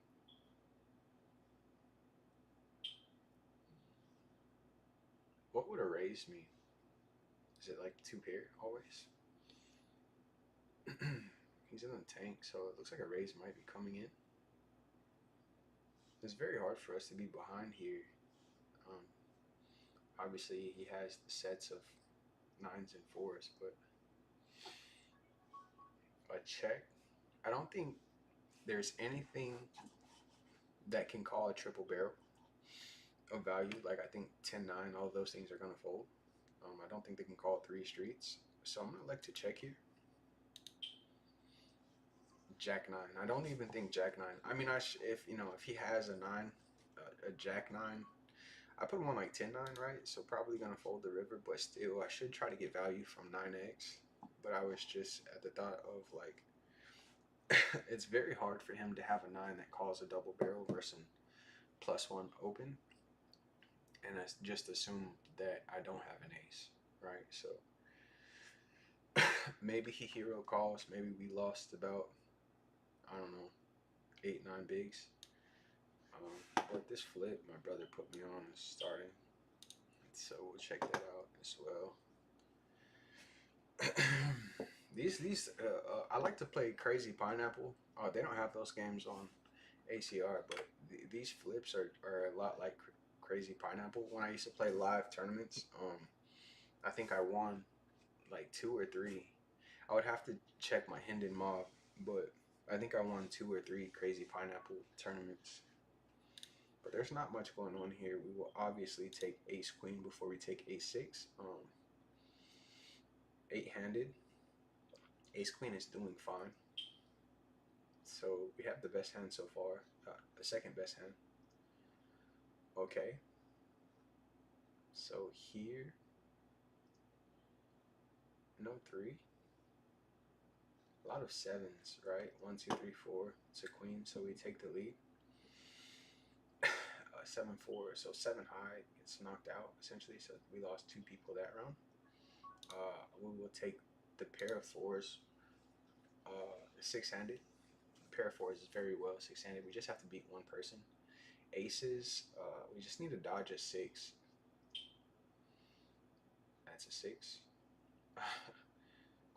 What would a raise me? Is it like 2 pair always? He's in the tank, so it looks like a raise might be coming in. It's very hard for us to be behind here. Obviously, he has the sets of 9s and 4s, but a check. I don't think there's anything that can call a triple barrel of value. Like I think 10-9, all of those things are gonna fold. I don't think they can call 3 streets, so I'm gonna elect to check here. Jack 9. I don't even think Jack 9. I mean, if he has a 9, a Jack 9, I put him on like 10-9, right? So probably gonna fold the river, but still, I should try to get value from 9x. But I was just at the thought of like, it's very hard for him to have a 9 that calls a double barrel versus +1 open, and I just assume that I don't have an ace, right? So maybe he hero calls. Maybe we lost about, I don't know, 8-9 bigs. But this flip my brother put me on is starting, so we'll check that out as well. These I like to play Crazy Pineapple. They don't have those games on ACR, but these flips are a lot like Crazy Pineapple. When I used to play live tournaments, I think I won like 2 or 3. I would have to check my Hendon Mob, but I think I won 2 or 3 Crazy Pineapple tournaments. But there's not much going on here. We will obviously take ace queen before we take ace 6. 8-handed. Ace queen is doing fine. So we have the best hand so far. The second best hand. Okay. So here. No 3. A lot of 7s, right? 1, 2, 3, 4. It's a queen, so we take the lead. 7-4, so 7 high gets knocked out essentially. So we lost 2 people that round. We will take the pair of 4s, 6-handed. Pair of 4s is very well 6-handed. We just have to beat one person. Aces, we just need to dodge a 6. That's a 6.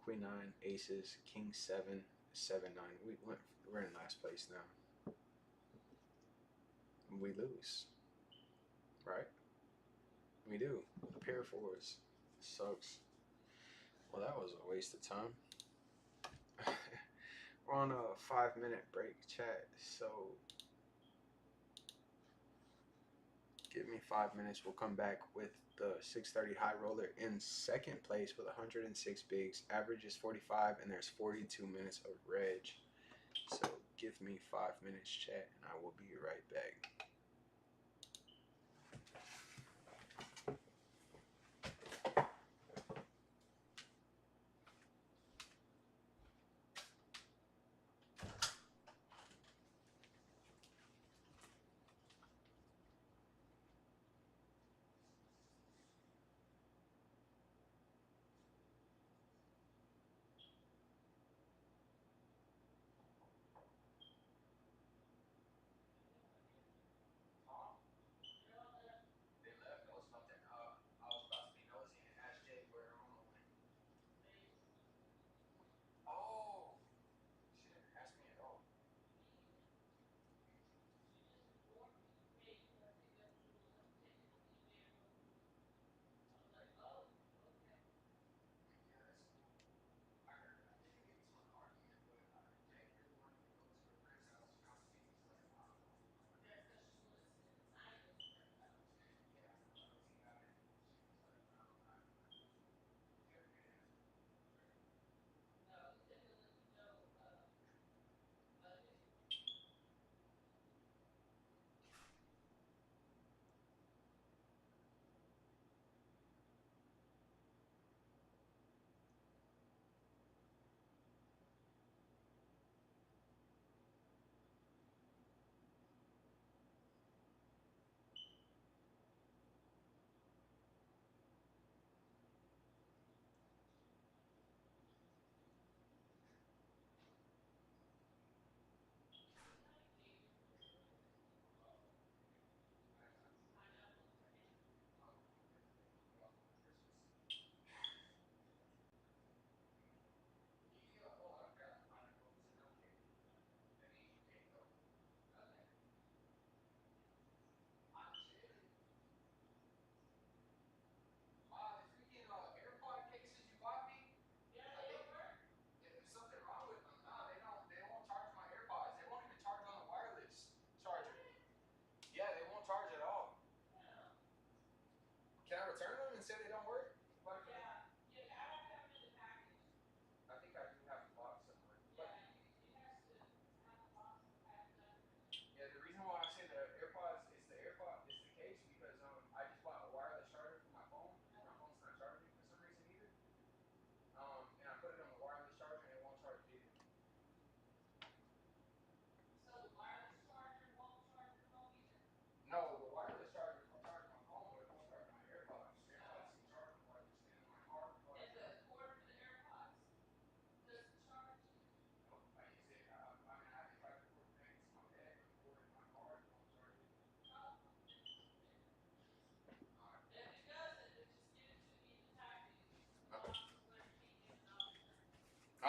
Queen 9, aces, king 7, 7 9. We're in last place now. We lose, right? We do. A pair of fours. Sucks. Well, that was a waste of time. We're on a 5-minute break, chat. So give me 5 minutes. We'll come back with the 630 high roller in second place with 106 bigs. Average is 45, and there's 42 minutes of reg. So give me 5 minutes, chat, and I will be right back.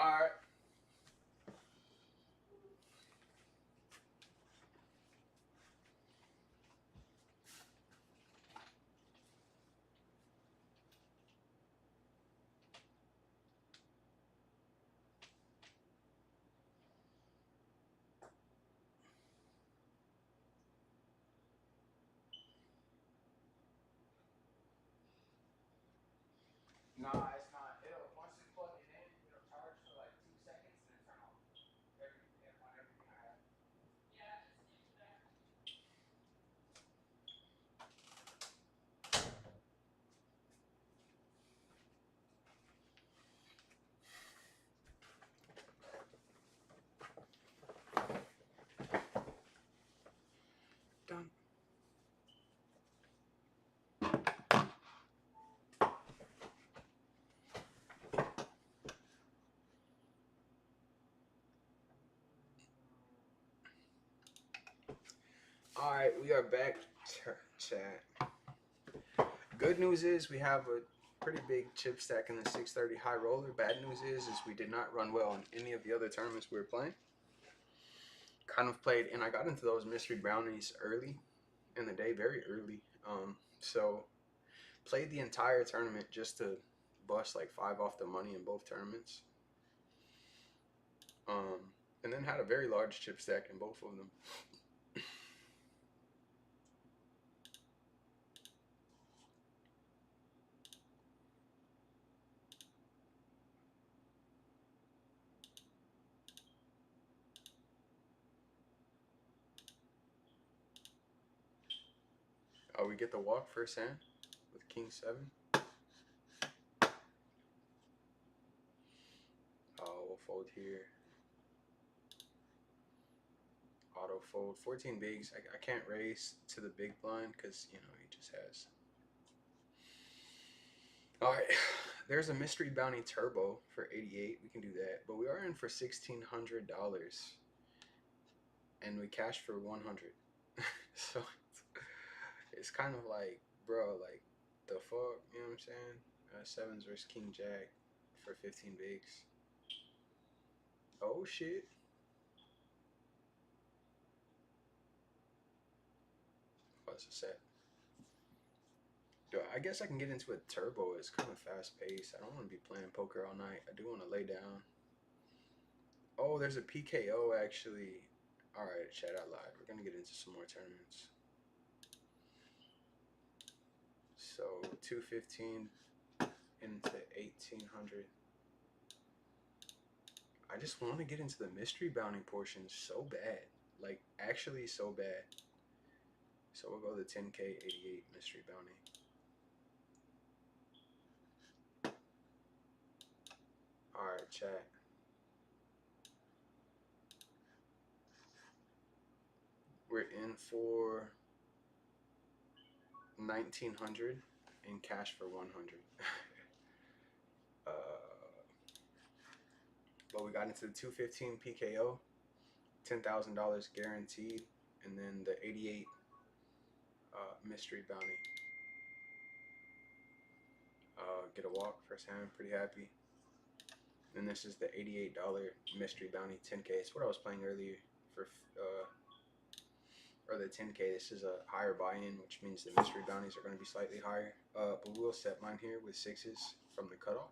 All right. Nah, it's not. It'll once you plug it in, it'll charge for like 2 seconds and then turn off. On everything I have. Done. All right, we are back, chat. Good news is we have a pretty big chip stack in the 630 high roller. Bad news is we did not run well in any of the other tournaments we were playing. Kind of played, and I got into those mystery brownies early in the day, very early. So played the entire tournament just to bust like 5 off the money in both tournaments. And then had a very large chip stack in both of them. We get the walk first hand with King 7. We'll fold here. Auto fold. 14 bigs. I can't raise to the big blind because, you know, he just has. Alright. There's a mystery bounty turbo for 88. We can do that. But we are in for $1,600. And we cashed for 100. So it's kind of like, bro, like, the fuck? You know what I'm saying? Sevens versus King Jack for 15 bigs. Oh, shit. What's a set? I guess I can get into a turbo. It's kind of fast paced. I don't want to be playing poker all night. I do want to lay down. Oh, there's a PKO actually. Alright, chat out loud. We're going to get into some more tournaments. So 215 into 1800. I just want to get into the mystery bounty portion so bad. Like, actually so bad. So we'll go to 10K 88 mystery bounty. Alright, chat. We're in for 1900 and cash for 100. But we got into the 215 PKO, $10,000 guaranteed, and then the 88 mystery bounty. Get a walk first hand, pretty happy. And this is the $88 mystery bounty 10K. It's what I was playing earlier for or the 10K. This is a higher buy-in, which means the mystery bounties are going to be slightly higher. But we'll set mine here with 6s from the cutoff.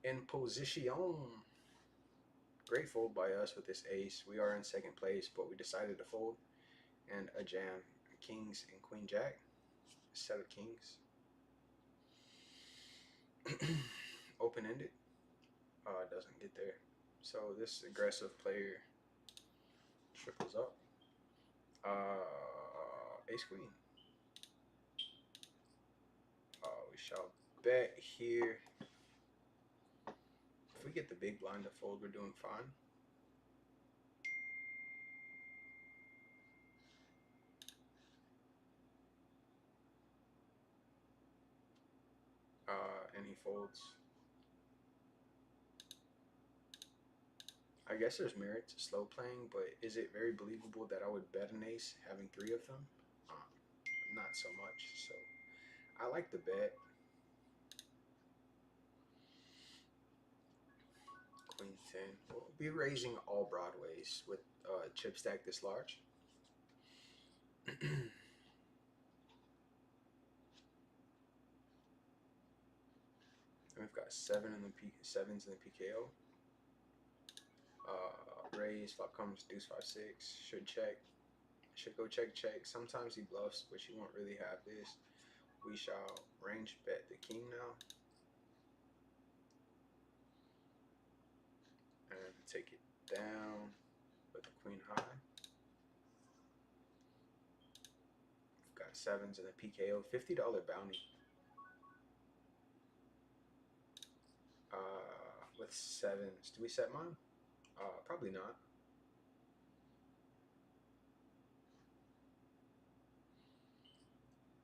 In position. Great fold by us with this ace. We are in second place, but we decided to fold. And a jam. Kings and Queen Jack. A set of kings. Open-ended. It doesn't get there. So this aggressive player triples up. Ace Queen. We shall bet here. If we get the big blind to fold, we're doing fine. And he folds. I guess there's merit to slow playing, but is it very believable that I would bet an ace having 3 of them? Not so much. So I like the bet. Queen 10. We'll be raising all broadways with chip stack this large. We've got 7s in the PKO. Raise, flop comes, deuce 5-6. Should check. Should go check. Sometimes he bluffs, but you won't really have this. We shall range bet the king now. And take it down with the queen high. We've got 7s in the PKO. $50 bounty. With 7s. Do we set mine? Probably not.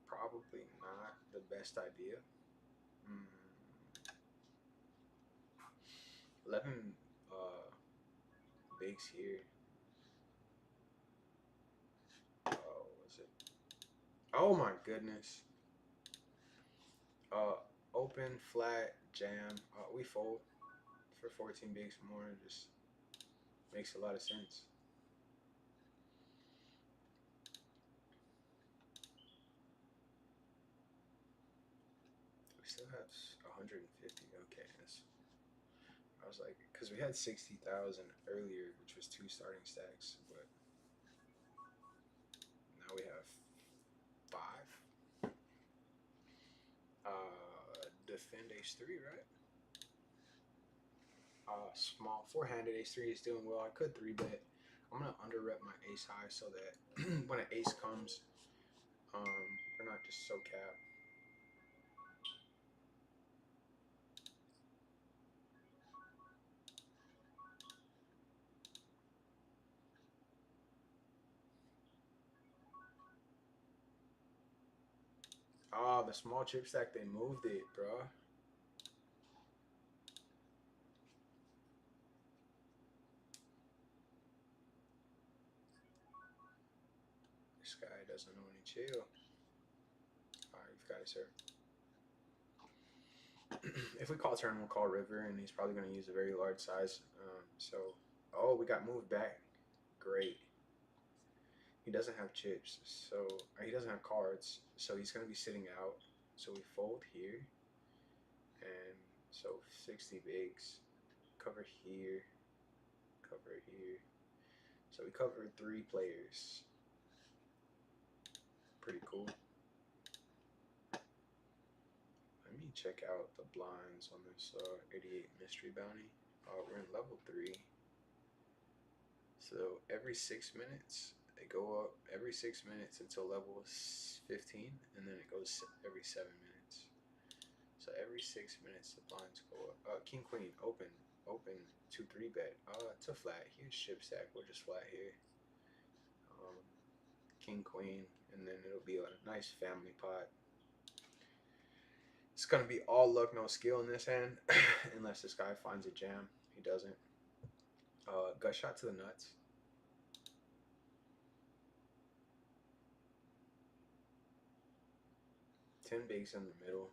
Probably not the best idea. 11 bigs here. Oh, was it? Oh my goodness. Open, flat, jam. We fold for 14 bigs more. It just makes a lot of sense. We still have 150. Okay, I was like, because we had 60,000 earlier, which was 2 starting stacks, but now we have 5. Defend ace 3, right? Small four-handed ace 3 is doing well. I could 3-bet. I'm gonna under rep my ace high so that when an ace comes, we're not just so capped. Oh, the small chip stack, they moved it, bro. This guy doesn't know any chill. Alright, you've got it, sir. If we call turn, we'll call river, and he's probably going to use a very large size. Oh, we got moved back. Great. He doesn't have chips, so he doesn't have cards, so he's going to be sitting out. So we fold here, and so 60 bigs. Cover here, cover here. So we covered 3 players. Pretty cool. Let me check out the blinds on this 88 mystery bounty. We're in level 3. So every 6 minutes, they go up every 6 minutes until level 15, and then it goes every 7 minutes. So every 6 minutes, the blinds go up. King, queen, open, 2-3 bet. It's a flat, huge chip stack. We're just flat here. King, queen, and then it'll be a nice family pot. It's gonna be all luck, no skill in this hand, unless this guy finds a jam. He doesn't. Gut shot to the nuts. Ten bigs in the middle.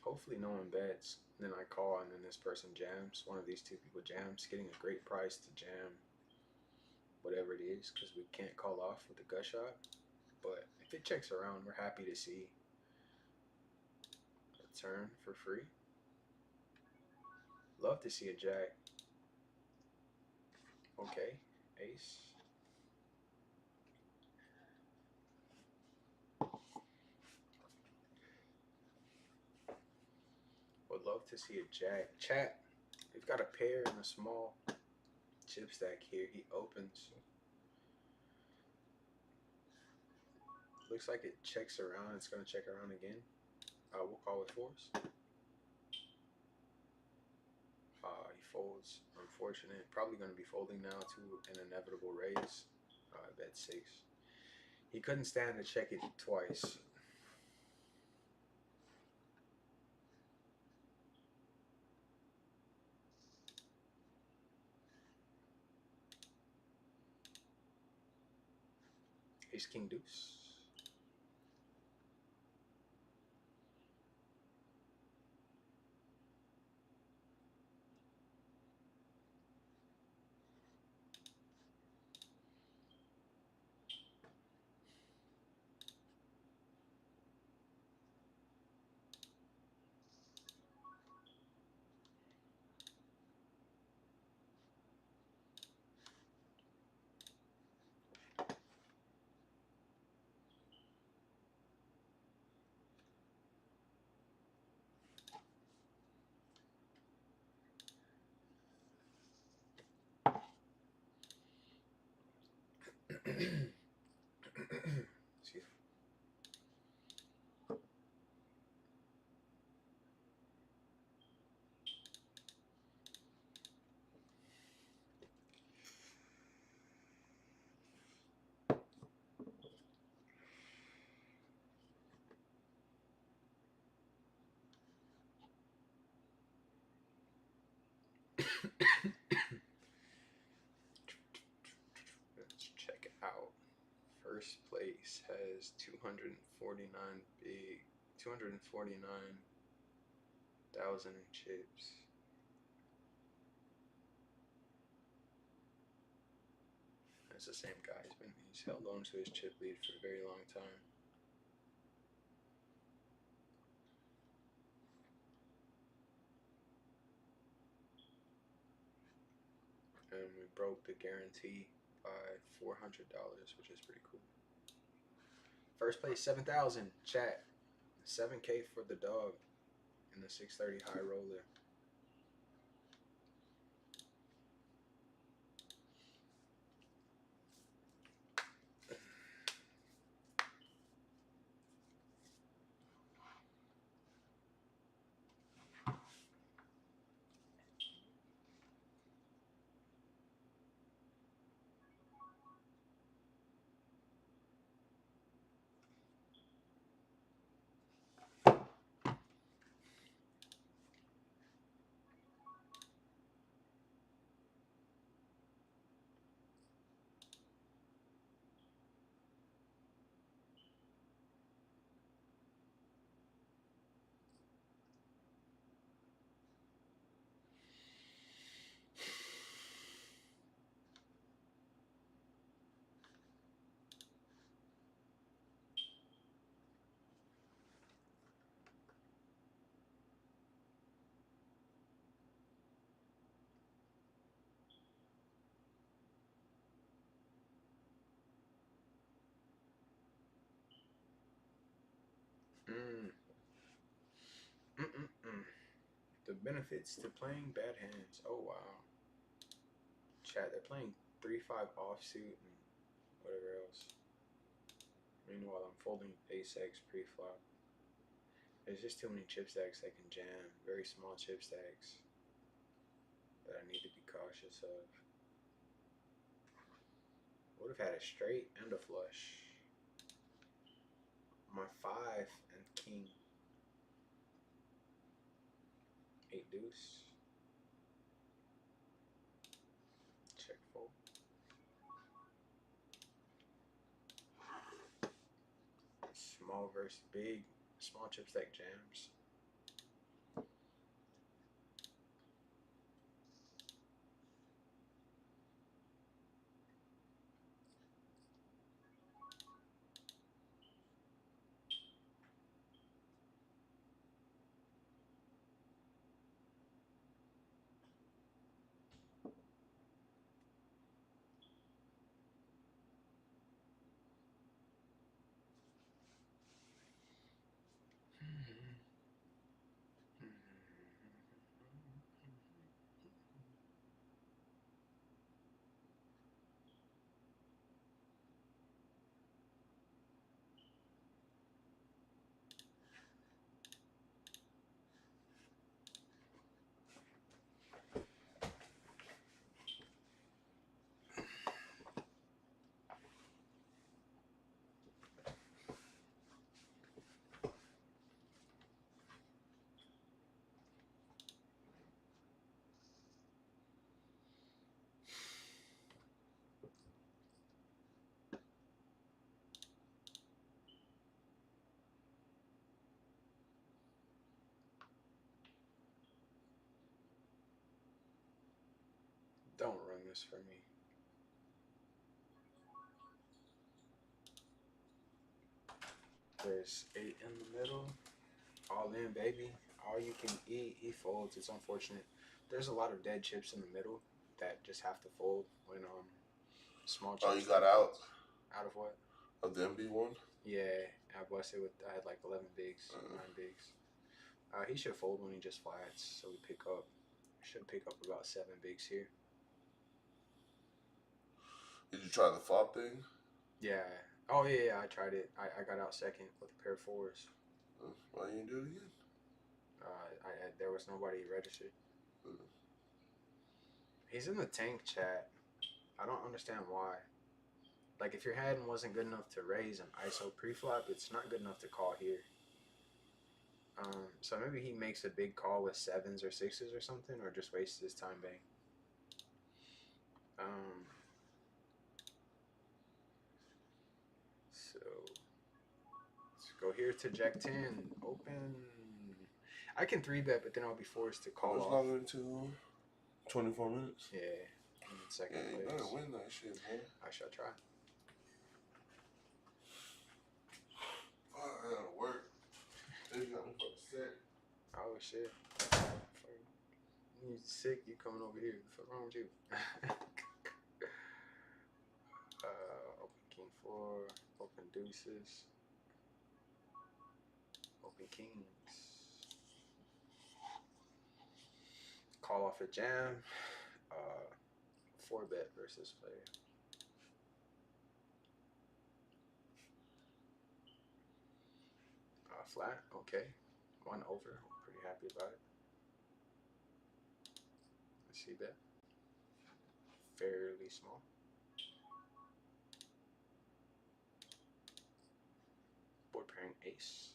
Hopefully no one bets. And then I call, and then this person jams. One of these 2 people jams, getting a great price to jam whatever it is, because we can't call off with the gut shot. But if it checks around, we're happy to see a turn for free. Love to see a jack. Okay, ace. Would love to see a jack. Chat, we've got a pair and a small chip stack here. He opens. Looks like it checks around. It's going to check around again. We'll call with 4s. He folds. Unfortunate. Probably going to be folding now to an inevitable raise. Bet 6. He couldn't stand to check it twice. Ace, king, deuce. Excuse me. Let's check it out. First place has 249 big, 249 1,000 in chips. That's the same guy. He's held on to his chip lead for a very long time. And we broke the guarantee by $400, which is pretty cool. First place 7,000. Chat 7K for the dog in the 630 high roller. Mm. Mm-mm-mm. The benefits to playing bad hands. Oh wow. Chat, they're playing 3-5 offsuit and whatever else. Meanwhile, I'm folding ace-x pre-flop. There's just too many chip stacks that can jam. Very small chip stacks that I need to be cautious of. Would have had a straight and a flush. My 5 and king. 8 deuce. Check fold. Small versus big. Small chip stack jams. Don't run this for me. There's 8 in the middle. All in, baby. All you can eat. He folds. It's unfortunate. There's a lot of dead chips in the middle that just have to fold when small chips. Oh, you got out? Out of what? Of the MB one? Yeah, I busted with. I had like 11 bigs, 9 bigs. He should fold when he just flats, so we pick up. Should pick up about 7 bigs here. Did you try the flop thing? Yeah. Oh yeah, I tried it. I got out second with a pair of 4s. Why you didn't do it again? There was nobody registered. He's in the tank chat. I don't understand why. Like, if your hand wasn't good enough to raise an ISO pre-flop, it's not good enough to call here. So maybe he makes a big call with 7s or 6s or something, or just wastes his time bang. So let's go here to Jack 10. Open. I can 3-bet, but then I'll be forced to call It's off. longer than 24 minutes. Yeah, I'm in second Yeah, you place. better win that shit, man. I shall try. Fuck, I gotta work. They got me fucking sick. Oh shit. You sick? You coming over here? What's wrong with you? Open king 4. Open deuces. Open kings. Call off a jam. 4-bet versus player. Flat. Okay. 1 over. I'm pretty happy about it. Let's see that. Fairly small. Board pairing ace.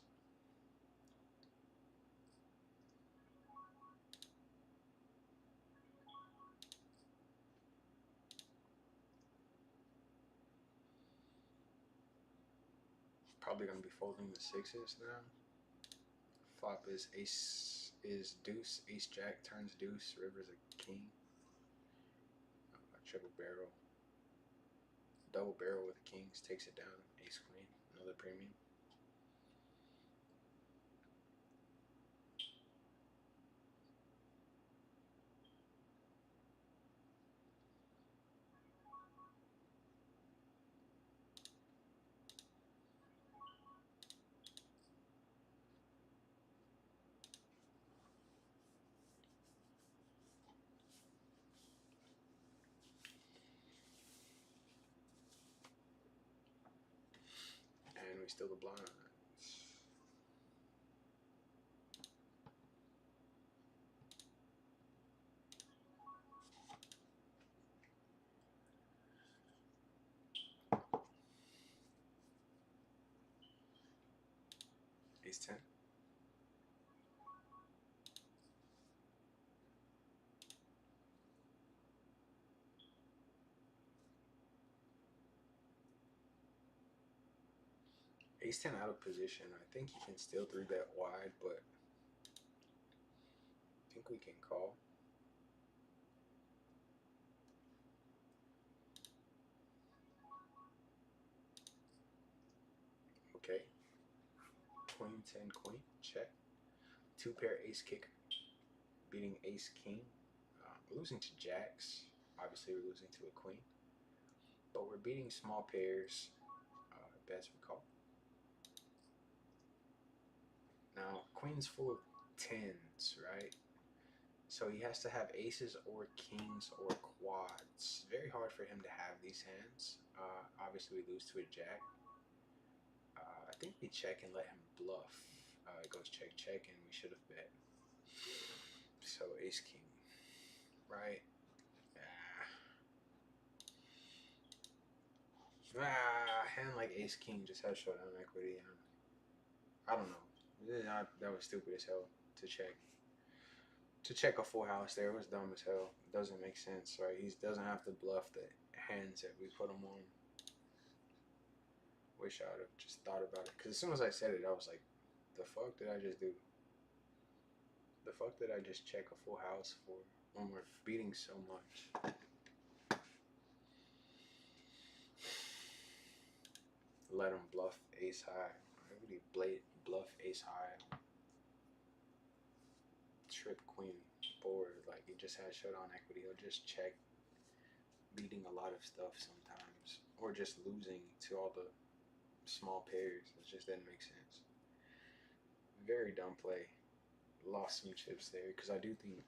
Probably gonna be folding the 6s now. Flop is ace is deuce, ace jack turns deuce, river's a king. Triple barrel. Double barrel with kings takes it down. Ace queen, another premium. And we still the blinds. Ace 10. Ace 10 out of position. I think he can still 3-bet wide, but I think we can call. Okay. Queen 10 queen. Check. 2-pair ace kicker. Beating ace king. Losing to jacks. Obviously we're losing to a queen. But we're beating small pairs. Bets we call. Now, queen's full of 10s, right? So he has to have aces or kings or quads. Very hard for him to have these hands. Obviously, we lose to a jack. I think we check and let him bluff. It goes check, check, and we should have bet. So ace king, right? Hand like ace king just has showdown equity. I don't know. That was stupid as hell to check. To check a full house there was dumb as hell. It doesn't make sense, right? He doesn't have to bluff the hands that we put him on. Wish I would have just thought about it. Because as soon as I said it, I was like, the fuck did I just do? The fuck did I just check a full house for when we're beating so much? Let him bluff ace high. Why would he bluff ace high? Trip queen board. Like, he just has showdown equity. He'll just check beating a lot of stuff sometimes. Or just losing to all the small pairs. It just didn't make sense. Very dumb play. Lost some chips there because I do think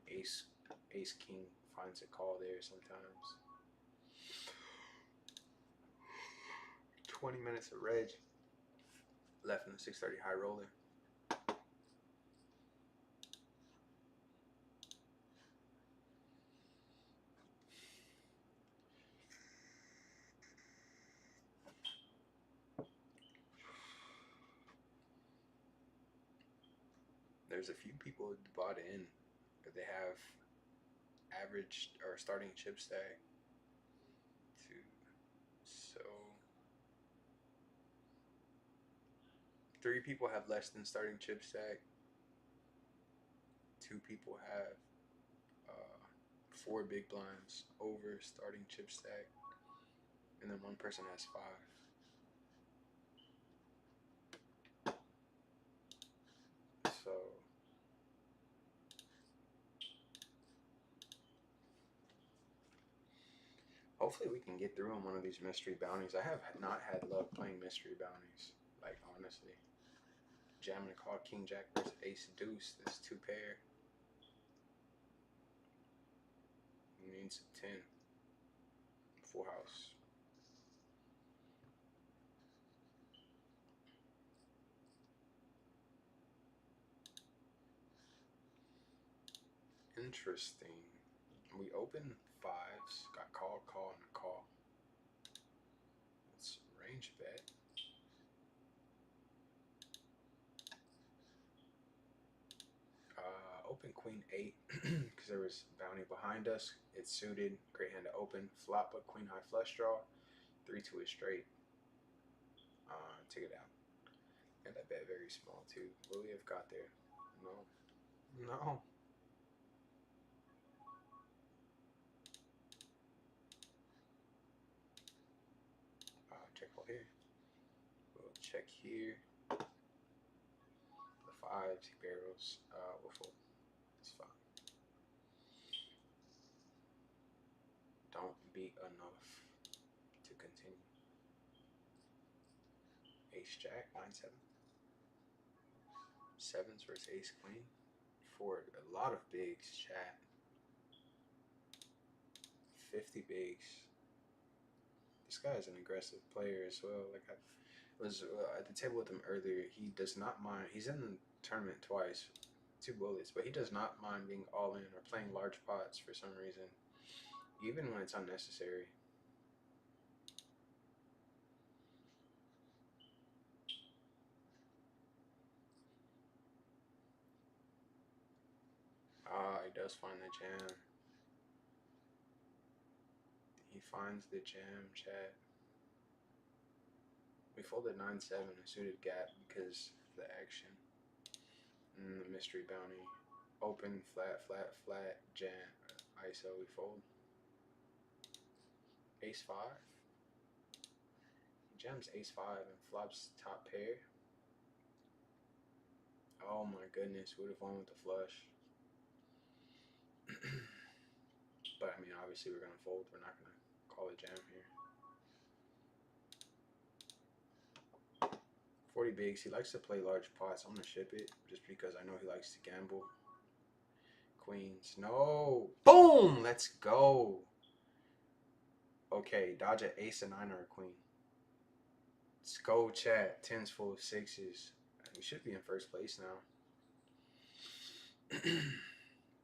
ace king finds a call there sometimes. 20 minutes of reg left in the 630 high roller. There's a few people who bought in that they have average or starting chip stack. So 3 people have less than starting chip stack. 2 people have 4 big blinds over starting chip stack, and then 1 person has 5. So hopefully we can get through on one of these mystery bounties. I have not had luck playing mystery bounties, like honestly. Jamming a call King Jack versus Ace Deuce. This 2 pair. Needs a 10. Full house. Interesting. We open 5s. Got call, call, and a call. Let's range bet. Open queen 8 because there was bounty behind us. It's suited. Great hand to open. Flop a queen high flush draw. 3-2 is straight. Take it out. And I bet very small too. What do we have got there? No. No. Check all here. We'll check here. The 5s, he barrels. We'll fold. It's fine. Don't beat enough to continue. Ace Jack, 9-7. 7s versus Ace Queen. For a lot of bigs, chat. 50 bigs. This guy is an aggressive player as well. Like I was at the table with him earlier. He does not mind. He's in the tournament twice, 2 bullets, but he does not mind being all in or playing large pots for some reason, even when it's unnecessary. He does find the jam. He finds the jam, chat. We folded 9-7, a suited gap because of the action. The mystery bounty. Open, flat, flat, flat, jam, ISO, we fold. Ace 5. He jams Ace 5 and flops top pair. Oh my goodness, would have won with the flush. But I mean, obviously we're gonna fold. We're not gonna call a jam here. 40 bigs. He likes to play large pots. I'm gonna ship it just because I know he likes to gamble. Queens. No. Boom! Let's go. Okay, dodge an ace, a 9, or a queen. Let's go, chat. 10's full of 6s. We should be in first place now.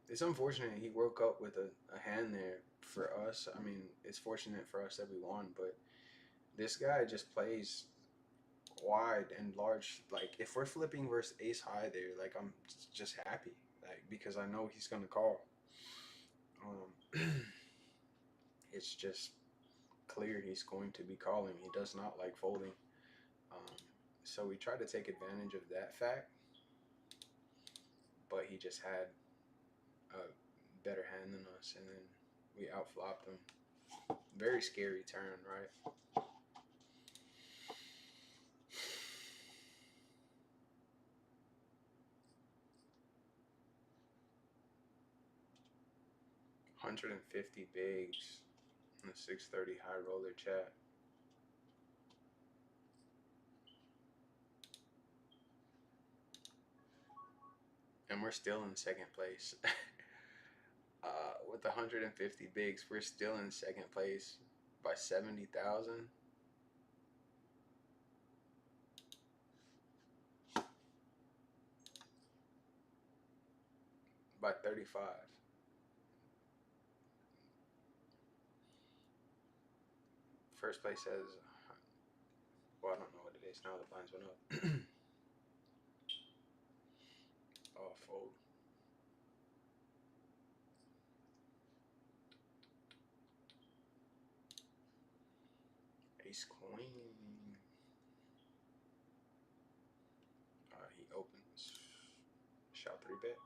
It's unfortunate he woke up with a hand there for us. I mean, it's fortunate for us that we won, but this guy just plays wide and large. Like, if we're flipping versus ace high there, like, I'm just happy, like, because I know he's gonna call. It's just clear he's going to be calling. He does not like folding. So we tried to take advantage of that fact, but he just had a better hand than us, and then we outflopped him. Very scary turn, right? $150 bigs in the 630 high roller, chat. And we're still in second place. With 150 bigs, we're still in second place by 70,000. By 35. First place has, well, I don't know what it is now. The blinds went up. Oh, fold. Ace queen. He opens. Shout 3 bet.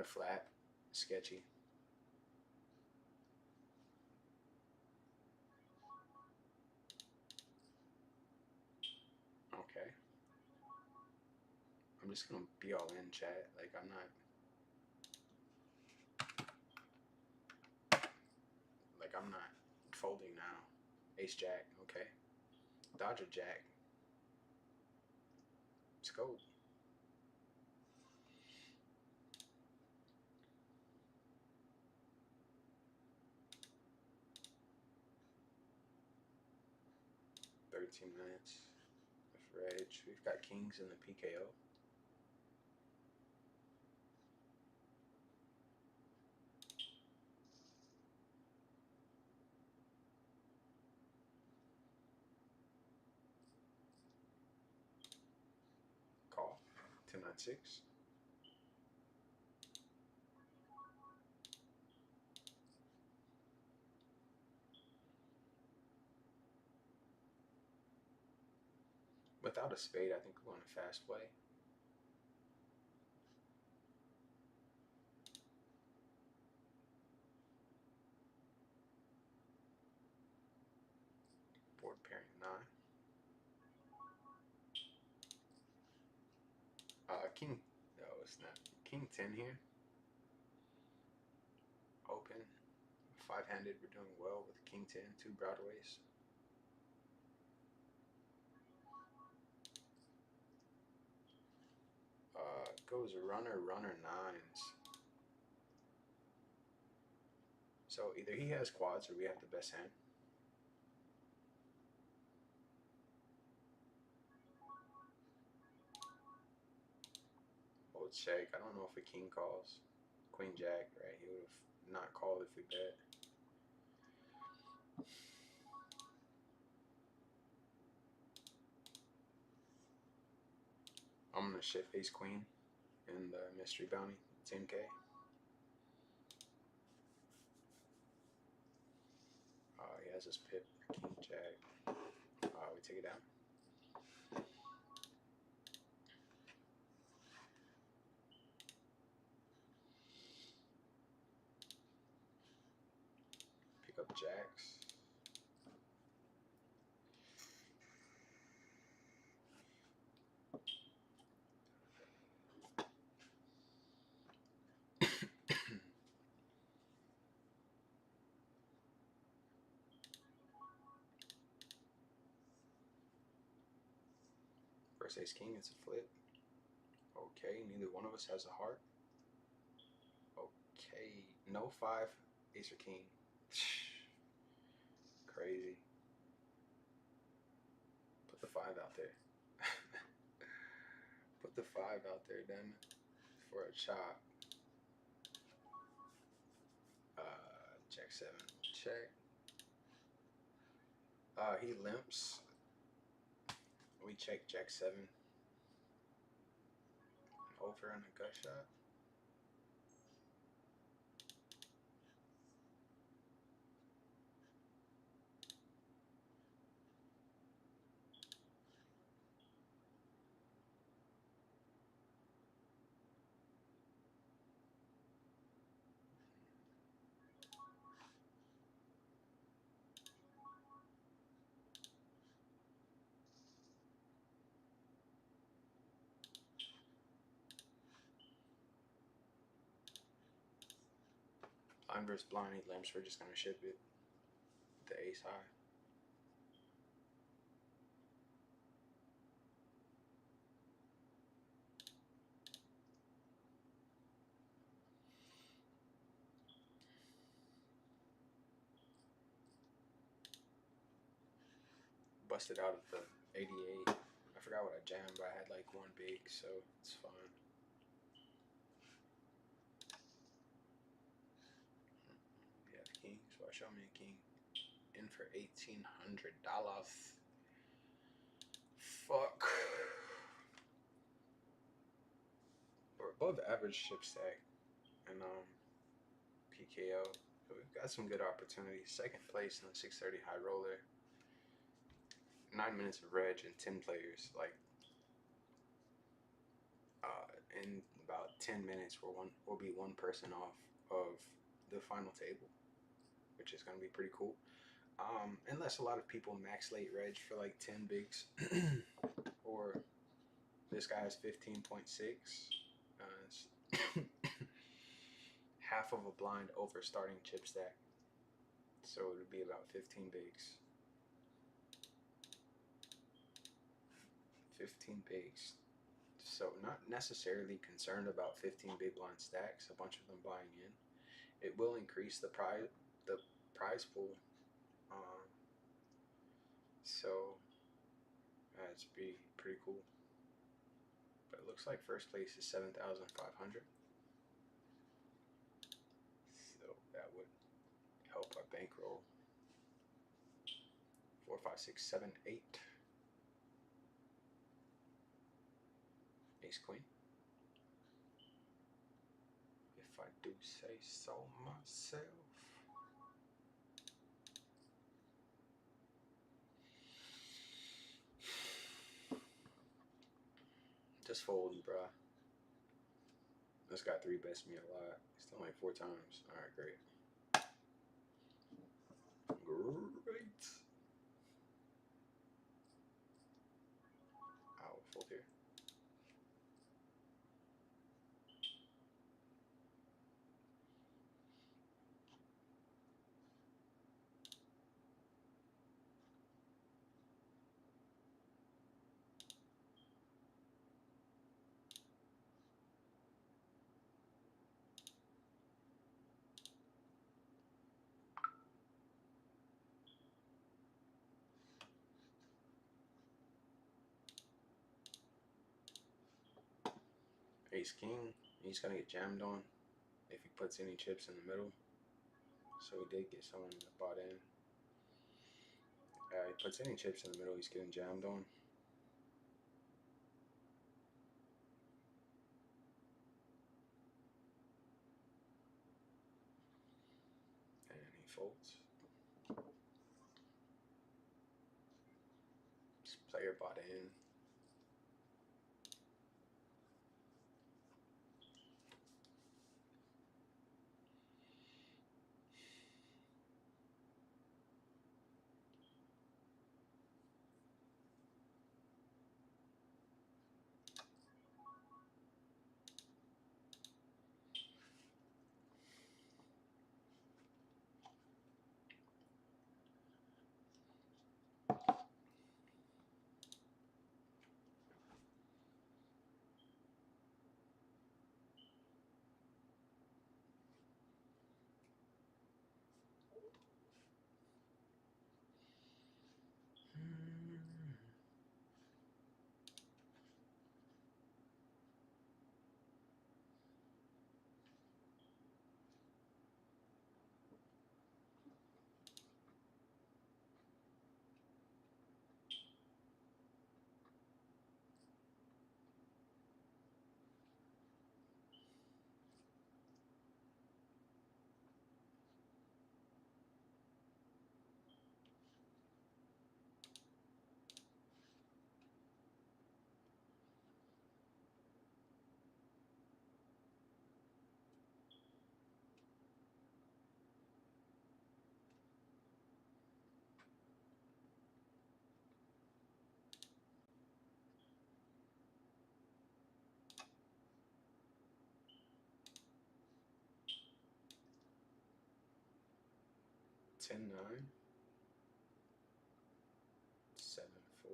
of flat, sketchy. Okay. I'm just gonna be all in, chat. Like I'm not folding now. Ace Jack. Okay. Dodger Jack. Let's go. $13 of reg. We've got kings in the PKO. Call. 10-9-6. Without a spade, I think we're going to fast play. Board pairing 9. King. No, it's not. King 10 here. Open. 5-handed. We're doing well with King 10. 2 Broadways. Goes runner 9s. So either he has quads or we have the best hand. Old check. I don't know if a king calls. Queen jack, right? He would have not called if we bet. I'm gonna shift ace queen in the mystery bounty, 10K. He has his pip, king jack. We take it down. Pick up jacks. First ace king, it's a flip. Okay, neither one of us has a heart. Okay, no 5, ace or king. Crazy. Put the 5 out there. Put the 5 out there, damn it. For a chop. Jack 7, check. He limps. We check Jack 7. Over in a gut shot. Blind versus blind, he limps. We're just gonna ship it. The ace high. Busted out of the 88. I forgot what I jammed, but I had like one big, so it's fine. We have kings. Well, show me a king. In for $1,800. Fuck. We're above average ship stack and PKO. So we've got some good opportunities. Second place in the 630 high roller. 9 minutes of reg and 10 players. Like, in about 10 minutes, we'll be one person off of the final table, which is going to be pretty cool. Unless a lot of people max late reg for like 10 bigs, or this guy has 15.6. It's half of a blind over starting chip stack, so it would be about 15 bigs. 15 bigs. So not necessarily concerned about 15 big blind stacks, a bunch of them buying in. It will increase the prize pool. So that's pretty cool. But it looks like first place is 7,500. So that would help our bankroll. 4, 5, 6, 7, 8. Ace queen. If I do say so myself. Just folding, bruh. This guy 3-bets me a lot. He's still like 4 times. Alright, great. Great. I'll fold here. Ace king. He's gonna get jammed on if he puts any chips in the middle. So he did get someone that bought in. He puts any chips in the middle, he's getting jammed on. And he folds. This player bought in. Ten, 9. 7, 4.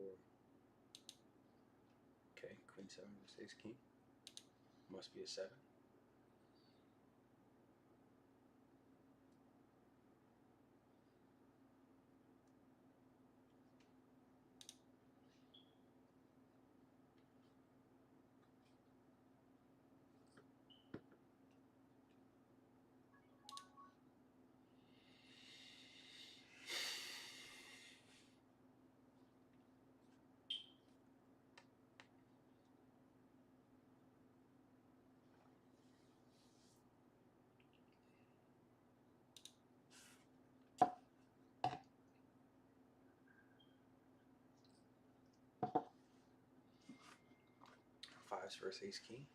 Okay, queen 7 with ace king. Must be a 7. Fives versus ace king.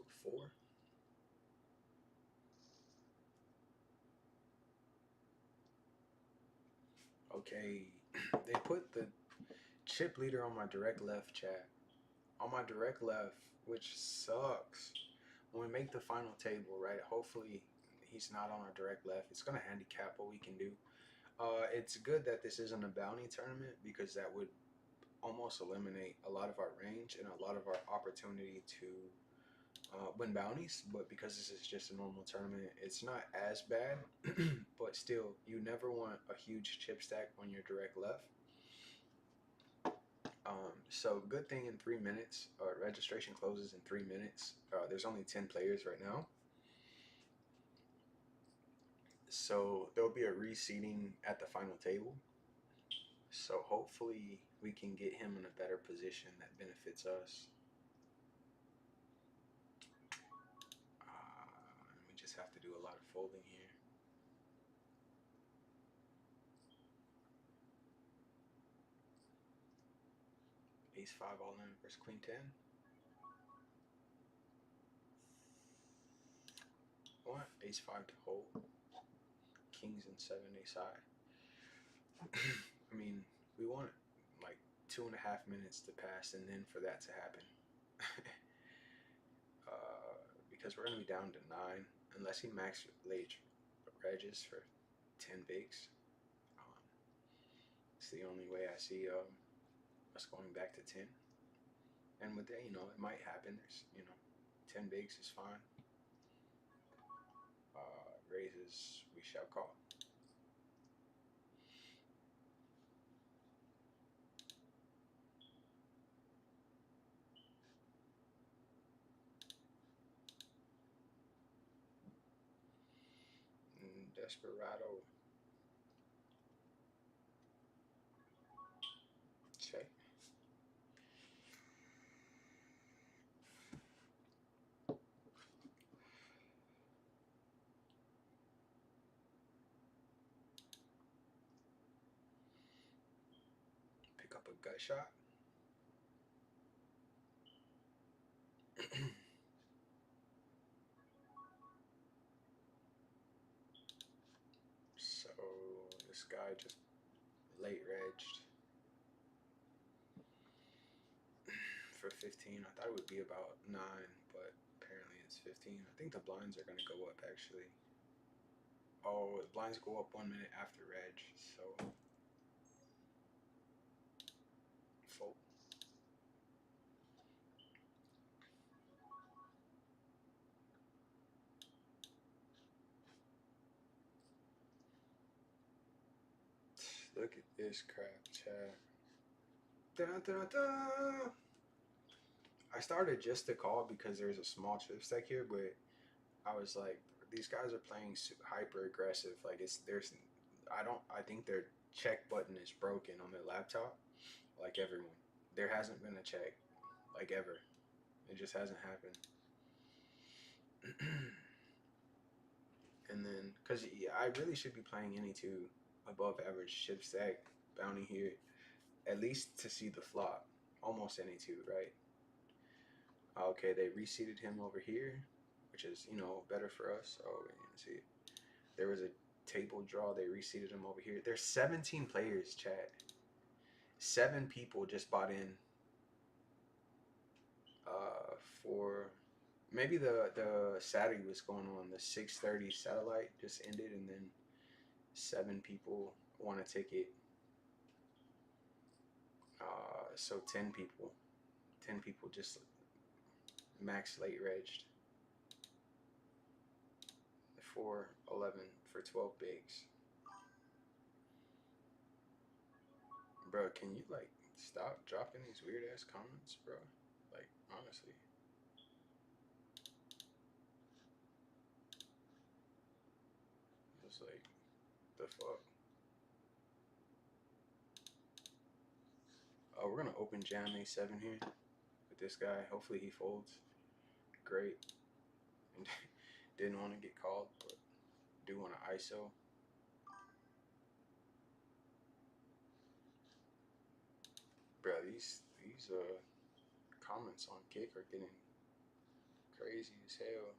to a 4. Okay, they put the chip leader on my direct left, chat. On my direct left, which sucks. When we make the final table, right? Hopefully he's not on our direct left. It's gonna handicap what we can do. It's good that this isn't a bounty tournament because that would almost eliminate a lot of our range and a lot of our opportunity to win bounties. But because this is just a normal tournament, it's not as bad. But still, you never want a huge chip stack on your direct left. So good thing in 3 minutes, registration closes in 3 minutes. There's only 10 players right now. So there'll be a reseeding at the final table. So hopefully we can get him in a better position that benefits us. We just have to do a lot of folding here. Ace 5 all in versus Queen 10. What? Ace 5 to hold. Kings and 7 ace high. I mean, we want like 2.5 minutes to pass and then for that to happen. Because we're going to be down to 9 unless he max late regs for 10 bigs. It's the only way I see us going back to 10. And with that, it might happen. There's, 10 bigs is fine. Raises, we shall call. Desperado. Check. Pick up a gut shot. So this guy just late regged for 15. I thought it would be about 9, but apparently it's 15. I think the blinds are gonna go up actually. Oh, the blinds go up 1 minute after reg, so fold. Look at this crap, chat. Dun, dun, dun. I started just to call because there's a small chip stack here, but I was like, these guys are playing hyper aggressive. Like I think their check button is broken on their laptop. Like everyone, there hasn't been a check, like ever. It just hasn't happened. And then, cause I really should be playing any two above average chip stack bounty here, at least to see the flop. Almost any two, right? Okay, they reseated him over here, which is better for us. Oh, see, there was a table draw. They reseated him over here. There's 17 players, chat. 7 people just bought in. For maybe the Saturday was going on. The 6:30 satellite just ended, and then 7 people want a ticket. So 10 people. 10 people just max late regged. 4-11 for 12 bigs. Bro, can you like stop dropping these weird ass comments, bro? Like, honestly. It's like, the fuck? Oh, we're gonna open jam A7 here with this guy. Hopefully he folds. Great. And didn't want to get called, but do want to ISO. Bro, these comments on kick are getting Crazy as hell.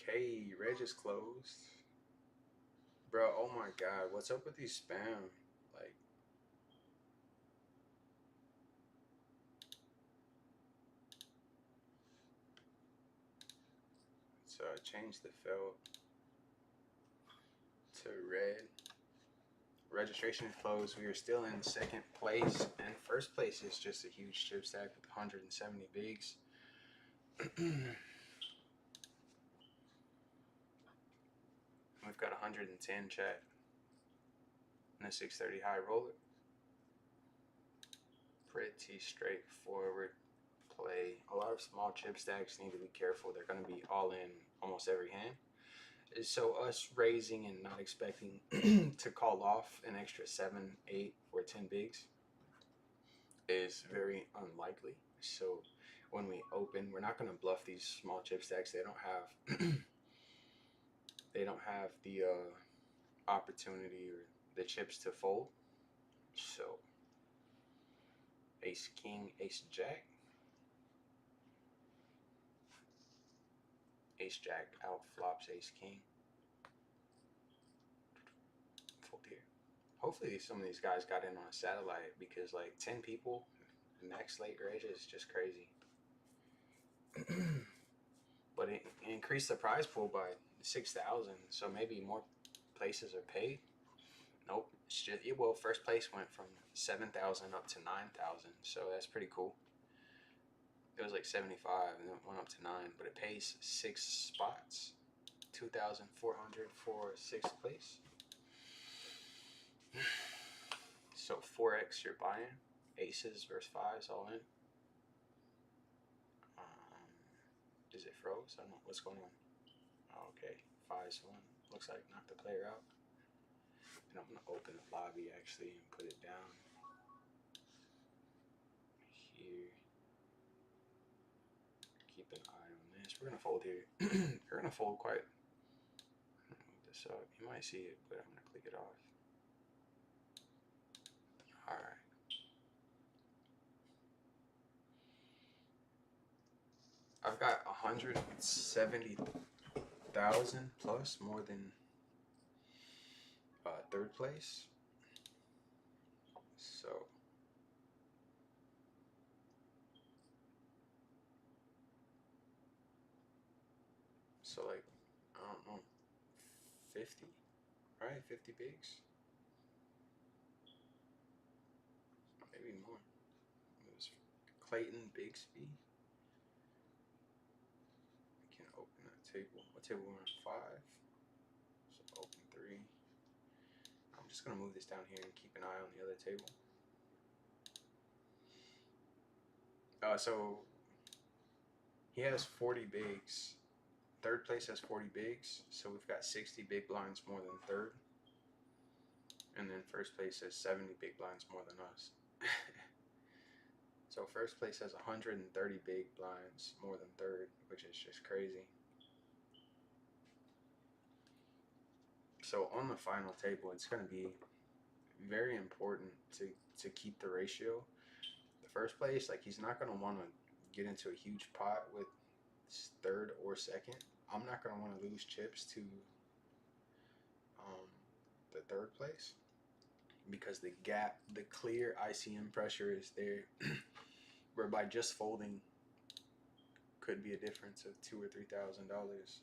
Okay, Reg is closed. Bro, oh my god, what's up with these spam? Like, so I changed the felt to red. Registration is closed. We are still in second place, and first place is just a huge chip stack with 170 bigs. We've got 110 chat and a 630 high roller. Pretty straightforward play. A lot of small chip stacks need to be careful. They're going to be all in almost every hand. So us raising and not expecting to call off an extra 7, 8, or 10 bigs is very unlikely. So when we open, we're not going to bluff these small chip stacks. They don't have they don't have the opportunity or the chips to fold. So ace king, ace jack. Ace jack out flops ace king. Fold here. Hopefully some of these guys got in on a satellite, because like 10 people max late rage is just crazy. But it increased the prize pool by 6,000, so maybe more places are paid. Nope, it's just, well, first place went from 7,000 up to 9,000, so that's pretty cool. It was like 75 and then it went up to 9, but it pays 6 spots, 2,400 for 6th place. So 4x you're buying. Aces versus 5s all in. Is it froze? I don't know what's going on. Oh, okay, 5s won. Looks like knocked the player out. And I'm gonna open the lobby actually and put it down here. Keep an eye on this. We're gonna fold here. We're gonna fold quite. Move this up. You might see it, but I'm gonna click it off. All right. I've got 170,000 plus, more than third place. So like, I don't know, 50, right? 50 bigs, maybe more. It was Clayton Bigsby. I can open that table. What table we're on? 5. So open 3. I'm just gonna move this down here and keep an eye on the other table. So he has 40 bigs. Third place has 40 bigs, so we've got 60 big blinds more than third. And then first place has 70 big blinds more than us. So first place has 130 big blinds more than third, which is just crazy. So on the final table, it's going to be very important to keep the ratio. The first place, like, he's not going to want to get into a huge pot with third or second. I'm not going to want to lose chips to the third place, because the gap, the clear ICM pressure is there, whereby just folding could be a difference of $2,000 or $3,000.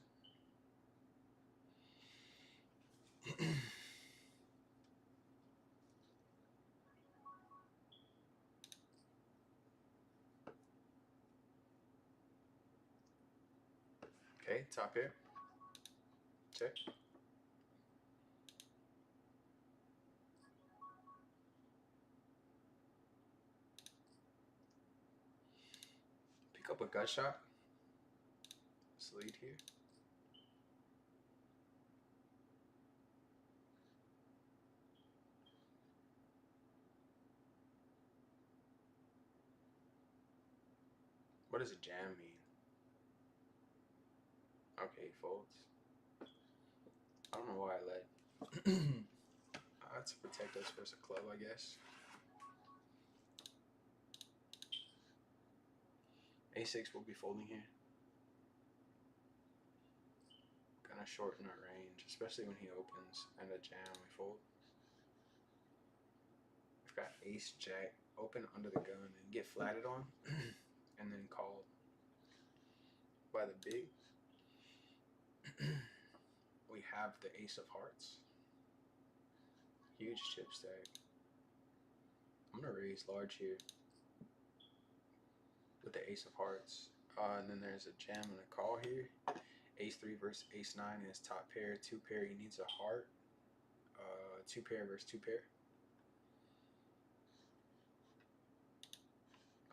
Okay, top here. Check. Pick up a gut shot. Let's lead here. What does a jam mean? Okay, he folds. I don't know why I led. To protect us versus a club, I guess. A6 will be folding here. Gonna shorten our range, especially when he opens and a jam we fold. We've got ace jack open under the gun and get flatted on and then called by the big. We have the ace of hearts. Huge chip stack. I'm gonna raise large here with the ace of hearts. And then there's a jam and a call here. Ace 3 versus ace 9 is top pair. 2 pair, he needs a heart. 2 pair versus 2 pair.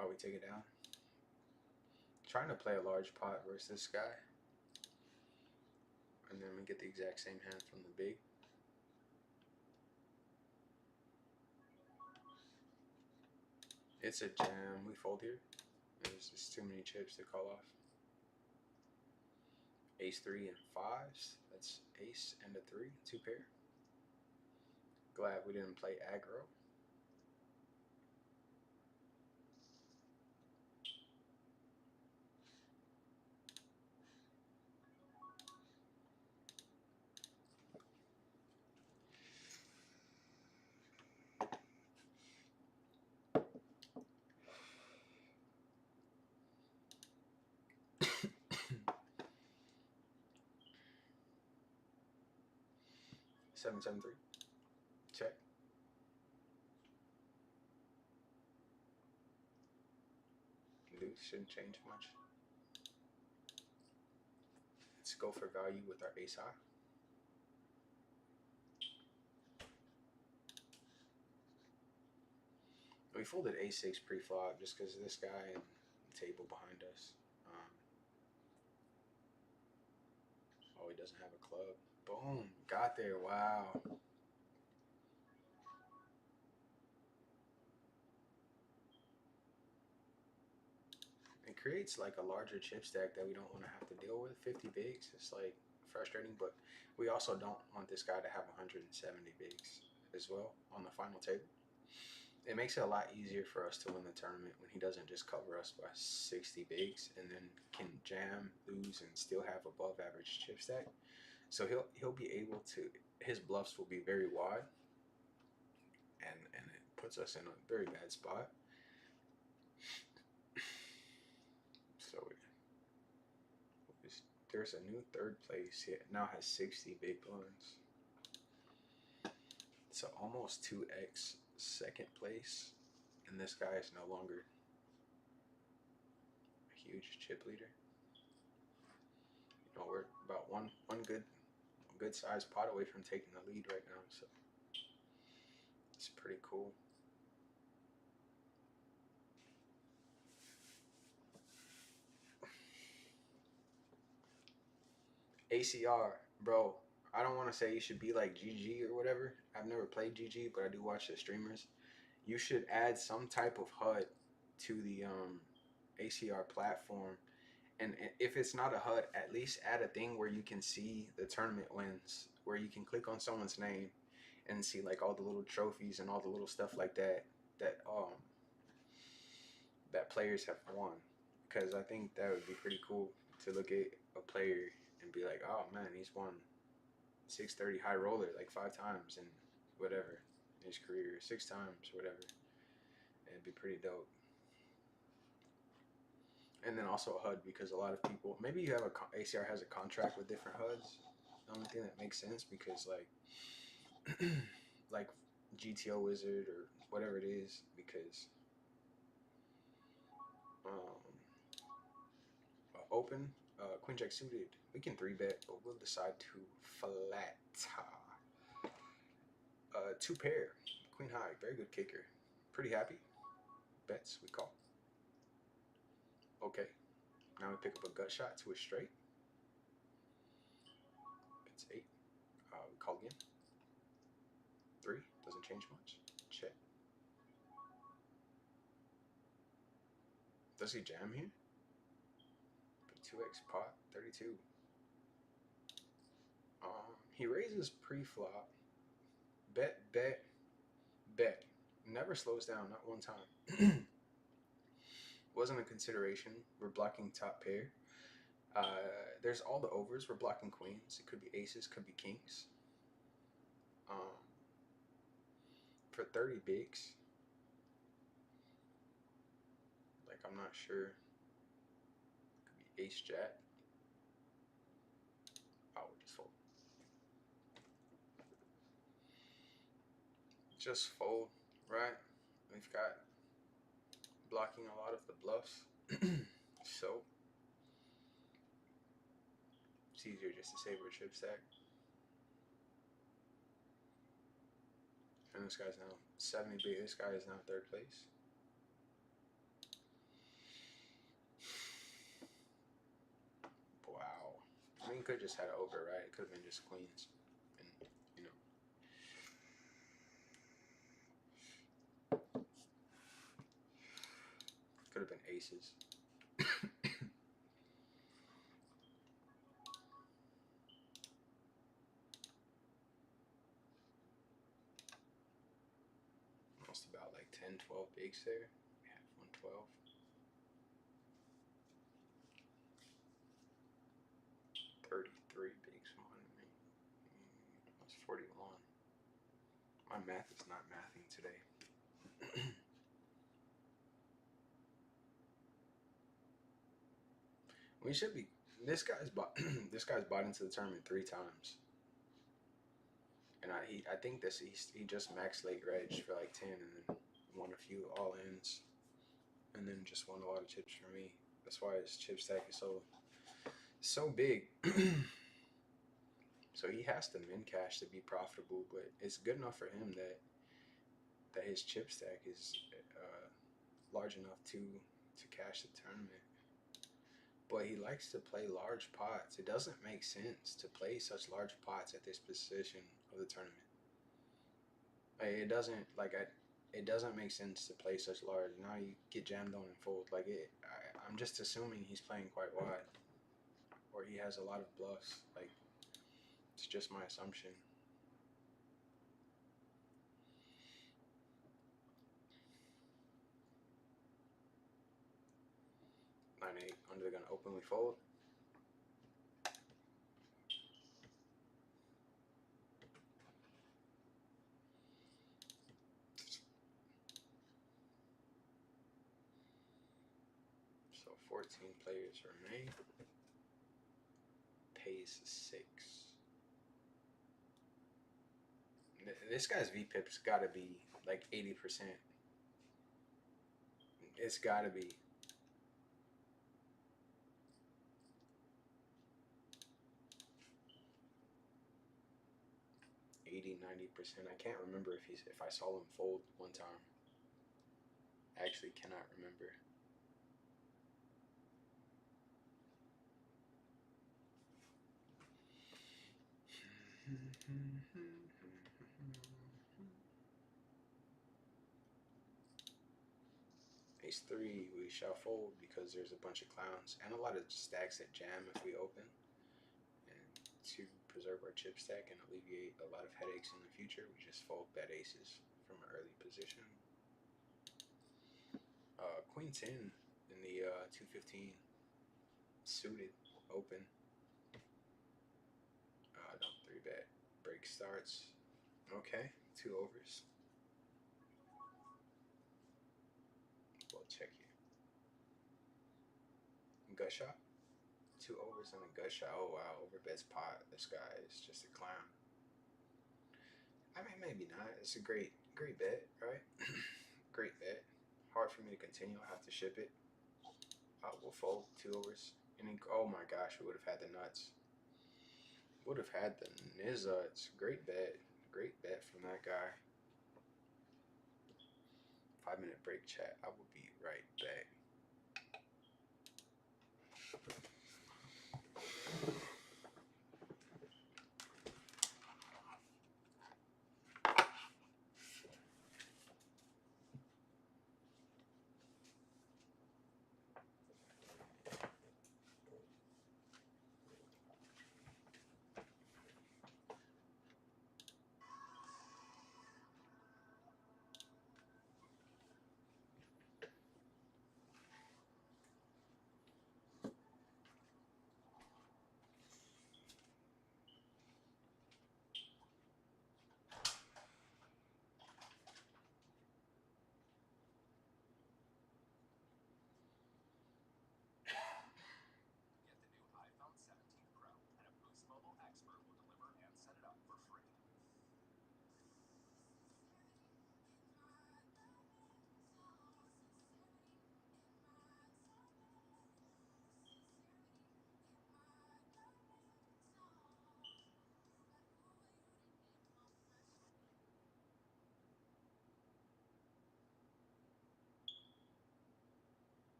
Oh, we take it down. Trying to play a large pot versus this guy. And then we get the exact same hand from the big. It's a jam. We fold here. There's just too many chips to call off. Ace 3 and 5s. That's ace and a 3. 2 pair. Glad we didn't play aggro. Seven, 3. Check. Deuce shouldn't change much. Let's go for value with our ace high. We folded a6 pre-flop just because of this guy and the table behind us. Oh, he doesn't have a club. Boom, got there. Wow. It creates like a larger chip stack that we don't want to have to deal with. 50 bigs, it's like frustrating, but we also don't want this guy to have 170 bigs as well on the final table. It makes it a lot easier for us to win the tournament when he doesn't just cover us by 60 bigs and then can jam, lose, and still have above average chip stack. So he'll be able to, his bluffs will be very wide, and it puts us in a very bad spot. So there's a new third place. He now has 60 big blinds. So almost 2x second place, and this guy is no longer a huge chip leader. You know, we're about one good sized pot away from taking the lead right now, so it's pretty cool. ACR, bro, I don't want to say you should be like GG or whatever. I've never played GG, but I do watch the streamers. You should add some type of HUD to the ACR platform. And if it's not a HUD, at least add a thing where you can see the tournament wins, where you can click on someone's name and see like all the little trophies and all the little stuff like that that players have won. Because I think that would be pretty cool to look at a player and be like, oh man, he's won 630 high roller like 5 times and whatever in his career, 6 times, whatever. It'd be pretty dope. And then also a HUD, because a lot of people, maybe you have ACR has a contract with different HUDs. The only thing that makes sense, because like like GTO Wizard or whatever it is, because open Queen Jack suited, we can 3-bet, but we'll decide to flat. 2 pair, Queen high, very good kicker. Pretty happy. Bets, we call. Okay, now we pick up a gut shot to a straight. It's 8. We call again. 3, doesn't change much. Check. Does he jam here? 2x pot, 32. He raises pre-flop. Bet, bet, bet. Never slows down, not one time. Wasn't a consideration. We're blocking top pair. There's all the overs. We're blocking queens. It could be aces, could be kings. For 30 bigs, like I'm not sure. Could be ace jack. I would just fold. Just fold, right? We've got blocking a lot of the bluffs. So it's easier just to save our chip stack. And this guy's now 70 big. This guy is now third place. Wow. I mean, could just had it over, right? It could have been just queens. And, you know. Could have been aces. Almost about like 10, 12 bigs there. We have 112. 33 bigs on me. That's 41. My math is not mathing today. We should be. This guy's bought. This guy's bought into the tournament 3 times, and I think this he just maxed late reg for like 10, and then won a few all ins, and then just won a lot of chips for me. That's why his chip stack is so big. So he has to min cash to be profitable, but it's good enough for him that his chip stack is large enough to cash the tournament. But he likes to play large pots. It doesn't make sense to play such large pots at this position of the tournament. Like, it doesn't make sense to play such large. Now you get jammed on and fold. Like I'm just assuming he's playing quite wide, or he has a lot of bluffs. Like, it's just my assumption. Nine eight under the gun open, we fold. So 14 players remain. Pays 6. This guy's VPIP's got to be like 80%. It's got to be. %90. I can't remember if I saw him fold one time. I actually cannot remember. Ace 3, we shall fold because there's a bunch of clowns and a lot of stacks that jam if we open. And to preserve our chip stack and alleviate a lot of headaches in the future, we just fold bet aces from an early position. Queen 10 in the 215 suited open. Don't 3-bet. Break starts. Okay, 2 overs. We'll check here. Gut shot. 2 overs and a gut shot. Oh wow, overbets pot. This guy is just a clown. I mean, maybe not. It's a great bet, right? Great bet. Hard for me to continue. I have to ship it. We'll fold 2 overs. And then, oh my gosh, we would have had the nuts. Would have had the nizuts. Great bet. Great bet from that guy. 5-minute break chat. I will be right back.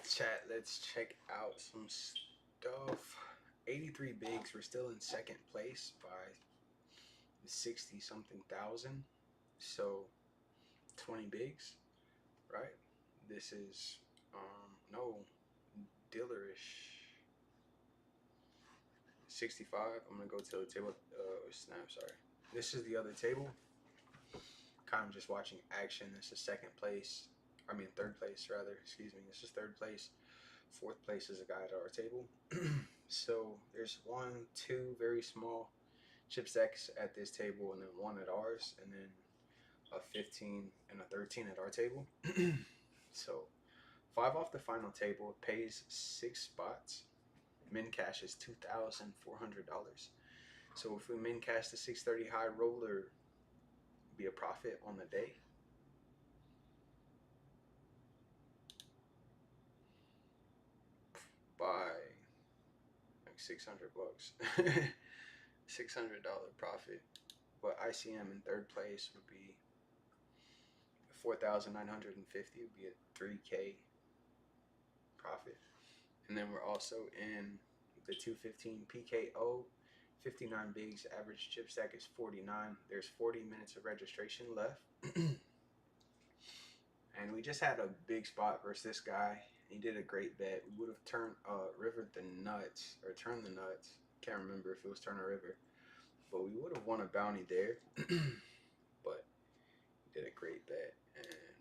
Chat, let's check out some stuff. 83 bigs. We're still in second place by 60 something thousand. So 20 bigs, right? This is no dealerish. 65. I'm gonna go to the table. Snap. Sorry. This is the other table. Kind of just watching action. This is second place. I mean third place rather. Excuse me. This is third place. Fourth place is a guy at our table. So there's 1, 2 very small chip stacks at this table, and then 1 at ours, and then a 15 and a 13 at our table. So 5 off the final table pays 6 spots. Min cash is $2,400. So if we min cash the 630 high roller, be a profit on the day. By like $600. $600 profit. But ICM in third place would be 4,950. Would be a 3K profit. And then we're also in the 215 PKO. 59 bigs. Average chip stack is 49. There's 40 minutes of registration left. And we just had a big spot versus this guy. He did a great bet. We would have turned rivered the nuts, or turned the nuts. Can't remember if it was turn or river, but we would have won a bounty there. But he did a great bet, and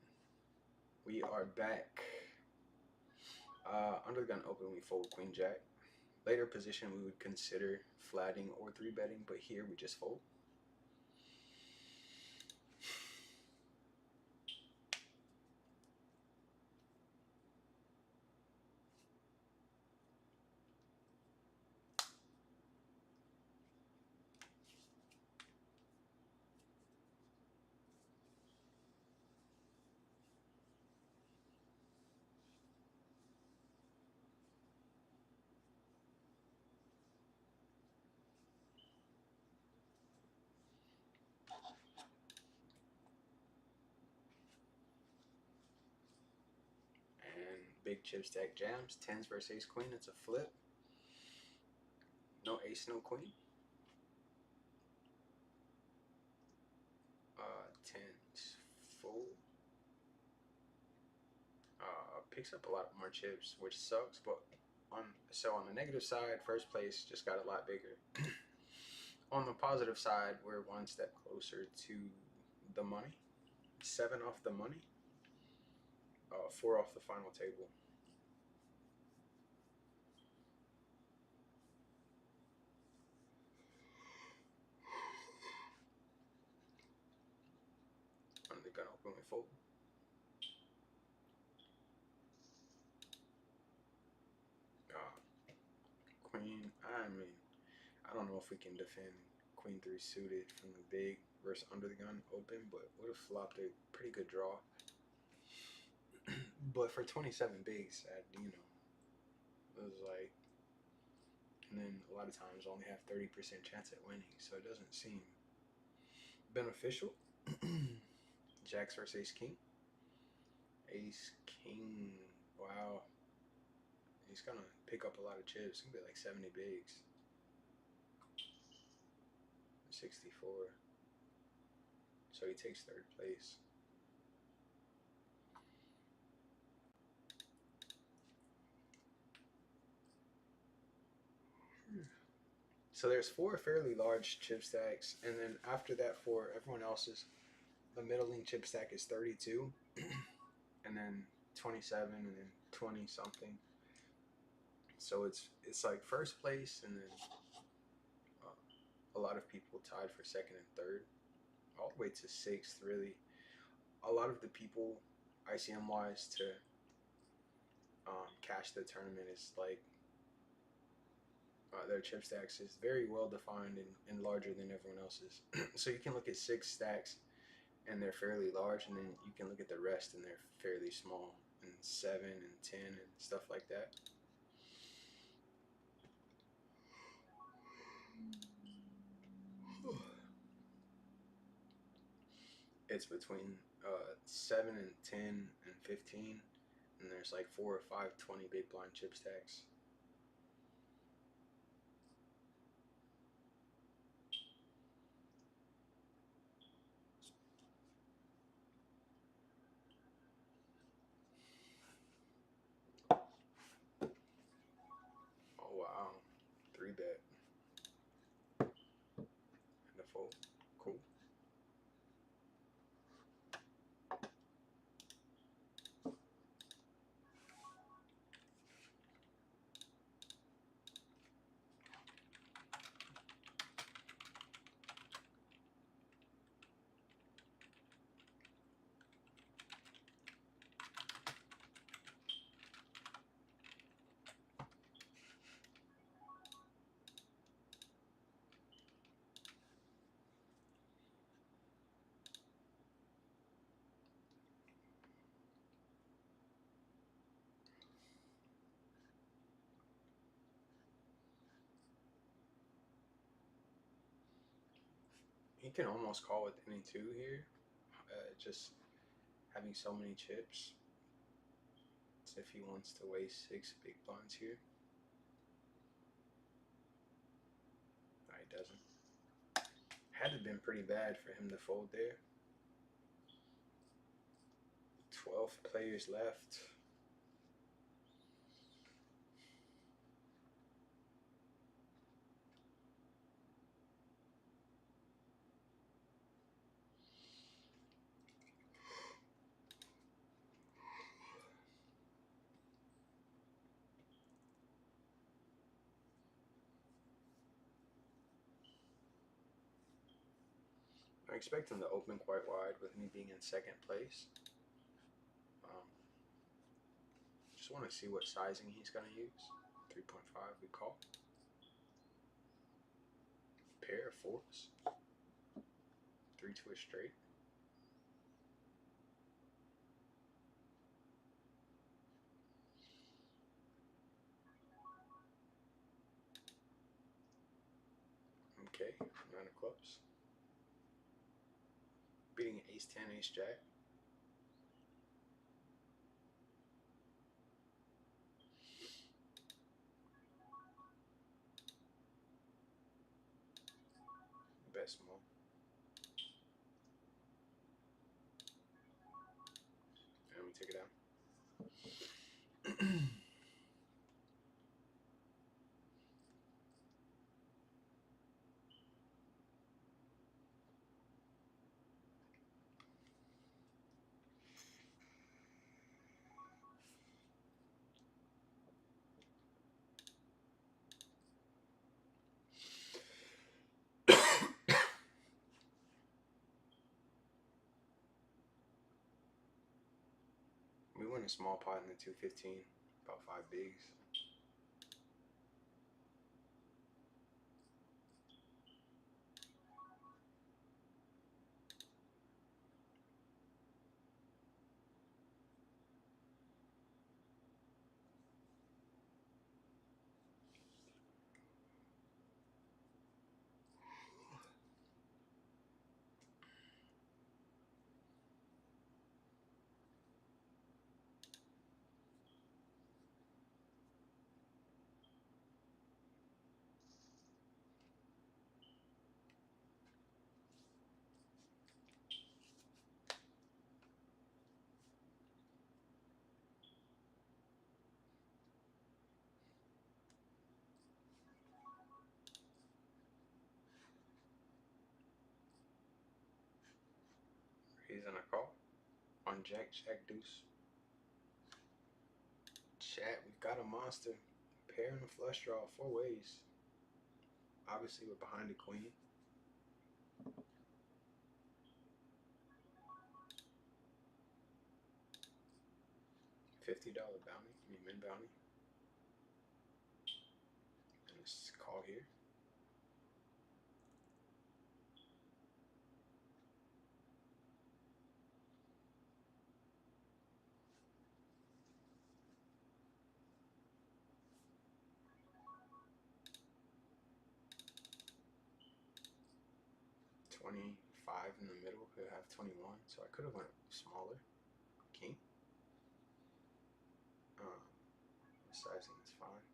we are back. Under the gun open, we fold queen jack. Later position, we would consider flatting or 3-betting, but here we just fold. And big chip stack jams. 10s versus ace queen. It's a flip. No ace, no queen. 10s fold. Picks up a lot more chips, which sucks. But on the negative side, first place just got a lot bigger. On the positive side, we're one step closer to the money. 7 off the money. 4 off the final table. Under the gun open, we fold. Queen. I mean, I don't know if we can defend queen 3 suited from the big versus under the gun open, but would have flopped a pretty good draw. But for 27 bigs, it was like, and then a lot of times only have 30% chance at winning, so it doesn't seem beneficial. Jacks versus ace king. Ace king. Wow. He's gonna pick up a lot of chips. It's gonna be like 70 bigs. 64. So he takes third place. So there's 4 fairly large chip stacks, and then after that, for everyone else's, the middling chip stack is 32, and then 27, and then 20 something. So it's like first place, and then a lot of people tied for second and third, all the way to 6th. Really, a lot of the people ICM wise to cash the tournament is like. Their chip stacks is very well defined and larger than everyone else's. So you can look at 6 stacks and they're fairly large, and then you can look at the rest and they're fairly small, and 7 and 10 and stuff like that. It's between 7 and 10 and 15 and there's like 4 or 5 20 big blind chip stacks. Oh wow, 3-bet and a fold. Cool. He can almost call with any two here. Just having so many chips. So if he wants to waste 6 big blinds here. No, he doesn't. Had to have been pretty bad for him to fold there. 12 players left. I expect him to open quite wide with me being in second place. Just want to see what sizing he's going to use. 3.5 we call. Pair of fours. 3 to a straight. Okay, 9 of clubs. Beating ace 10, ace jack. Bet small. And we take it out. We win a small pot in the 215, about 5 bigs. He's in a call on jack, jack, deuce. Chat, we've got a monster. Pair and a flush draw, 4 ways. Obviously, we're behind the queen. $50 bounty, min bounty. And this call here. $25 in the middle, could have 21, so I could have went smaller. King. sizing is fine.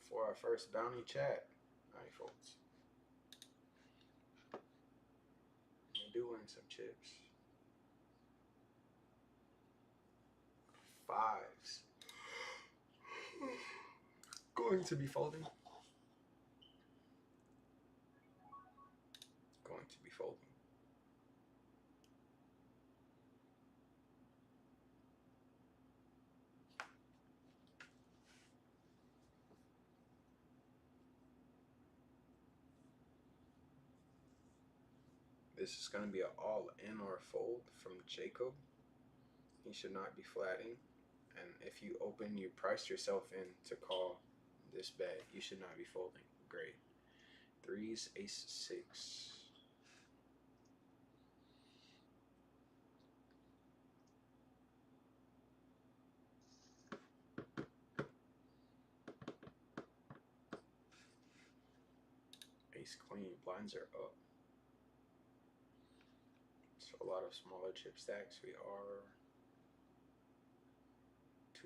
For our first bounty chat, alright, folks. We do win some chips. Fives. Going to be folding. Going to be folding. This is going to be an all in or fold from Jacob. He should not be flatting. And if you open, you priced yourself in to call this bet. You should not be folding. Great. Threes, ace, six. Ace, queen. Blinds are up. So a lot of smaller chip stacks. We are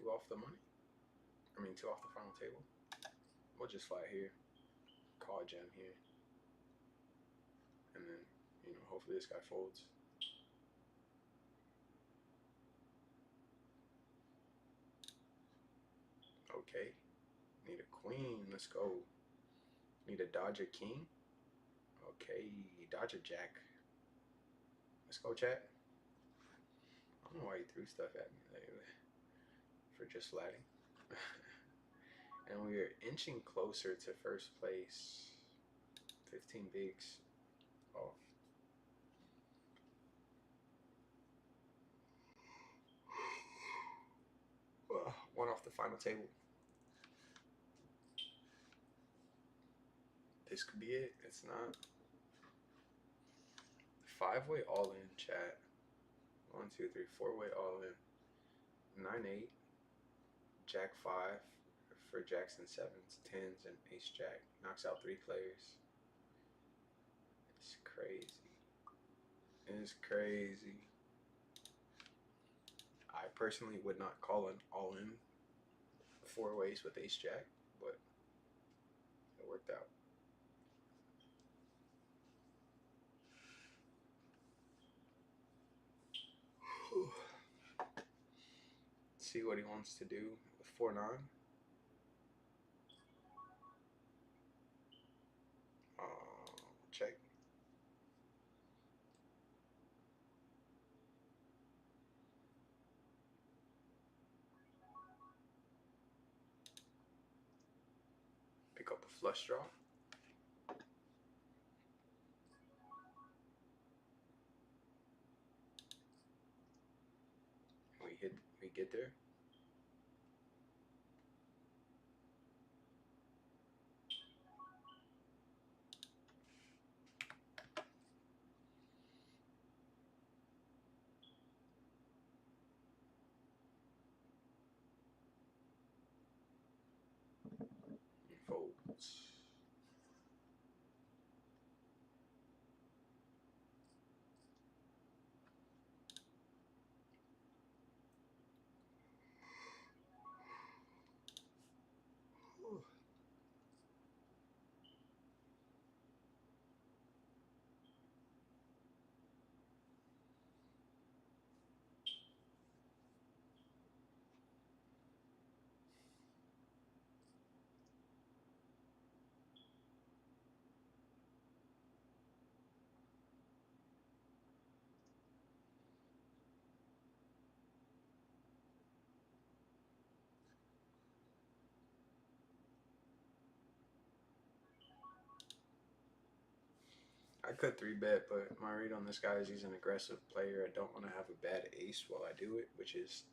2 off the money. 2 off the final table. We'll just flat here. Call jam here. And then, hopefully this guy folds. Okay. Need a queen. Let's go. Need a dodger king. Okay. Dodger jack. Let's go, chat. I don't know why he threw stuff at me lately for just flatting. And we are inching closer to first place. 15 bigs off. One off the final table. This could be it. It's not. 5-way all in, chat. 1, 2, 3, 4-way all in. 9-8. Jack 5 for jacks and sevens, 10s, and ace jack. Knocks out 3 players. It's crazy. It's crazy. I personally would not call an all in 4 ways with ace jack, but it worked out. See what he wants to do with 4-9. Check. Pick up a flush draw. We get there. He folds. I could 3-bet, but my read on this guy is he's an aggressive player. I don't want to have a bad ace while I do it, which is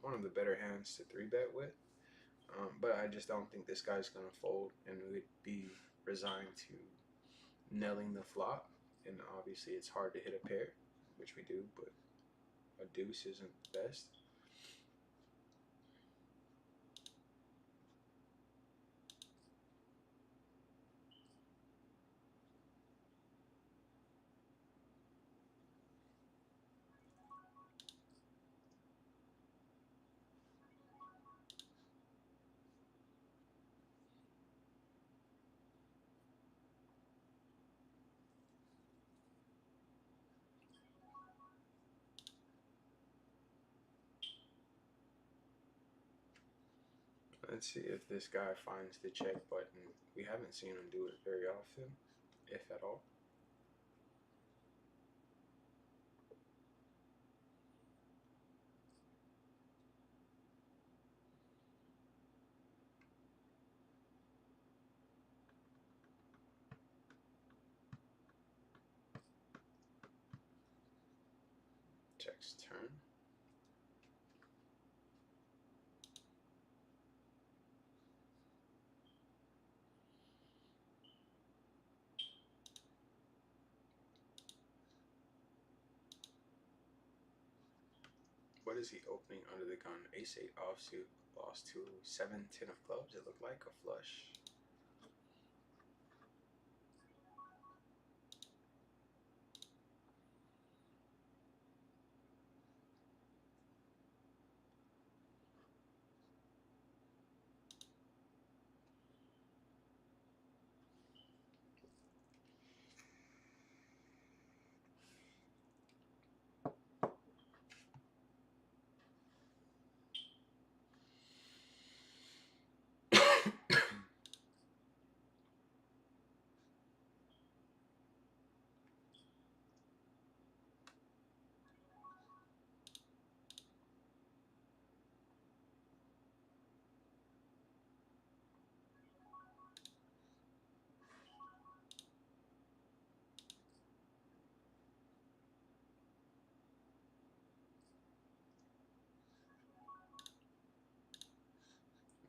one of the better hands to 3-bet with. But I just don't think this guy's going to fold, and we'd be resigned to nailing the flop. And obviously it's hard to hit a pair, which we do, but a deuce isn't the best. Let's see if this guy finds the check button. We haven't seen him do it very often, if at all. Check's turn. What is he opening under the gun? Ace 8 offsuit, lost to 7 10 of clubs. It looked like a flush.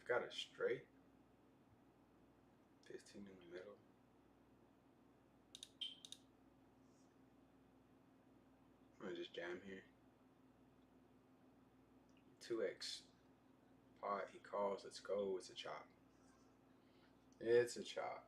We've got a straight. 15 in the middle. I'm gonna just jam here. 2x. Pot, he calls. Let's go. It's a chop. It's a chop.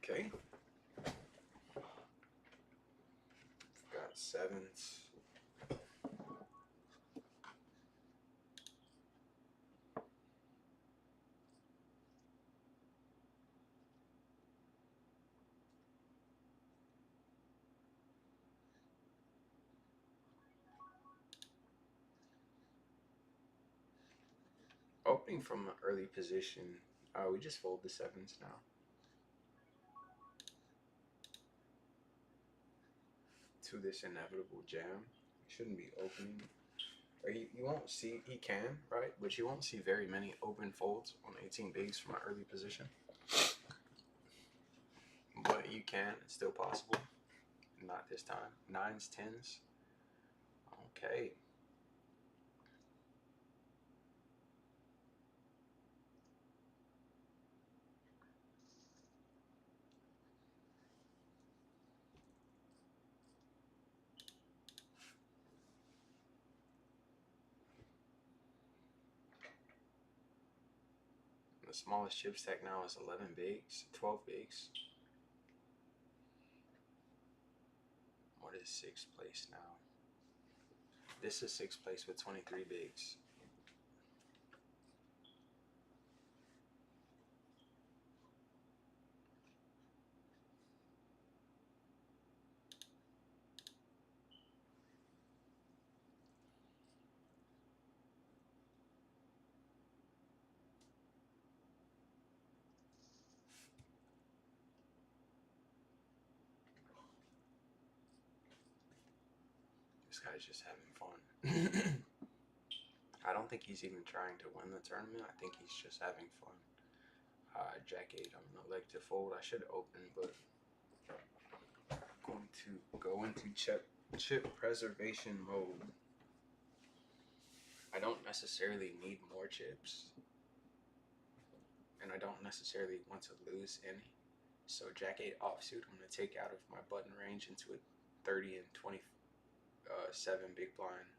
Okay. Got sevens. Opening from an early position, we just fold the sevens now. To this inevitable jam. He shouldn't be opening. Or you won't see, he can, right? But you won't see very many open folds on 18 bigs from an early position. But you can, it's still possible. Not this time. Nines, tens. Okay. The smallest chip stack now is 11 bigs, 12 bigs. What is sixth place now? This is sixth place with 23 bigs. This guy's just having fun. I don't think he's even trying to win the tournament. I think he's just having fun. Jack 8, I'm gonna like to fold. I should open, but I'm going to go into chip preservation mode. I don't necessarily need more chips, and I don't necessarily want to lose any. So Jack 8 offsuit, I'm gonna take out of my button range into a 30 and 27 big blind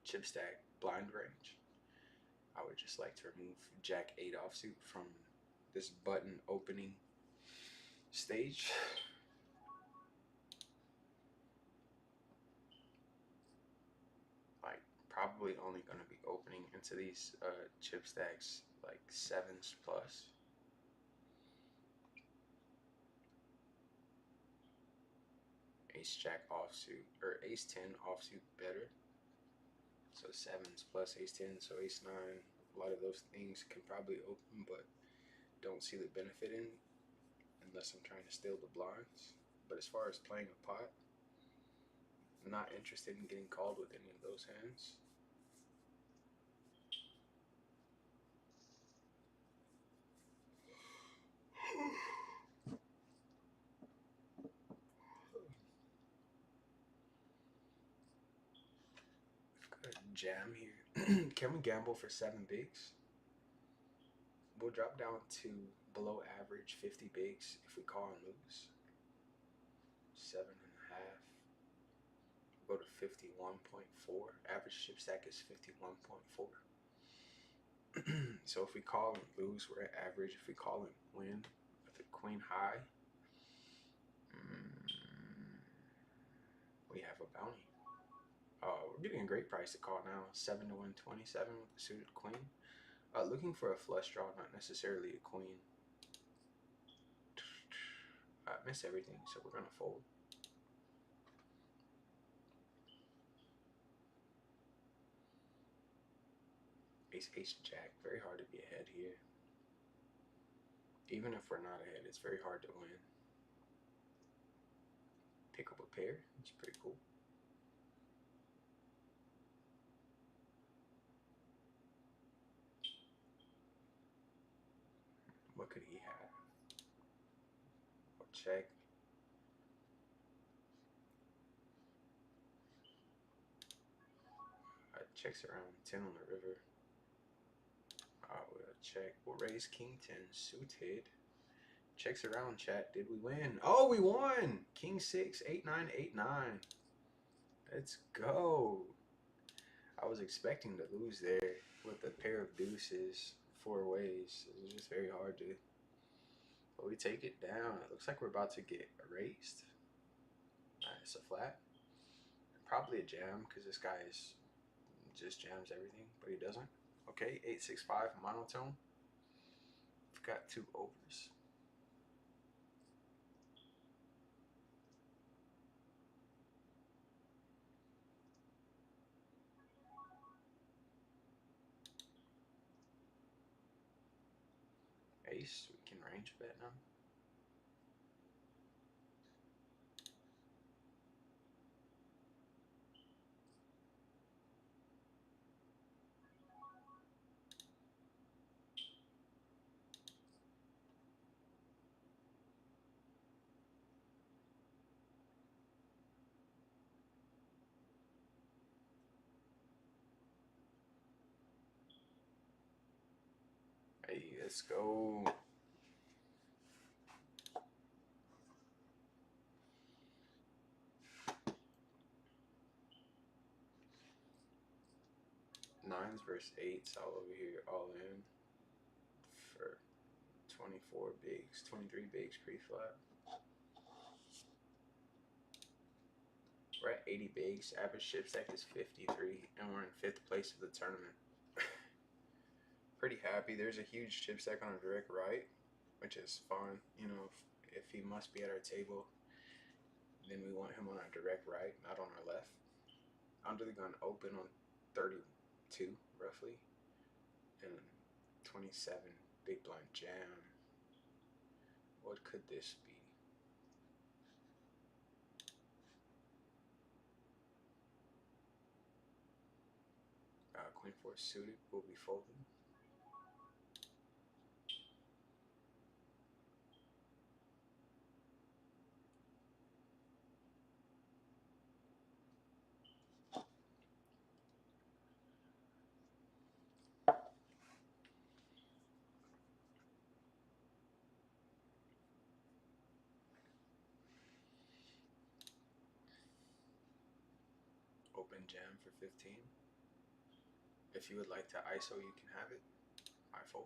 chip stack blind range. I would just like to remove Jack 8 offsuit from this button opening stage. Like probably only gonna be opening into these chip stacks like sevens plus. Ace jack offsuit or ace 10 offsuit better. So sevens plus ace 10, so ace 9. A lot of those things can probably open, but don't see the benefit in unless I'm trying to steal the blinds. But as far as playing a pot, I'm not interested in getting called with any of those hands. Got a jam here. Can we gamble for 7 bigs? We'll drop down to below average 50 bigs if we call and lose. 7.5. Go to 51.4. Average chip stack is 51.4. So if we call and lose, we're at average. If we call and win with a queen high, we have a bounty. We're getting a great price to call now. 7 to win 27 with the suited queen. Looking for a flush draw, not necessarily a queen. I miss everything, so we're gonna fold. Ace, ace, jack. Very hard to be ahead here. Even if we're not ahead, it's very hard to win. Pick up a pair. It's pretty cool. What could he have? Or check. Checks around 10 on the river. We'll check. We'll raise king 10 suited. Checks around, chat. Did we win? Oh, we won! King 6, 8, 9, 8, 9. Let's go. I was expecting to lose there with a pair of deuces 4 ways. It was just very hard to. But we take it down. It looks like we're about to get erased. It's a flat. Probably a jam because this guy is just jams everything, but he doesn't. Okay, 8-6-5 monotone. We've got 2 overs. Ace, we can range bet now. Hey, let's go. Nines versus 8s all over here, all in for 24 bigs, 23 bigs pre-flop. We're at 80 bigs. Average chip stack is 53, and we're in 5th place of the tournament. Pretty happy. There's a huge chip stack on our direct right, which is fun. You know, if he must be at our table, then we want him on our direct right, not on our left. Under the gun open on 32, roughly, and 27 big blind jam. What could this be? Queen 4 suited will be folding. Open jam for 15. If you would like to ISO, you can have it. I fold.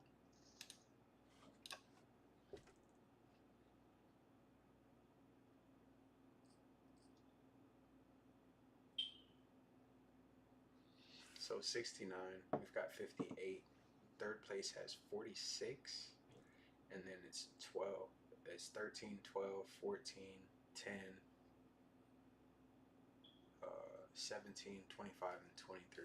So 69. We've got 58. Third place has 46. And then it's 12. It's 13, 12, 14, 10, 17, 25, and 23.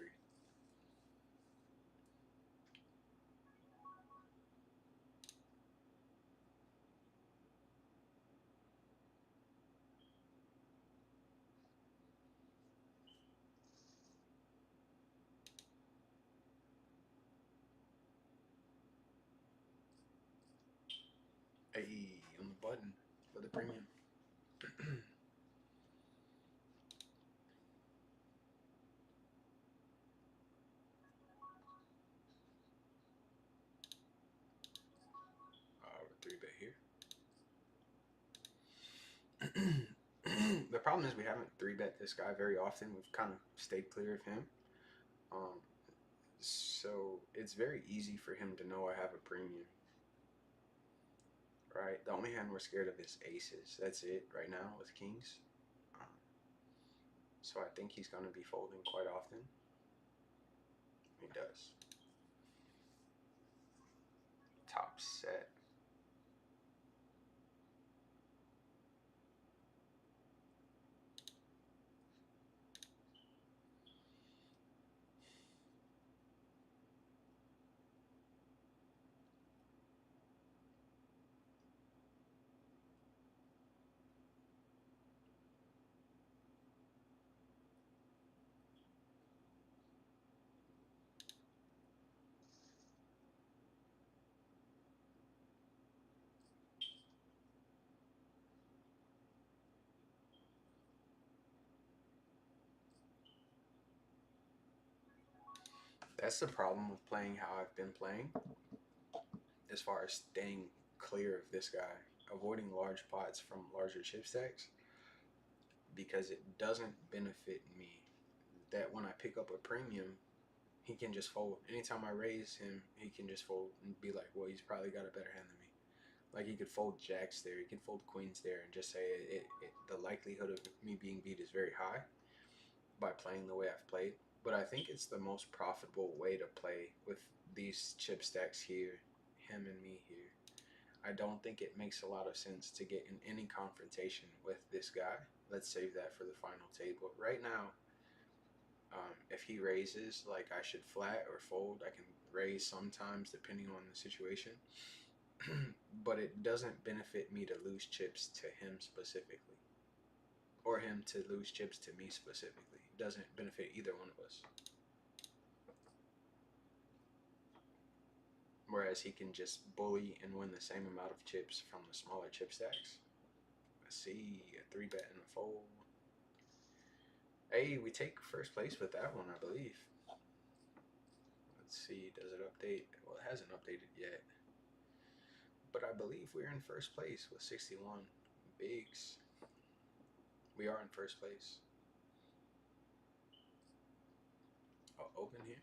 Hey, on the button for the premium. Three bet here. The problem is we haven't three bet this guy very often. We've kind of stayed clear of him. So it's very easy for him to know I have a premium. Right? The only hand we're scared of is aces. That's it right now with kings. So I think he's going to be folding quite often. He does. Top set. That's the problem with playing how I've been playing, as far as staying clear of this guy, avoiding large pots from larger chip stacks, because it doesn't benefit me that when I pick up a premium, he can just fold. Anytime I raise him, he can just fold and be like, well, he's probably got a better hand than me. Like, he could fold jacks there, he can fold queens there, and just say the likelihood of me being beat is very high by playing the way I've played. But I think it's the most profitable way to play with these chip stacks here, him and me here. I don't think it makes a lot of sense to get in any confrontation with this guy. Let's save that for the final table. Right now, if he raises, like, I should flat or fold. I can raise sometimes depending on the situation. But it doesn't benefit me to lose chips to him specifically, or him to lose chips to me specifically. It doesn't benefit either one of us. Whereas he can just bully and win the same amount of chips from the smaller chip stacks. Let's see, a three bet and a fold. Hey, we take first place with that one, I believe. Let's see, does it update? Well, it hasn't updated yet. But I believe we're in first place with 61 bigs. We are in first place. I'll open here.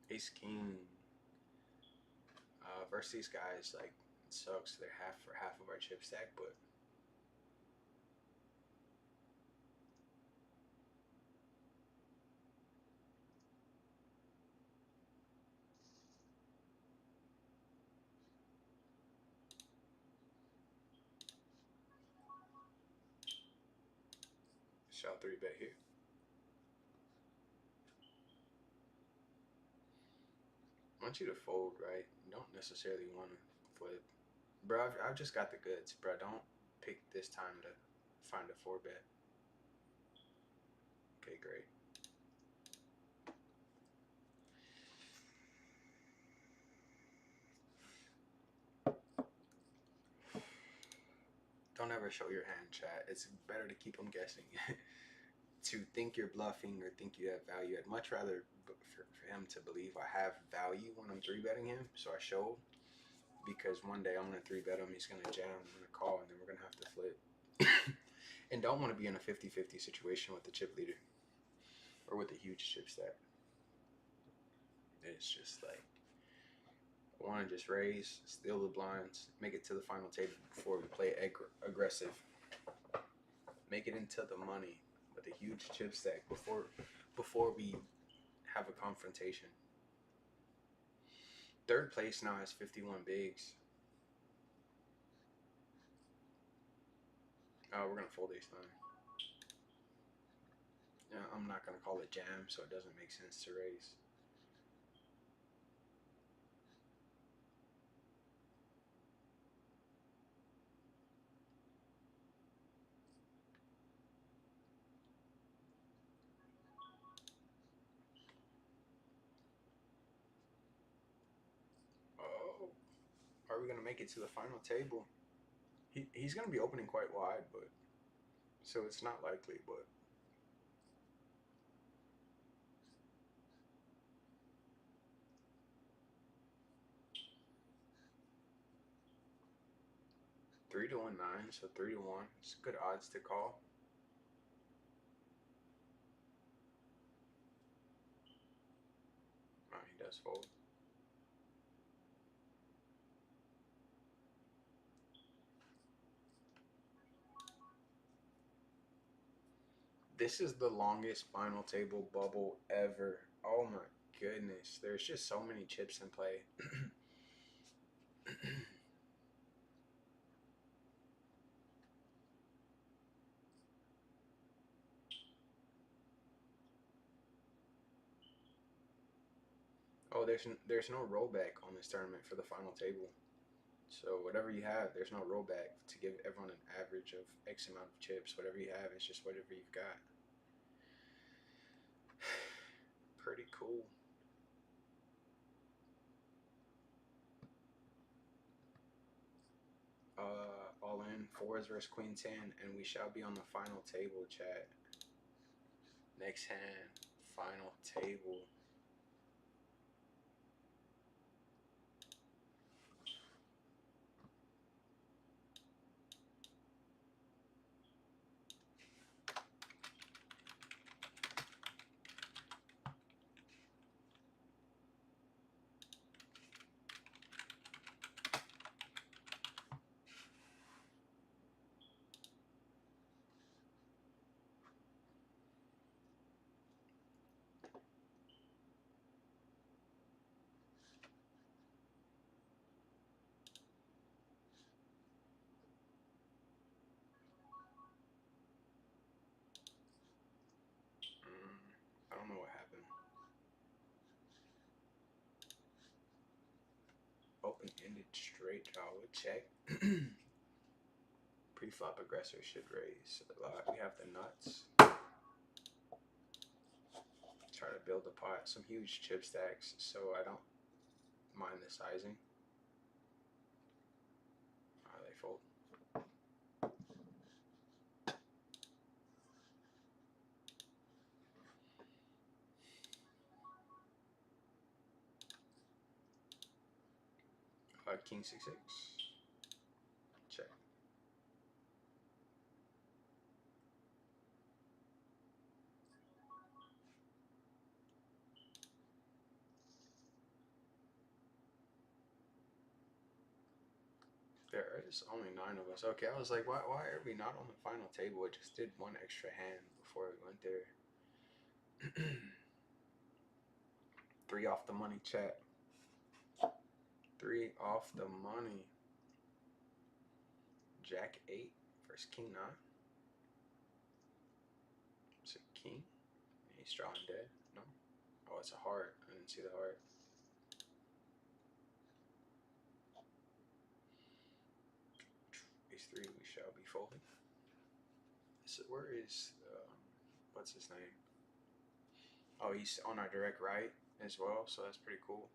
Ace King versus these guys, like, it sucks. They're half for half of our chip stack, but shall three bet here. I want you to fold, right? You don't necessarily want to flip. Bro, I've just got the goods, bro. Don't pick this time to find a four bet. Okay, great. Don't ever show your hand, chat. It's better to keep them guessing. to think you're bluffing or think you have value. I'd much rather for him to believe I have value when I'm three betting him. So I show, because one day I'm gonna three bet him, he's gonna jam, I'm gonna call, and then we're gonna have to flip. And don't want to be in a 50-50 situation with the chip leader or with a huge chip stack. It's just like, I want to just raise, steal the blinds, make it to the final table before we play aggressive. Make it into the money with a huge chip stack before we have a confrontation. Third place now has 51 bigs. Oh, we're gonna fold ace nine. Yeah, I'm not gonna call it jam, so it doesn't make sense to raise. Oh, are we gonna make it to the final table? He's gonna be opening quite wide, but so it's not likely, but. Three to 1 9, so 3 to 1. It's good odds to call. Oh, he does fold. This is the longest final table bubble ever. Oh my goodness. There's just so many chips in play. Oh, there's no rollback on this tournament for the final table. So whatever you have, there's no rollback to give everyone an average of X amount of chips. Whatever you have, it's just whatever you've got. Pretty cool. All in, fours versus queen 10, and we shall be on the final table, chat. Next hand, final table. I don't know what happened. Open-ended straight draw with check. Pre-flop aggressor should raise a lot. We have the nuts. Try to build a pot. Some huge chip stacks, so I don't mind the sizing. They fold. King 6-6. Check. There is only 9 of us. Okay, I was like, why are we not on the final table? It just did one extra hand before we went there. 3 off the money, chat. 3 off the money. Jack 8 versus King 9. Is it King? He's drawing dead. No? Oh, it's a heart. I didn't see the heart. Ace 3, we shall be folding. So where is, what's his name? Oh, he's on our direct right as well, so that's pretty cool.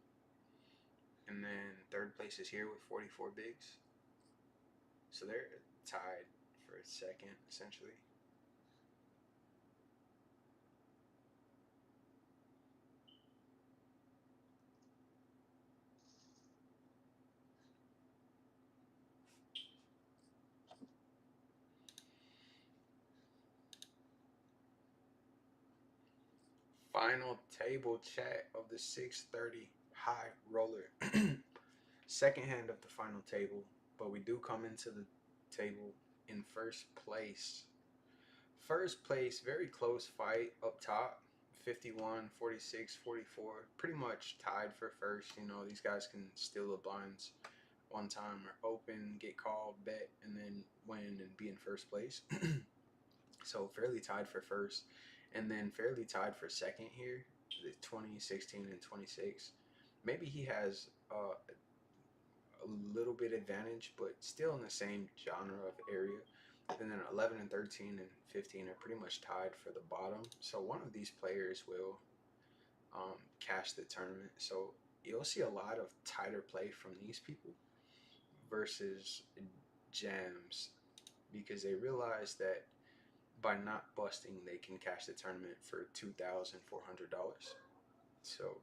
And then third place is here with 44 bigs. So they're tied for a second, essentially. Final table chat of the 630 high roller. Second hand of the final table, but we do come into the table in first place. First place, very close fight up top. 51, 46, 44. Pretty much tied for first. You know, these guys can steal the blinds one time or open, get called, bet, and then win and be in first place. So fairly tied for first, and then fairly tied for second here. The 2016 and 26. Maybe he has a little bit advantage, but still in the same genre of area. And then 11 and 13 and 15 are pretty much tied for the bottom. So one of these players will cash the tournament. So you'll see a lot of tighter play from these people versus jams, because they realize that by not busting, they can cash the tournament for $2,400. So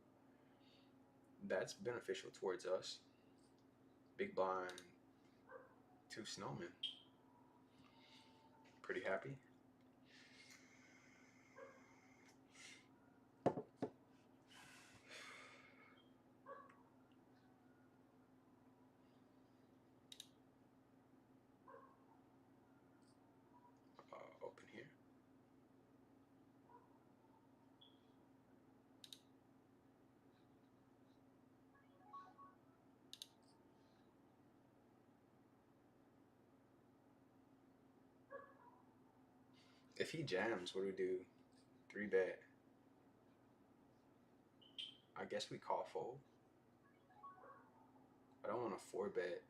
that's beneficial towards us. Big blind, two snowmen. Pretty happy. Open here. If he jams, what do we do? 3-bet. I guess we call fold. I don't want a 4-bet.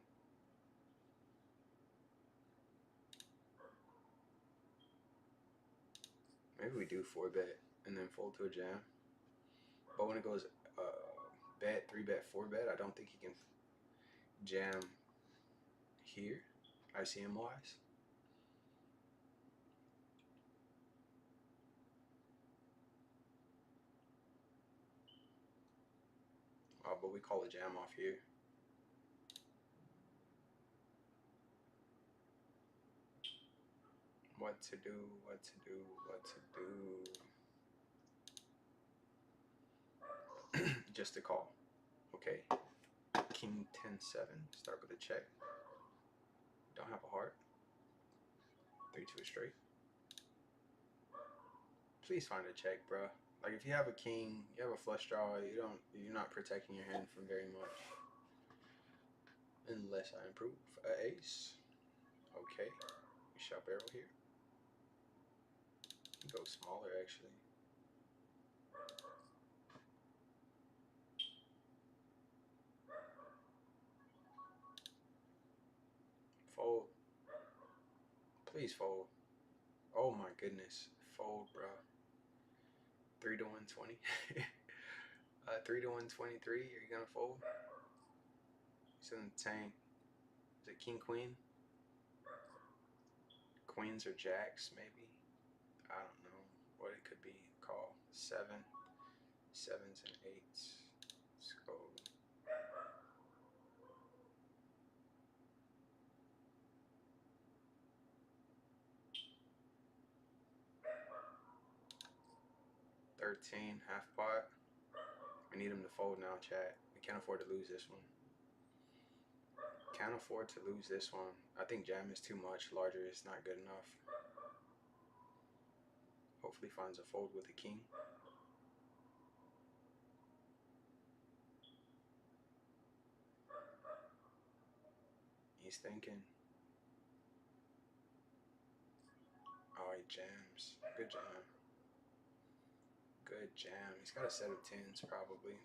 Maybe we do 4-bet and then fold to a jam. But when it goes bet, 3-bet, 4-bet, I don't think he can jam here, ICM wise. But we call a jam off here. What to do, what to do, what to do. Just a call. Okay. King 10-7. Start with a check. Don't have a heart. 3-2 straight. Please find a check, bro. Like if you have a king, you have a flush draw, you're not protecting your hand from very much. Unless I improve an ace. Okay. We shot barrel here. Go smaller actually. Fold. Please fold. Oh my goodness. Fold, bro. 3 to 120. 3 to 123. Are you gonna fold? He's in the tank. Is it king queen? Queens or jacks maybe? I don't know what it could be. Call 7, 7s and 8s. Let's go. Half pot. We need him to fold now, chat. We can't afford to lose this one. Can't afford to lose this one. I think jam is too much. Larger is not good enough. Hopefully finds a fold with a king. He's thinking. Oh, he jams. Good jam. Good jam. He's got a set of 10s probably.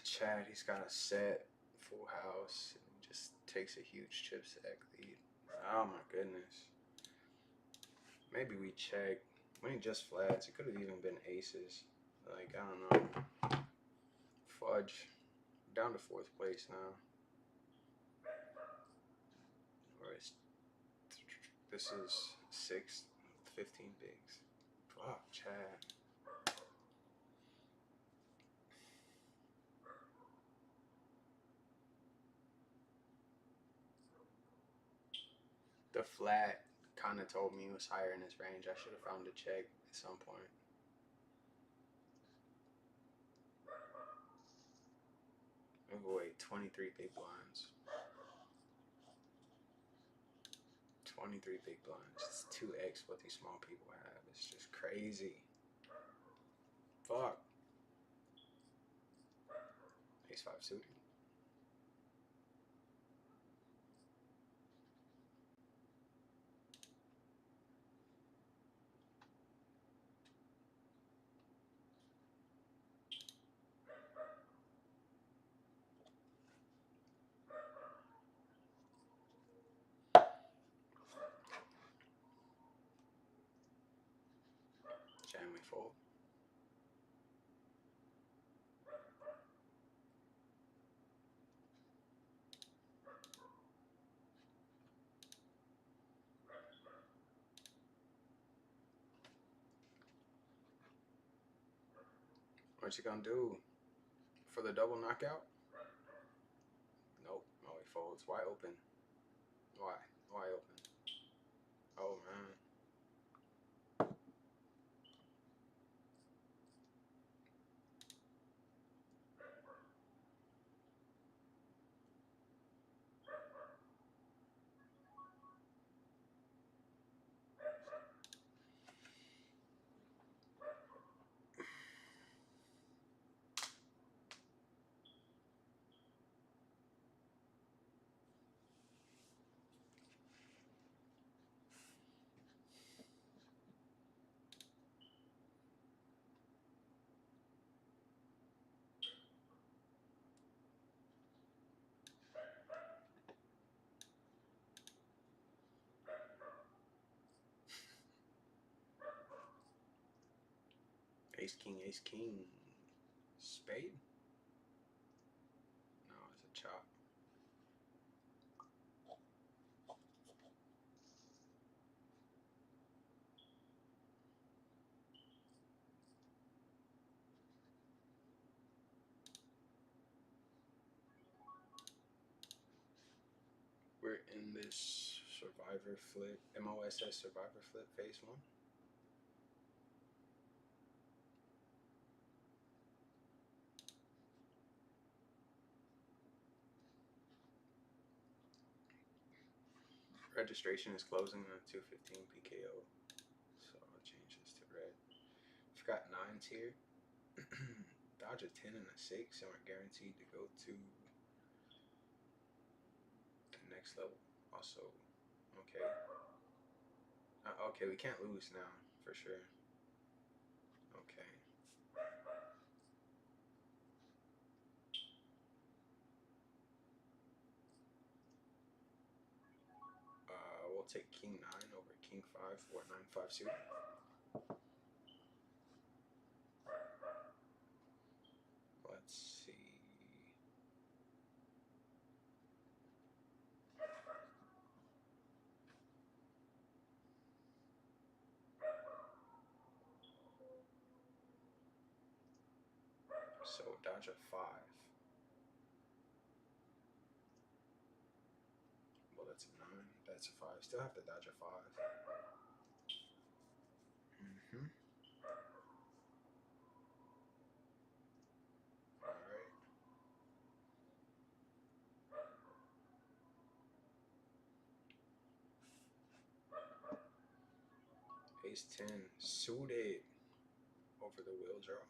Chad, he's got a set, full house, and just takes a huge chip stack lead. Oh my goodness. Maybe we check. Winning just flats. It could have even been aces. Like, I don't know. Fudge. Down to 4th place now. This is 6th, 15 bigs. Fuck, Chad. The flat kind of told me it was higher in his range. I should have found a check at some point. Overweight, 23 big blinds. 23 big blinds. It's 2x what these small people have. It's just crazy. Fuck. Ace 5 suited. Jam we fold. What you gonna do? For the double knockout? Nope. Oh, he folds. Why open? Why? Why open? Oh, man. Ace, king. Spade? No, it's a chop. We're in this Survivor Flip, MOSS Survivor Flip phase 1. Registration is closing on 215 PKO, so I'll change this to red. We've got 9s here. Dodge a 10 and a 6, and we're guaranteed to go to the next level. Also, okay. Okay, we can't lose now, for sure. Okay. We'll take king 9 over king 5 for 9-5 suited. Let's see. So dodge a 5. Well, that's a 9. That's a 5. Still have to dodge a 5. Alright. Ace 10 suited over the wheel draw.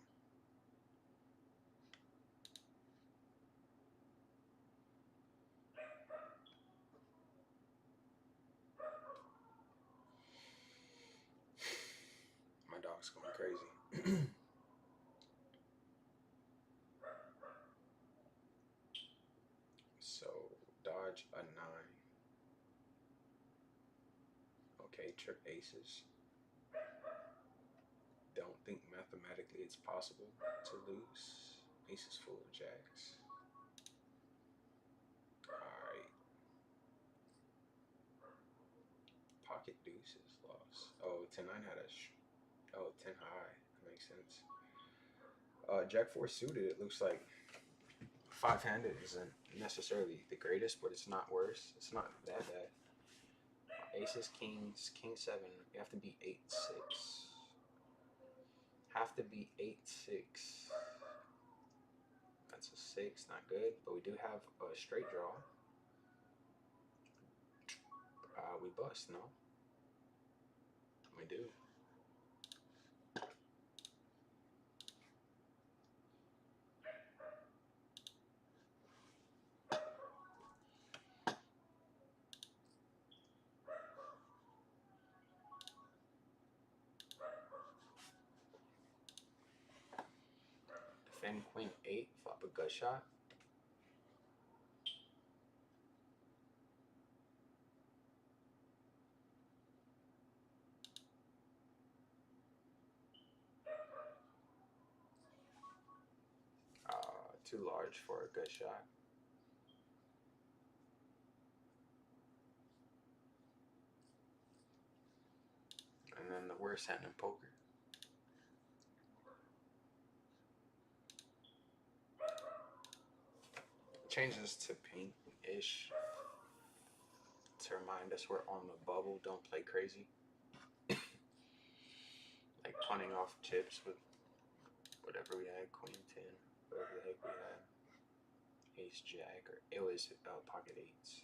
My dog's going crazy. So dodge a 9. Okay, trip aces. Don't think mathematically it's possible to lose. Aces full of jacks. Alright. Pocket deuces lost. Oh, 10-9 had a 10 high. That makes sense. Jack 4 suited, it looks like 5-handed isn't necessarily the greatest, but it's not worse. It's not that bad. Aces, kings, king 7. You have to be 8-6. Have to be 8-6. That's a 6, not good. But we do have a straight draw. We bust, no? We do. Defend queen 8, flop a gut shot. Too large for a gut shot. And then the worst hand in poker. Changes to pink-ish to remind us we're on the bubble. Don't play crazy. Like punting off chips with whatever we had, queen 10, whatever the heck we had. Ace jack, or it was pocket 8s.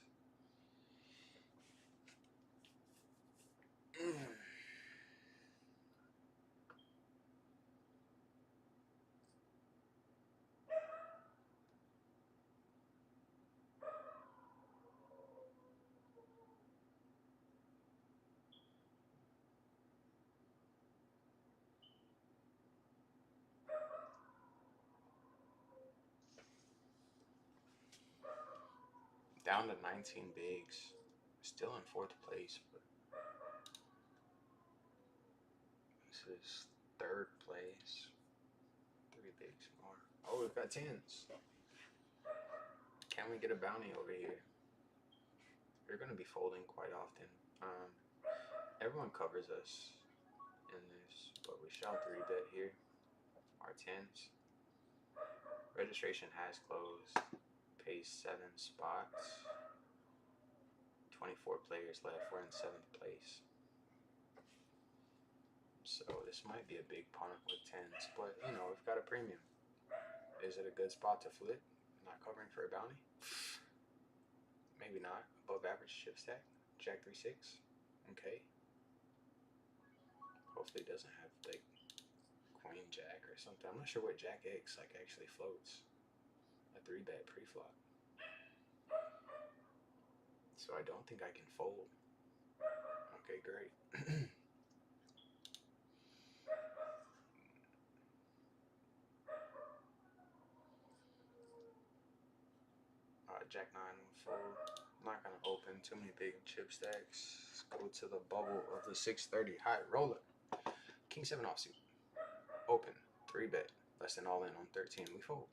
Down to 19 bigs. Still in 4th place, but this is 3rd place. 3 bigs more. Oh, we've got 10s. Can we get a bounty over here? We're going to be folding quite often. Everyone covers us in this, but we shall 3-bet here. Our 10s. Registration has closed. Pays 7 spots. 24 players left. We're in 7th place. So this might be a big punt with 10s, but you know, we've got a premium. Is it a good spot to flip? Not covering for a bounty? Maybe not. Above average chip stack. Jack 3-6. Okay. Hopefully it doesn't have like queen jack or something. I'm not sure what jack X like actually floats. A 3-bet pre-flop. So I don't think I can fold. Okay, great. Jack 9 fold. Not gonna open too many big chip stacks. Let's go to the bubble of the 630 high roller. King 7 offsuit. Open. 3-bet. Less than all in on 13. We fold.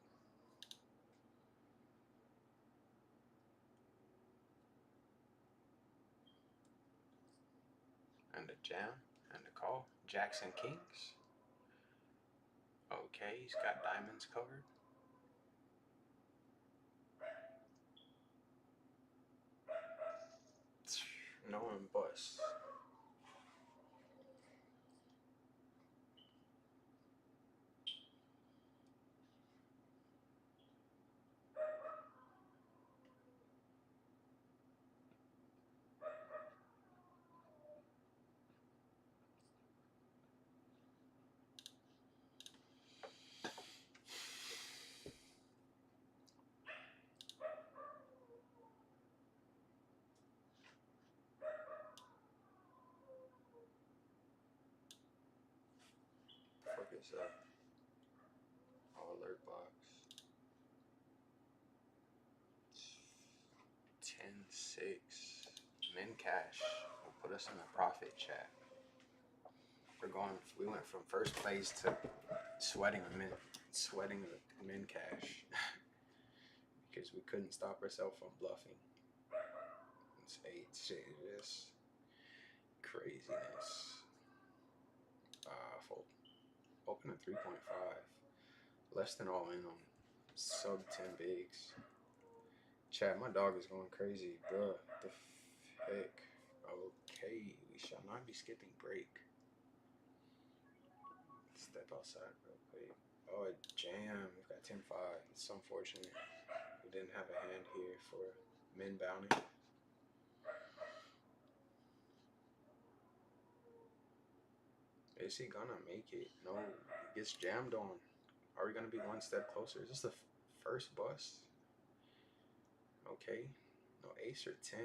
And a jam. And a call. Jacks and kings. Okay, he's got diamonds covered. No one busts. Focus up. Oh, alert box. 10-6. Min cash will put us in the profit chat. We went from first place to sweating the min cash because we couldn't stop ourselves from bluffing. It's 8 shit, just craziness. Fold. Open at 3.5. Less than all in on sub 10 bigs. Chat, my dog is going crazy, bruh. The heck? Hey, we shall not be skipping break. Step outside real quick. Oh, a jam. We've got 10-5. It's unfortunate. We didn't have a hand here for min bounty. Is he gonna make it? No, he gets jammed on. Are we gonna be one step closer? Is this the first bust? Okay. No, ace or 10.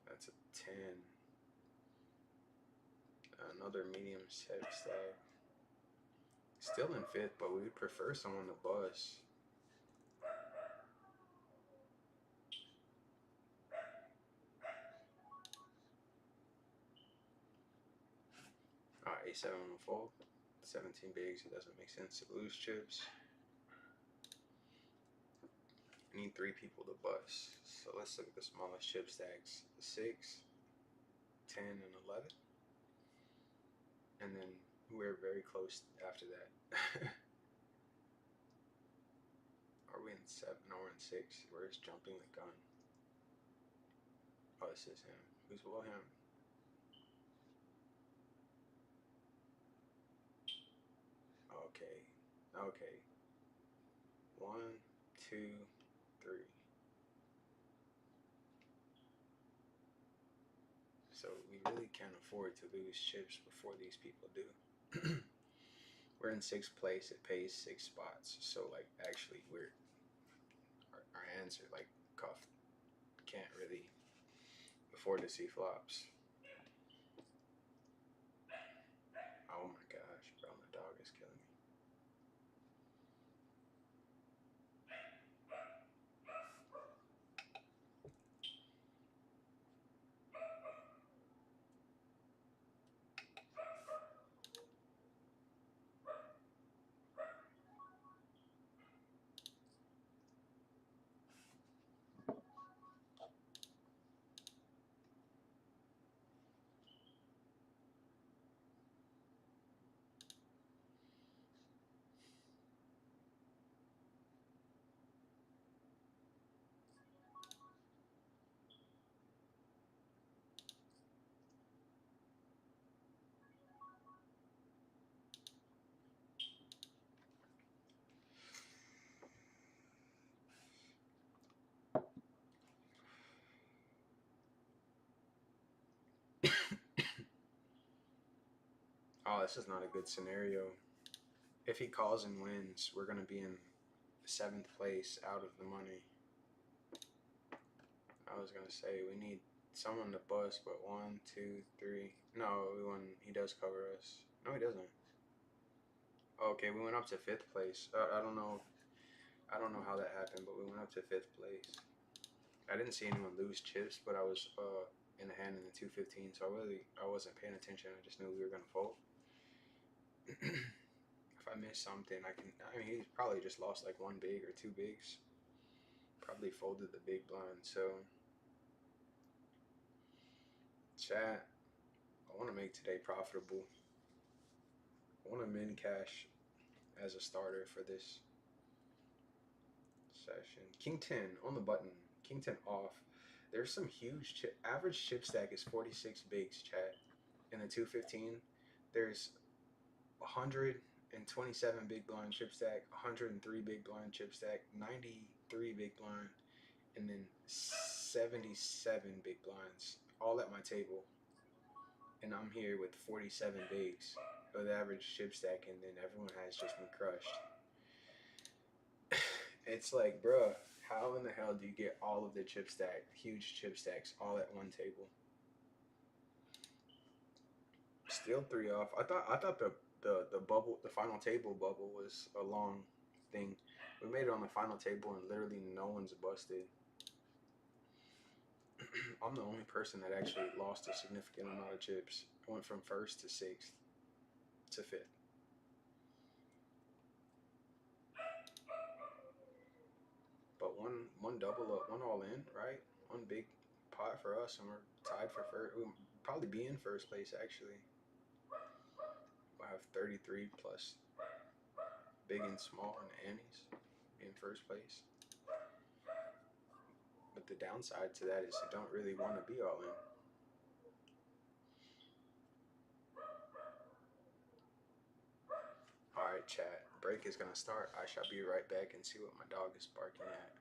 That's a 10. Another medium set stack. Still in fifth, but we would prefer someone to bust. A7 on the fold. 17 bigs. It doesn't make sense to lose chips. I need 3 people to bust. So let's look at the smallest chip stacks. 6, 10, and 11. And then we're very close after that. Are we in 7? No, we're in 6. We're just jumping the gun. Oh, this is him. Who's below him? Okay. Okay. 1, 2, 3. So we really can't afford to lose chips before these people do. We're in 6th place. It pays 6 spots. So like actually our hands are like cuffed. Can't really afford to see flops. Oh my gosh, bro, my dog is killing me. Oh, this is not a good scenario. If he calls and wins, we're gonna be in 7th place, out of the money. I was gonna say we need someone to bust, but 1, 2, 3. No, we won. He does cover us. No, he doesn't. Okay, we went up to 5th place. I don't know. I don't know how that happened, but we went up to 5th place. I didn't see anyone lose chips, but I was in the hand in the 215, so I wasn't paying attention. I just knew we were gonna fold. If I miss something, I mean, he's probably just lost like 1 big or 2 bigs. Probably folded the big blind. So, chat, I want to make today profitable. I want to min cash as a starter for this session. King 10 on the button. King 10 off. There's some huge chip. Average chip stack is 46 bigs, chat. In the 215, there's 127 big blind chip stack, 103 big blind chip stack, 93 big blind, and then 77 big blinds, all at my table. And I'm here with 47 bigs of the average chip stack, and then everyone has just been crushed. It's like, bruh, how in the hell do you get all of the chip stack, huge chip stacks, all at one table? Still 3 off. I thought the bubble, the final table bubble was a long thing. We made it on the final table and literally no one's busted. I'm the only person that actually lost a significant amount of chips. I went from 1st to 6th to 5th. But one double up, one all in, right? One big pot for us, and we're tied for first. We'll probably be in 1st place actually. We'll have 33 plus big and small and Annie's in 1st place. But the downside to that is you don't really want to be all in. Alright, chat. Break is gonna start. I shall be right back and see what my dog is barking at.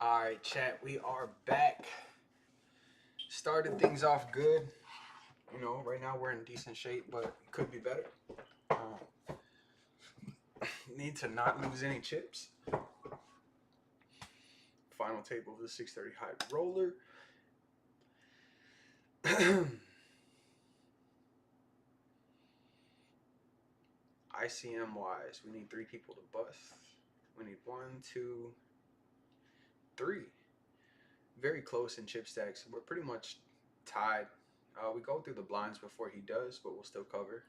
All right, chat. We are back. Started things off good. You know, right now we're in decent shape, but could be better. Need to not lose any chips. Final table of the 630 high roller. ICM wise, we need 3 people to bust. We need 1, 2, 3. Very close in chip stacks. We're pretty much tied. We go through the blinds before he does, but we'll still cover.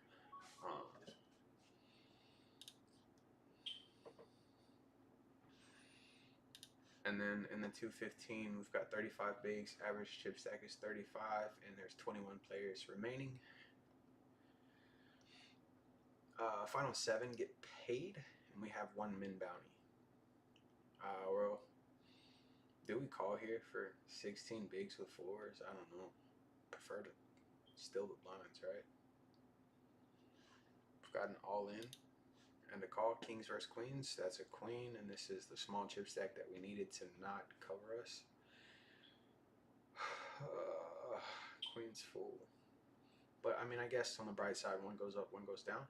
And then in the 215, we've got 35 bigs. Average chip stack is 35, and there's 21 players remaining. Final 7 get paid, and we have 1 min bounty. Well, do we call here for 16 bigs with 4s? I don't know. Prefer to still the blinds, right? We've got an all-in and a call. Kings versus queens. That's a queen, and this is the small chip stack that we needed to not cover us. Queen's full. But, I mean, I guess on the bright side, 1 goes up, 1 goes down.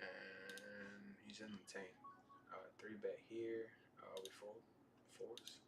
And he's in the tank. 3 bet here. We fold 4s.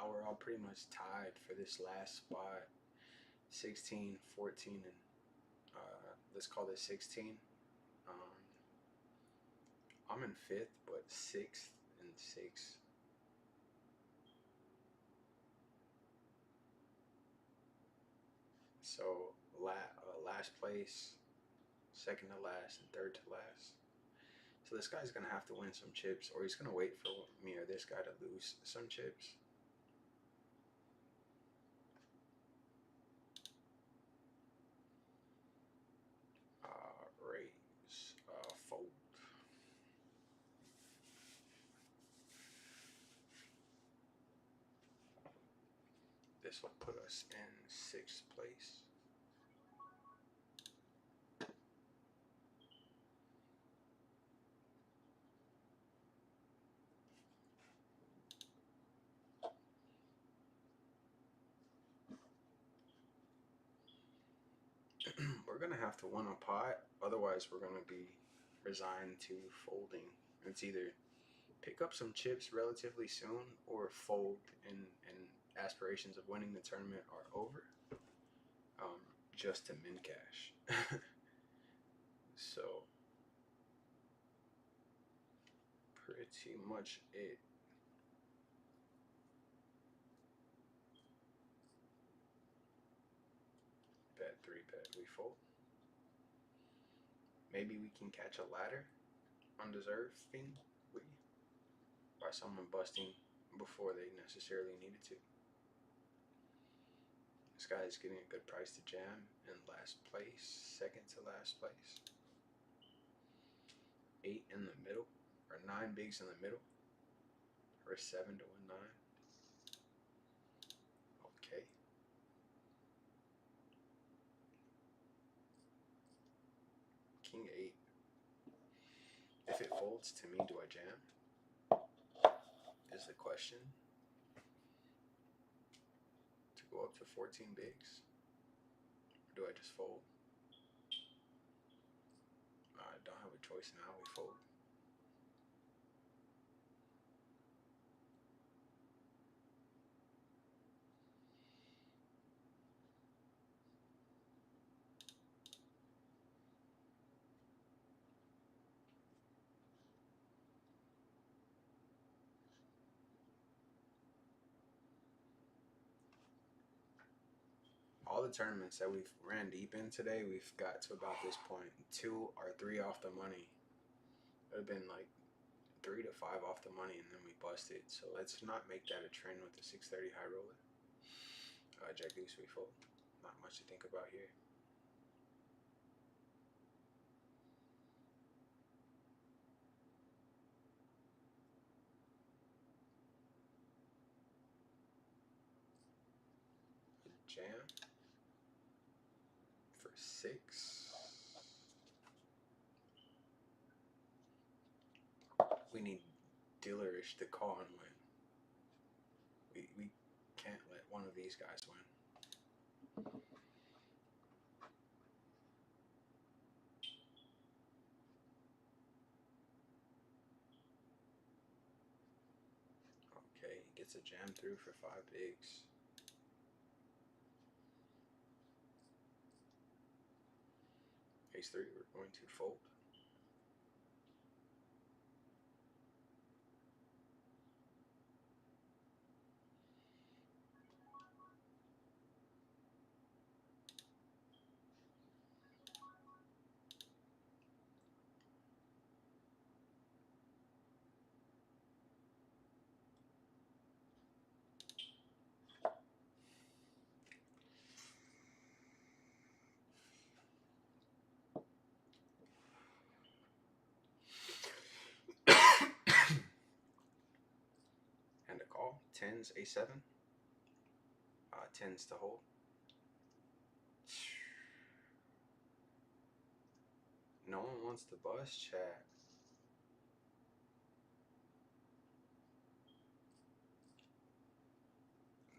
We're all pretty much tied for this last spot. 16, 14, and let's call this 16. I'm in 5th, but 6th and 6. So last place, second to last, and third to last. So this guy's gonna have to win some chips, or he's gonna wait for me or this guy to lose some chips. Raise, fold. This will put us in 6th place. We're gonna have to win a pot, otherwise we're gonna be resigned to folding. It's either pick up some chips relatively soon or fold, and aspirations of winning the tournament are over, just to min cash. So pretty much it. Bet 3 bet, we fold. Maybe we can catch a ladder undeserved thing by someone busting before they necessarily needed to. This guy is getting a good price to jam in last place, second to last place. 8 in the middle, or 9 bigs in the middle, or 7 to win 9. Okay. King 8. If it folds to me, do I jam? Is the question. Go up to 14 bigs. Or do I just fold? I don't have a choice now. We fold. All the tournaments that we've ran deep in today, we've got to about this point 2 or 3 off the money. It would have been like 3 to 5 off the money, and then we busted. So let's not make that a trend with the 630 high roller. Jack deuce, we fold. Not much to think about here. Jam for 6. We need dealerish to call and win. We can't let one of these guys win. Okay, he gets a jam through for 5 bigs. Ace 3, we're going to fold. And a call. 10s, A7. 10s to hold. No one wants to bust, chat.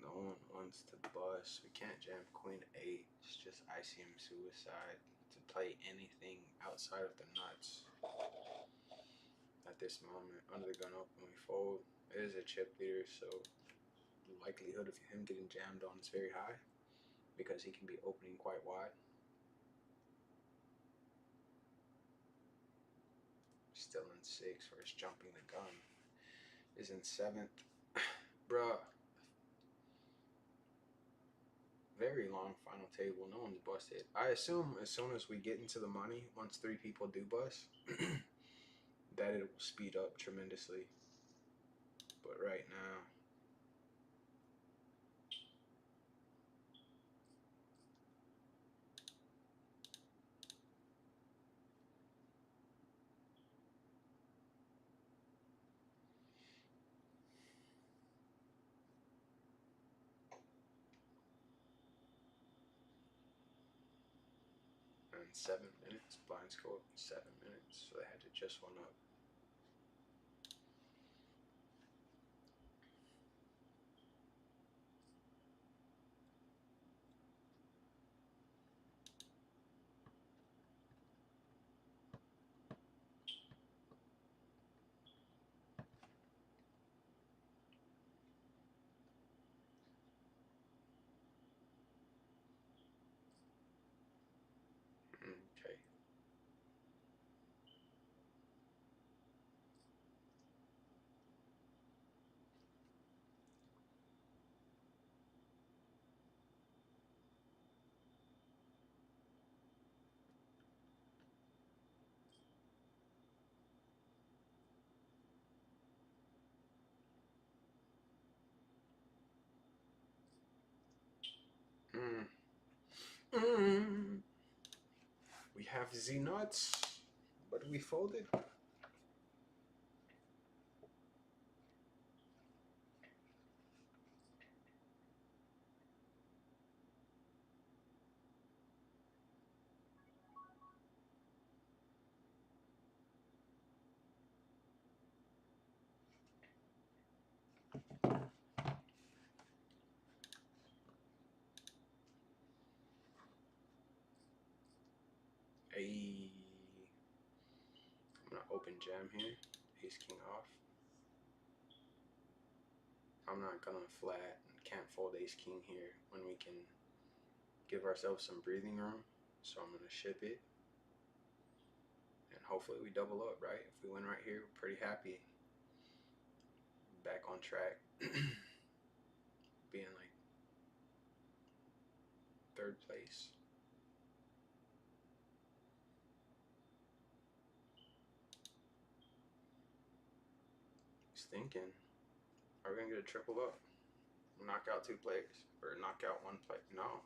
No one wants to bust. We can't jam Queen 8. It's just ICM suicide to play anything outside of the nuts. At this moment, under the gun open, we fold. It is a chip leader, so the likelihood of him getting jammed on is very high because he can be opening quite wide. Still in 6, whereas jumping the gun is in 7th. Bruh. Very long final table. No one's busted. I assume as soon as we get into the money, once 3 people do bust, that it will speed up tremendously. But right now, in 7 minutes, blinds go up in 7 minutes, so they had to just one up. Okay. We have Z nuts, but we folded. open jam here. Ace king off. I'm not gonna flat and can't fold ace king here when we can give ourselves some breathing room. So I'm gonna ship it. And hopefully we double up, right? If we win right here, we're pretty happy. Back on track. Being like third place. He's thinking, are we gonna get a triple up? Knock out two players or knock out one player? No,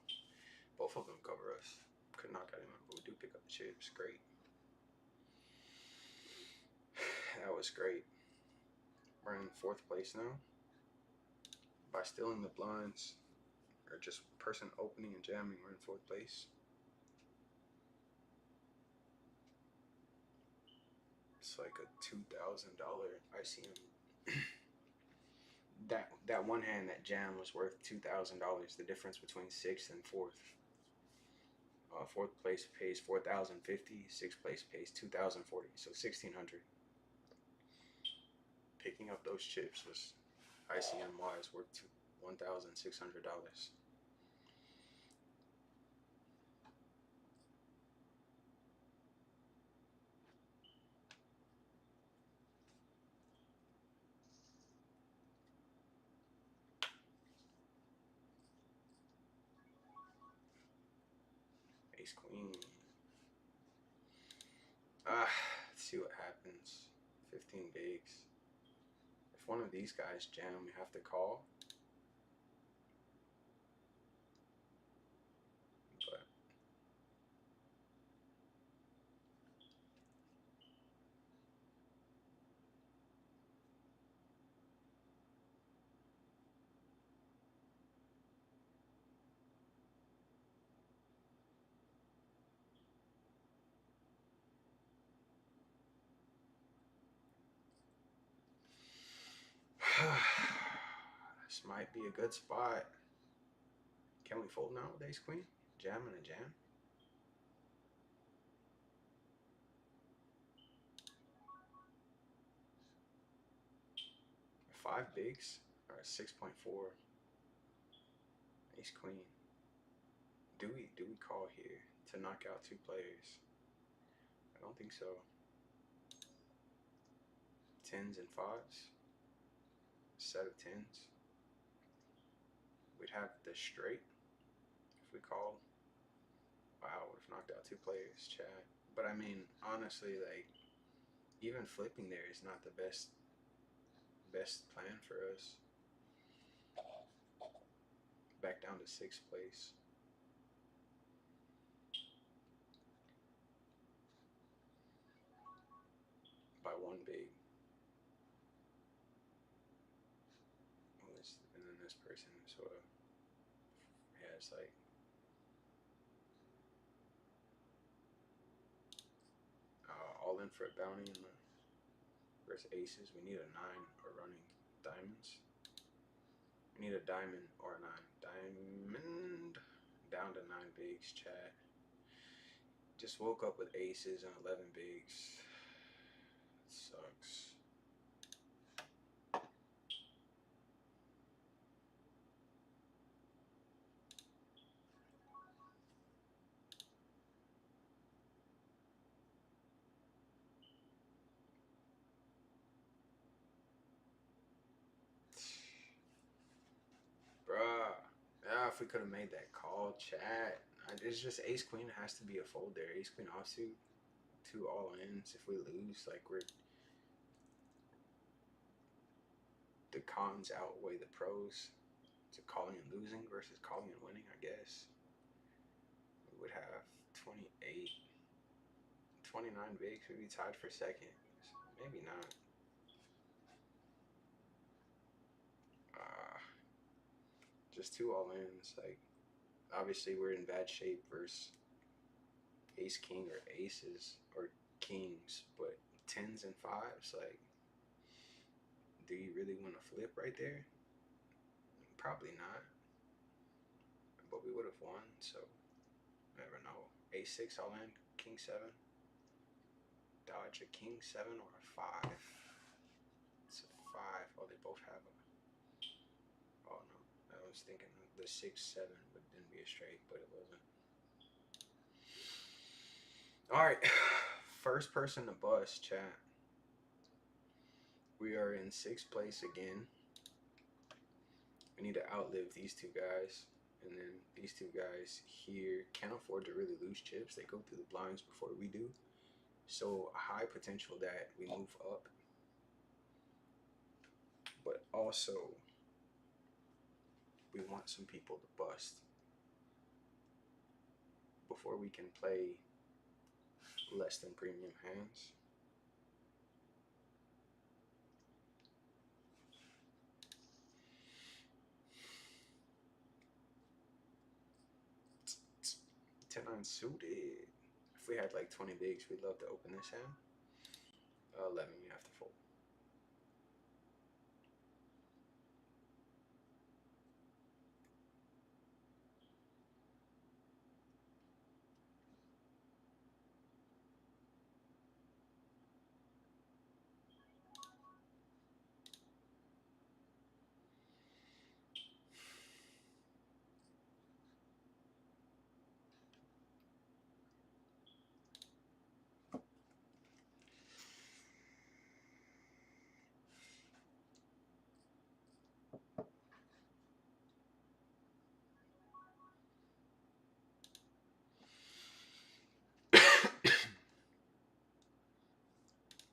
both of them cover us. Could knock out anyone, but we do pick up the chips. Great. That was great. We're in fourth place now. By stealing the blinds or just person opening and jamming, we're in fourth place. It's like a $2,000 ICM. That one hand, that jam was worth $2,000. The difference between sixth and fourth. Fourth place pays $4,050. Sixth place pays $2,040. So $1,600. Picking up those chips was ICM wise worth $1,600. Ace queen. Let's see what happens. 15 bigs. If one of these guys jam, we have to call. But this might be a good spot. Can we fold now with ace queen? Jam and a jam. Five bigs. All right, 6.4. Ace queen. Do we call here to knock out two players? I don't think so. Tens and fives. Set of tens. We'd have the straight if we called. Wow, we've knocked out two players, chat. But I mean, honestly, like, even flipping there is not the best plan for us. Back down to sixth place. By one big. And then this person sort of has like all in for a bounty in the versus aces. We need a 9 or running diamonds. We need a diamond or a 9. Diamond down to 9 bigs, chat. Just woke up with aces and 11 bigs. It sucks. Bruh. Yeah, if we could have made that call, chat. It's just ace queen has to be a fold there. Ace queen offsuit, 2 all ins. If we lose, like the cons outweigh the pros to calling and losing versus calling and winning, I guess. We would have 28, 29 bigs. We'd be tied for second. Maybe not. Just 2 all ins. Like, obviously we're in bad shape versus ace king or aces or kings, but tens and fives, like, do you really want to flip right there? Probably not. But we would have won, so never know. Ace 6 all in, king 7. dodge a king seven or a five. It's a five. Oh, they both have a. Oh no, I was thinking the 6-7 would then be a straight, but it wasn't. All right, first person to bust, chat. We are in sixth place again. We need to outlive these two guys. And then these two guys here can't afford to really lose chips. They go through the blinds before we do. So high potential that we move up. But also, we want some people to bust before we can play less than premium hands. Ten-9 suited. If we had like 20 bigs, we'd love to open this hand. 11, we have to fold.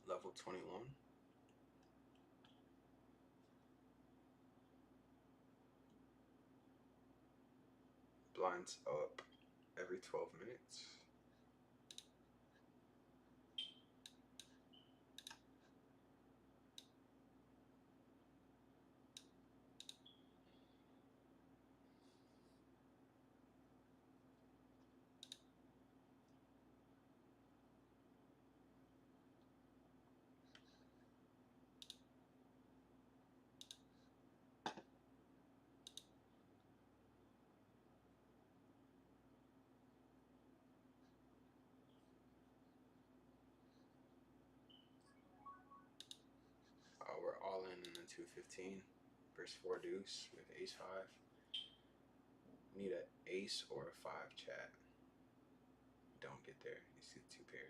Level 21. Blinds up every 12 minutes. We're all in the 215 versus 4 deuce with ace 5. Need an ace or a 5 chat. Don't get there. You see the 2 pair.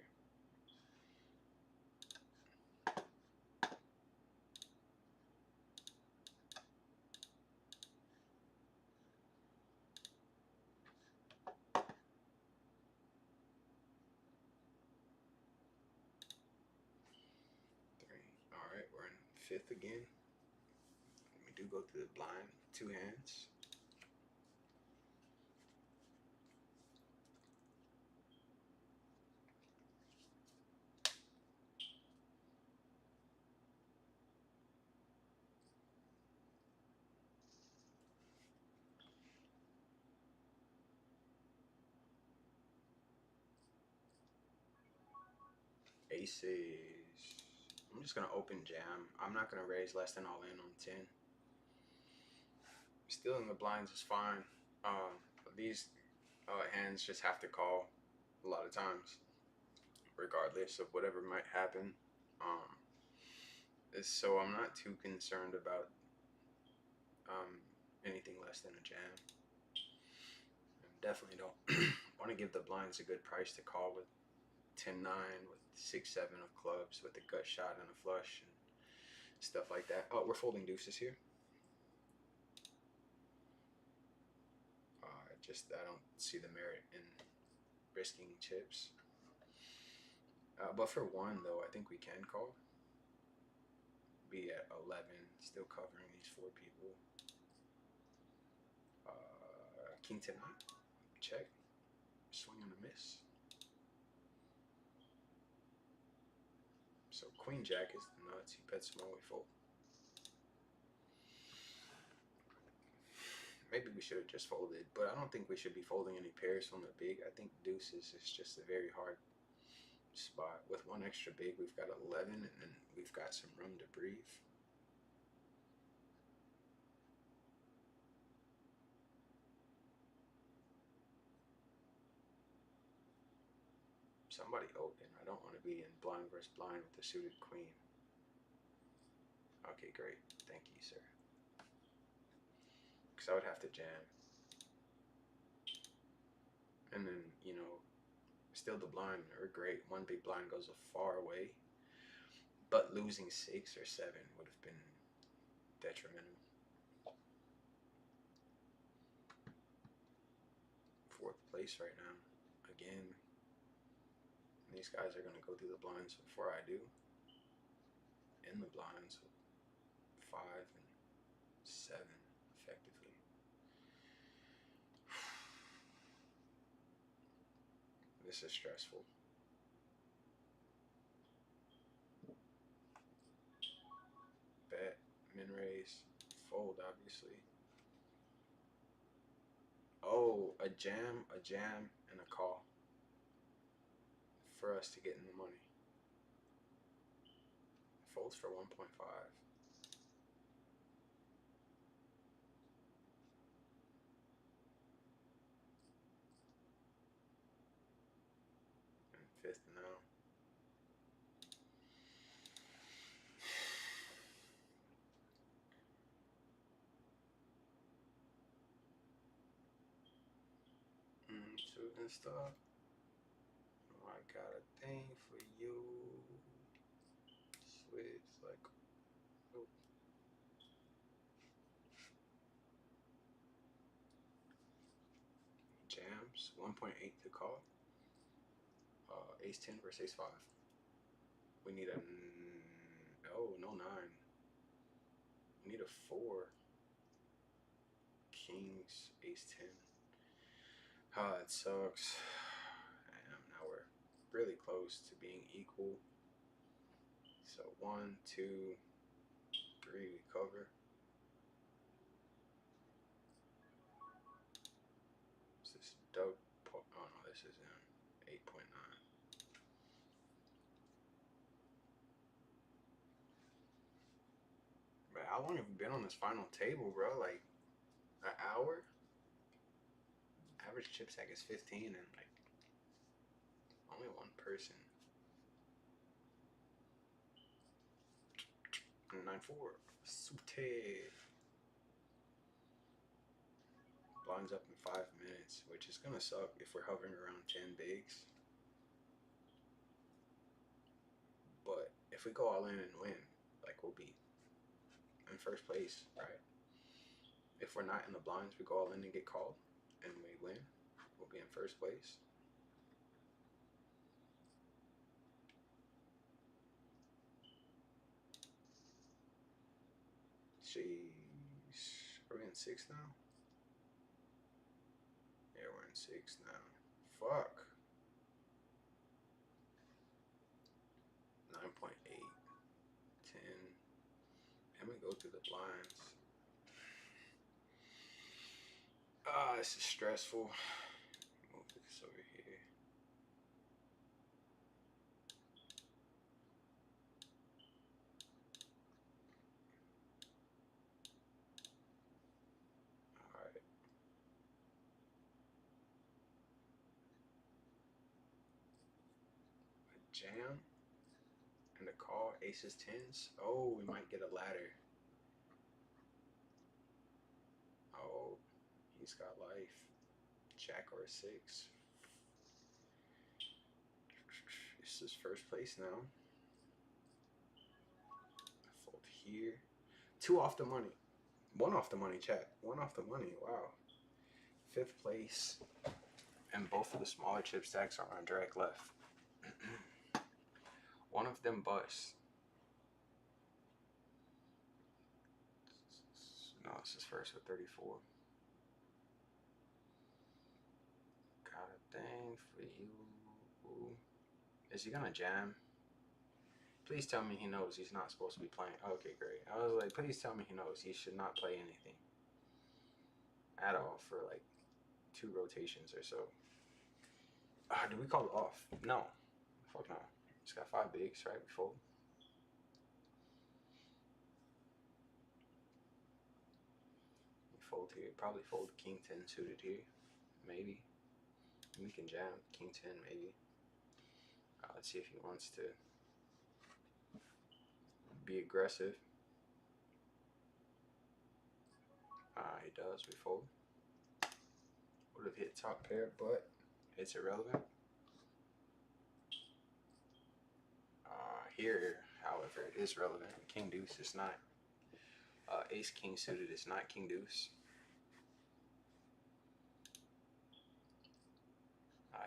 Alright, we're in fifth again. We do go through the blind, 2 hands. Aces. I'm just gonna open jam. I'm not gonna raise less than all in on 10. Stealing the blinds is fine. These hands just have to call a lot of times, regardless of whatever might happen. So I'm not too concerned about anything less than a jam. Definitely don't want to give the blinds a good price to call with 10-9, with 6-7 of clubs, with a gut shot and a flush and stuff like that. Oh, we're folding deuces here. I don't see the merit in risking chips. But for 1 though, I think we can call. Be at 11, still covering these 4 people. King 10-9, check. Swing and a miss. So Queen Jack is the nuts. He bet small, we fold. Maybe we should have just folded, but I don't think we should be folding any pairs from the big. I think deuces is just a very hard spot. With 1 extra big, we've got 11, and then we've got some room to breathe. Somebody open. I don't want to be in blind versus blind with the suited queen. Okay, great. Thank you, sir. Because I would have to jam. And then, you know, still the blind are great. One big blind goes a far away. But losing 6 or 7 would have been detrimental. 4th place right now. Again. These guys are going to go through the blinds before I do. In the blinds with 5 and 7 effectively. This is stressful. Bet, min raise, fold obviously. Oh, a jam, and a call for us to get in the money. Folds for 1.5. And 5th now. Shooting stuff. Oh, I got a thing for you. Switch like. Oh. Jams 1.8 to call. Ace 10 versus ace 5. We need a no 9. We need a 4. Kings ace 10. Ah, it sucks. Damn, now we're really close to being equal. So 1, 2, 3 we cover. Is this dope? Oh no, this is in 8.9. But how long have we been on this final table, bro? Like an hour? Average chip stack is 15 and like only one person. 9-4. Sute. Blinds up in 5 minutes, which is gonna suck if we're hovering around 10 bigs. But if we go all in and win, like we'll be in first place, right? If we're not in the blinds, we go all in and get called, and we win, we'll be in first place. Jeez. Are we in 6 now? Yeah, we're in 6 now. Fuck. 9.8. 10. And we go through the blinds. Ah, this is stressful. Move this over here. Alright. A jam and a call. Aces, 10s. Oh, we might get a ladder. Oh, he's got life. Jack or a 6. This is first place now. I fold here. 2 off the money. 1 off the money, chat. 1 off the money. Wow. 5th place. And both of the smaller chip stacks are on direct left. One of them busts. No, this is first with 34. Got a thing for you. Is he gonna jam? Please tell me he knows he's not supposed to be playing. Okay, great. I was like, please tell me he knows he should not play anything at all for like 2 rotations or so. Do we call it off? No. Fuck no. He's got 5 bigs, right? We fold. We fold here. Probably fold king 10 suited here. Maybe. We can jam king 10 maybe. Let's see if he wants to be aggressive. He does. We fold. Would have hit top pair, but it's irrelevant. Here, however, it is relevant. King deuce is not. Ace king suited is not king deuce.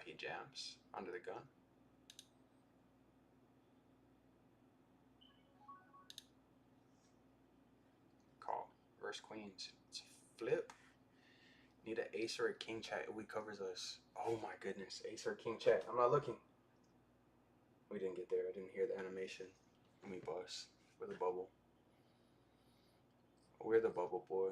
He jams under the gun. Call. Verse queens. It's a flip. Need an ace or a king chat. We covers us. Oh my goodness. Ace or king chat. I'm not looking. We didn't get there. I didn't hear the animation. Let me bust. We're the bubble. We're the bubble, boy.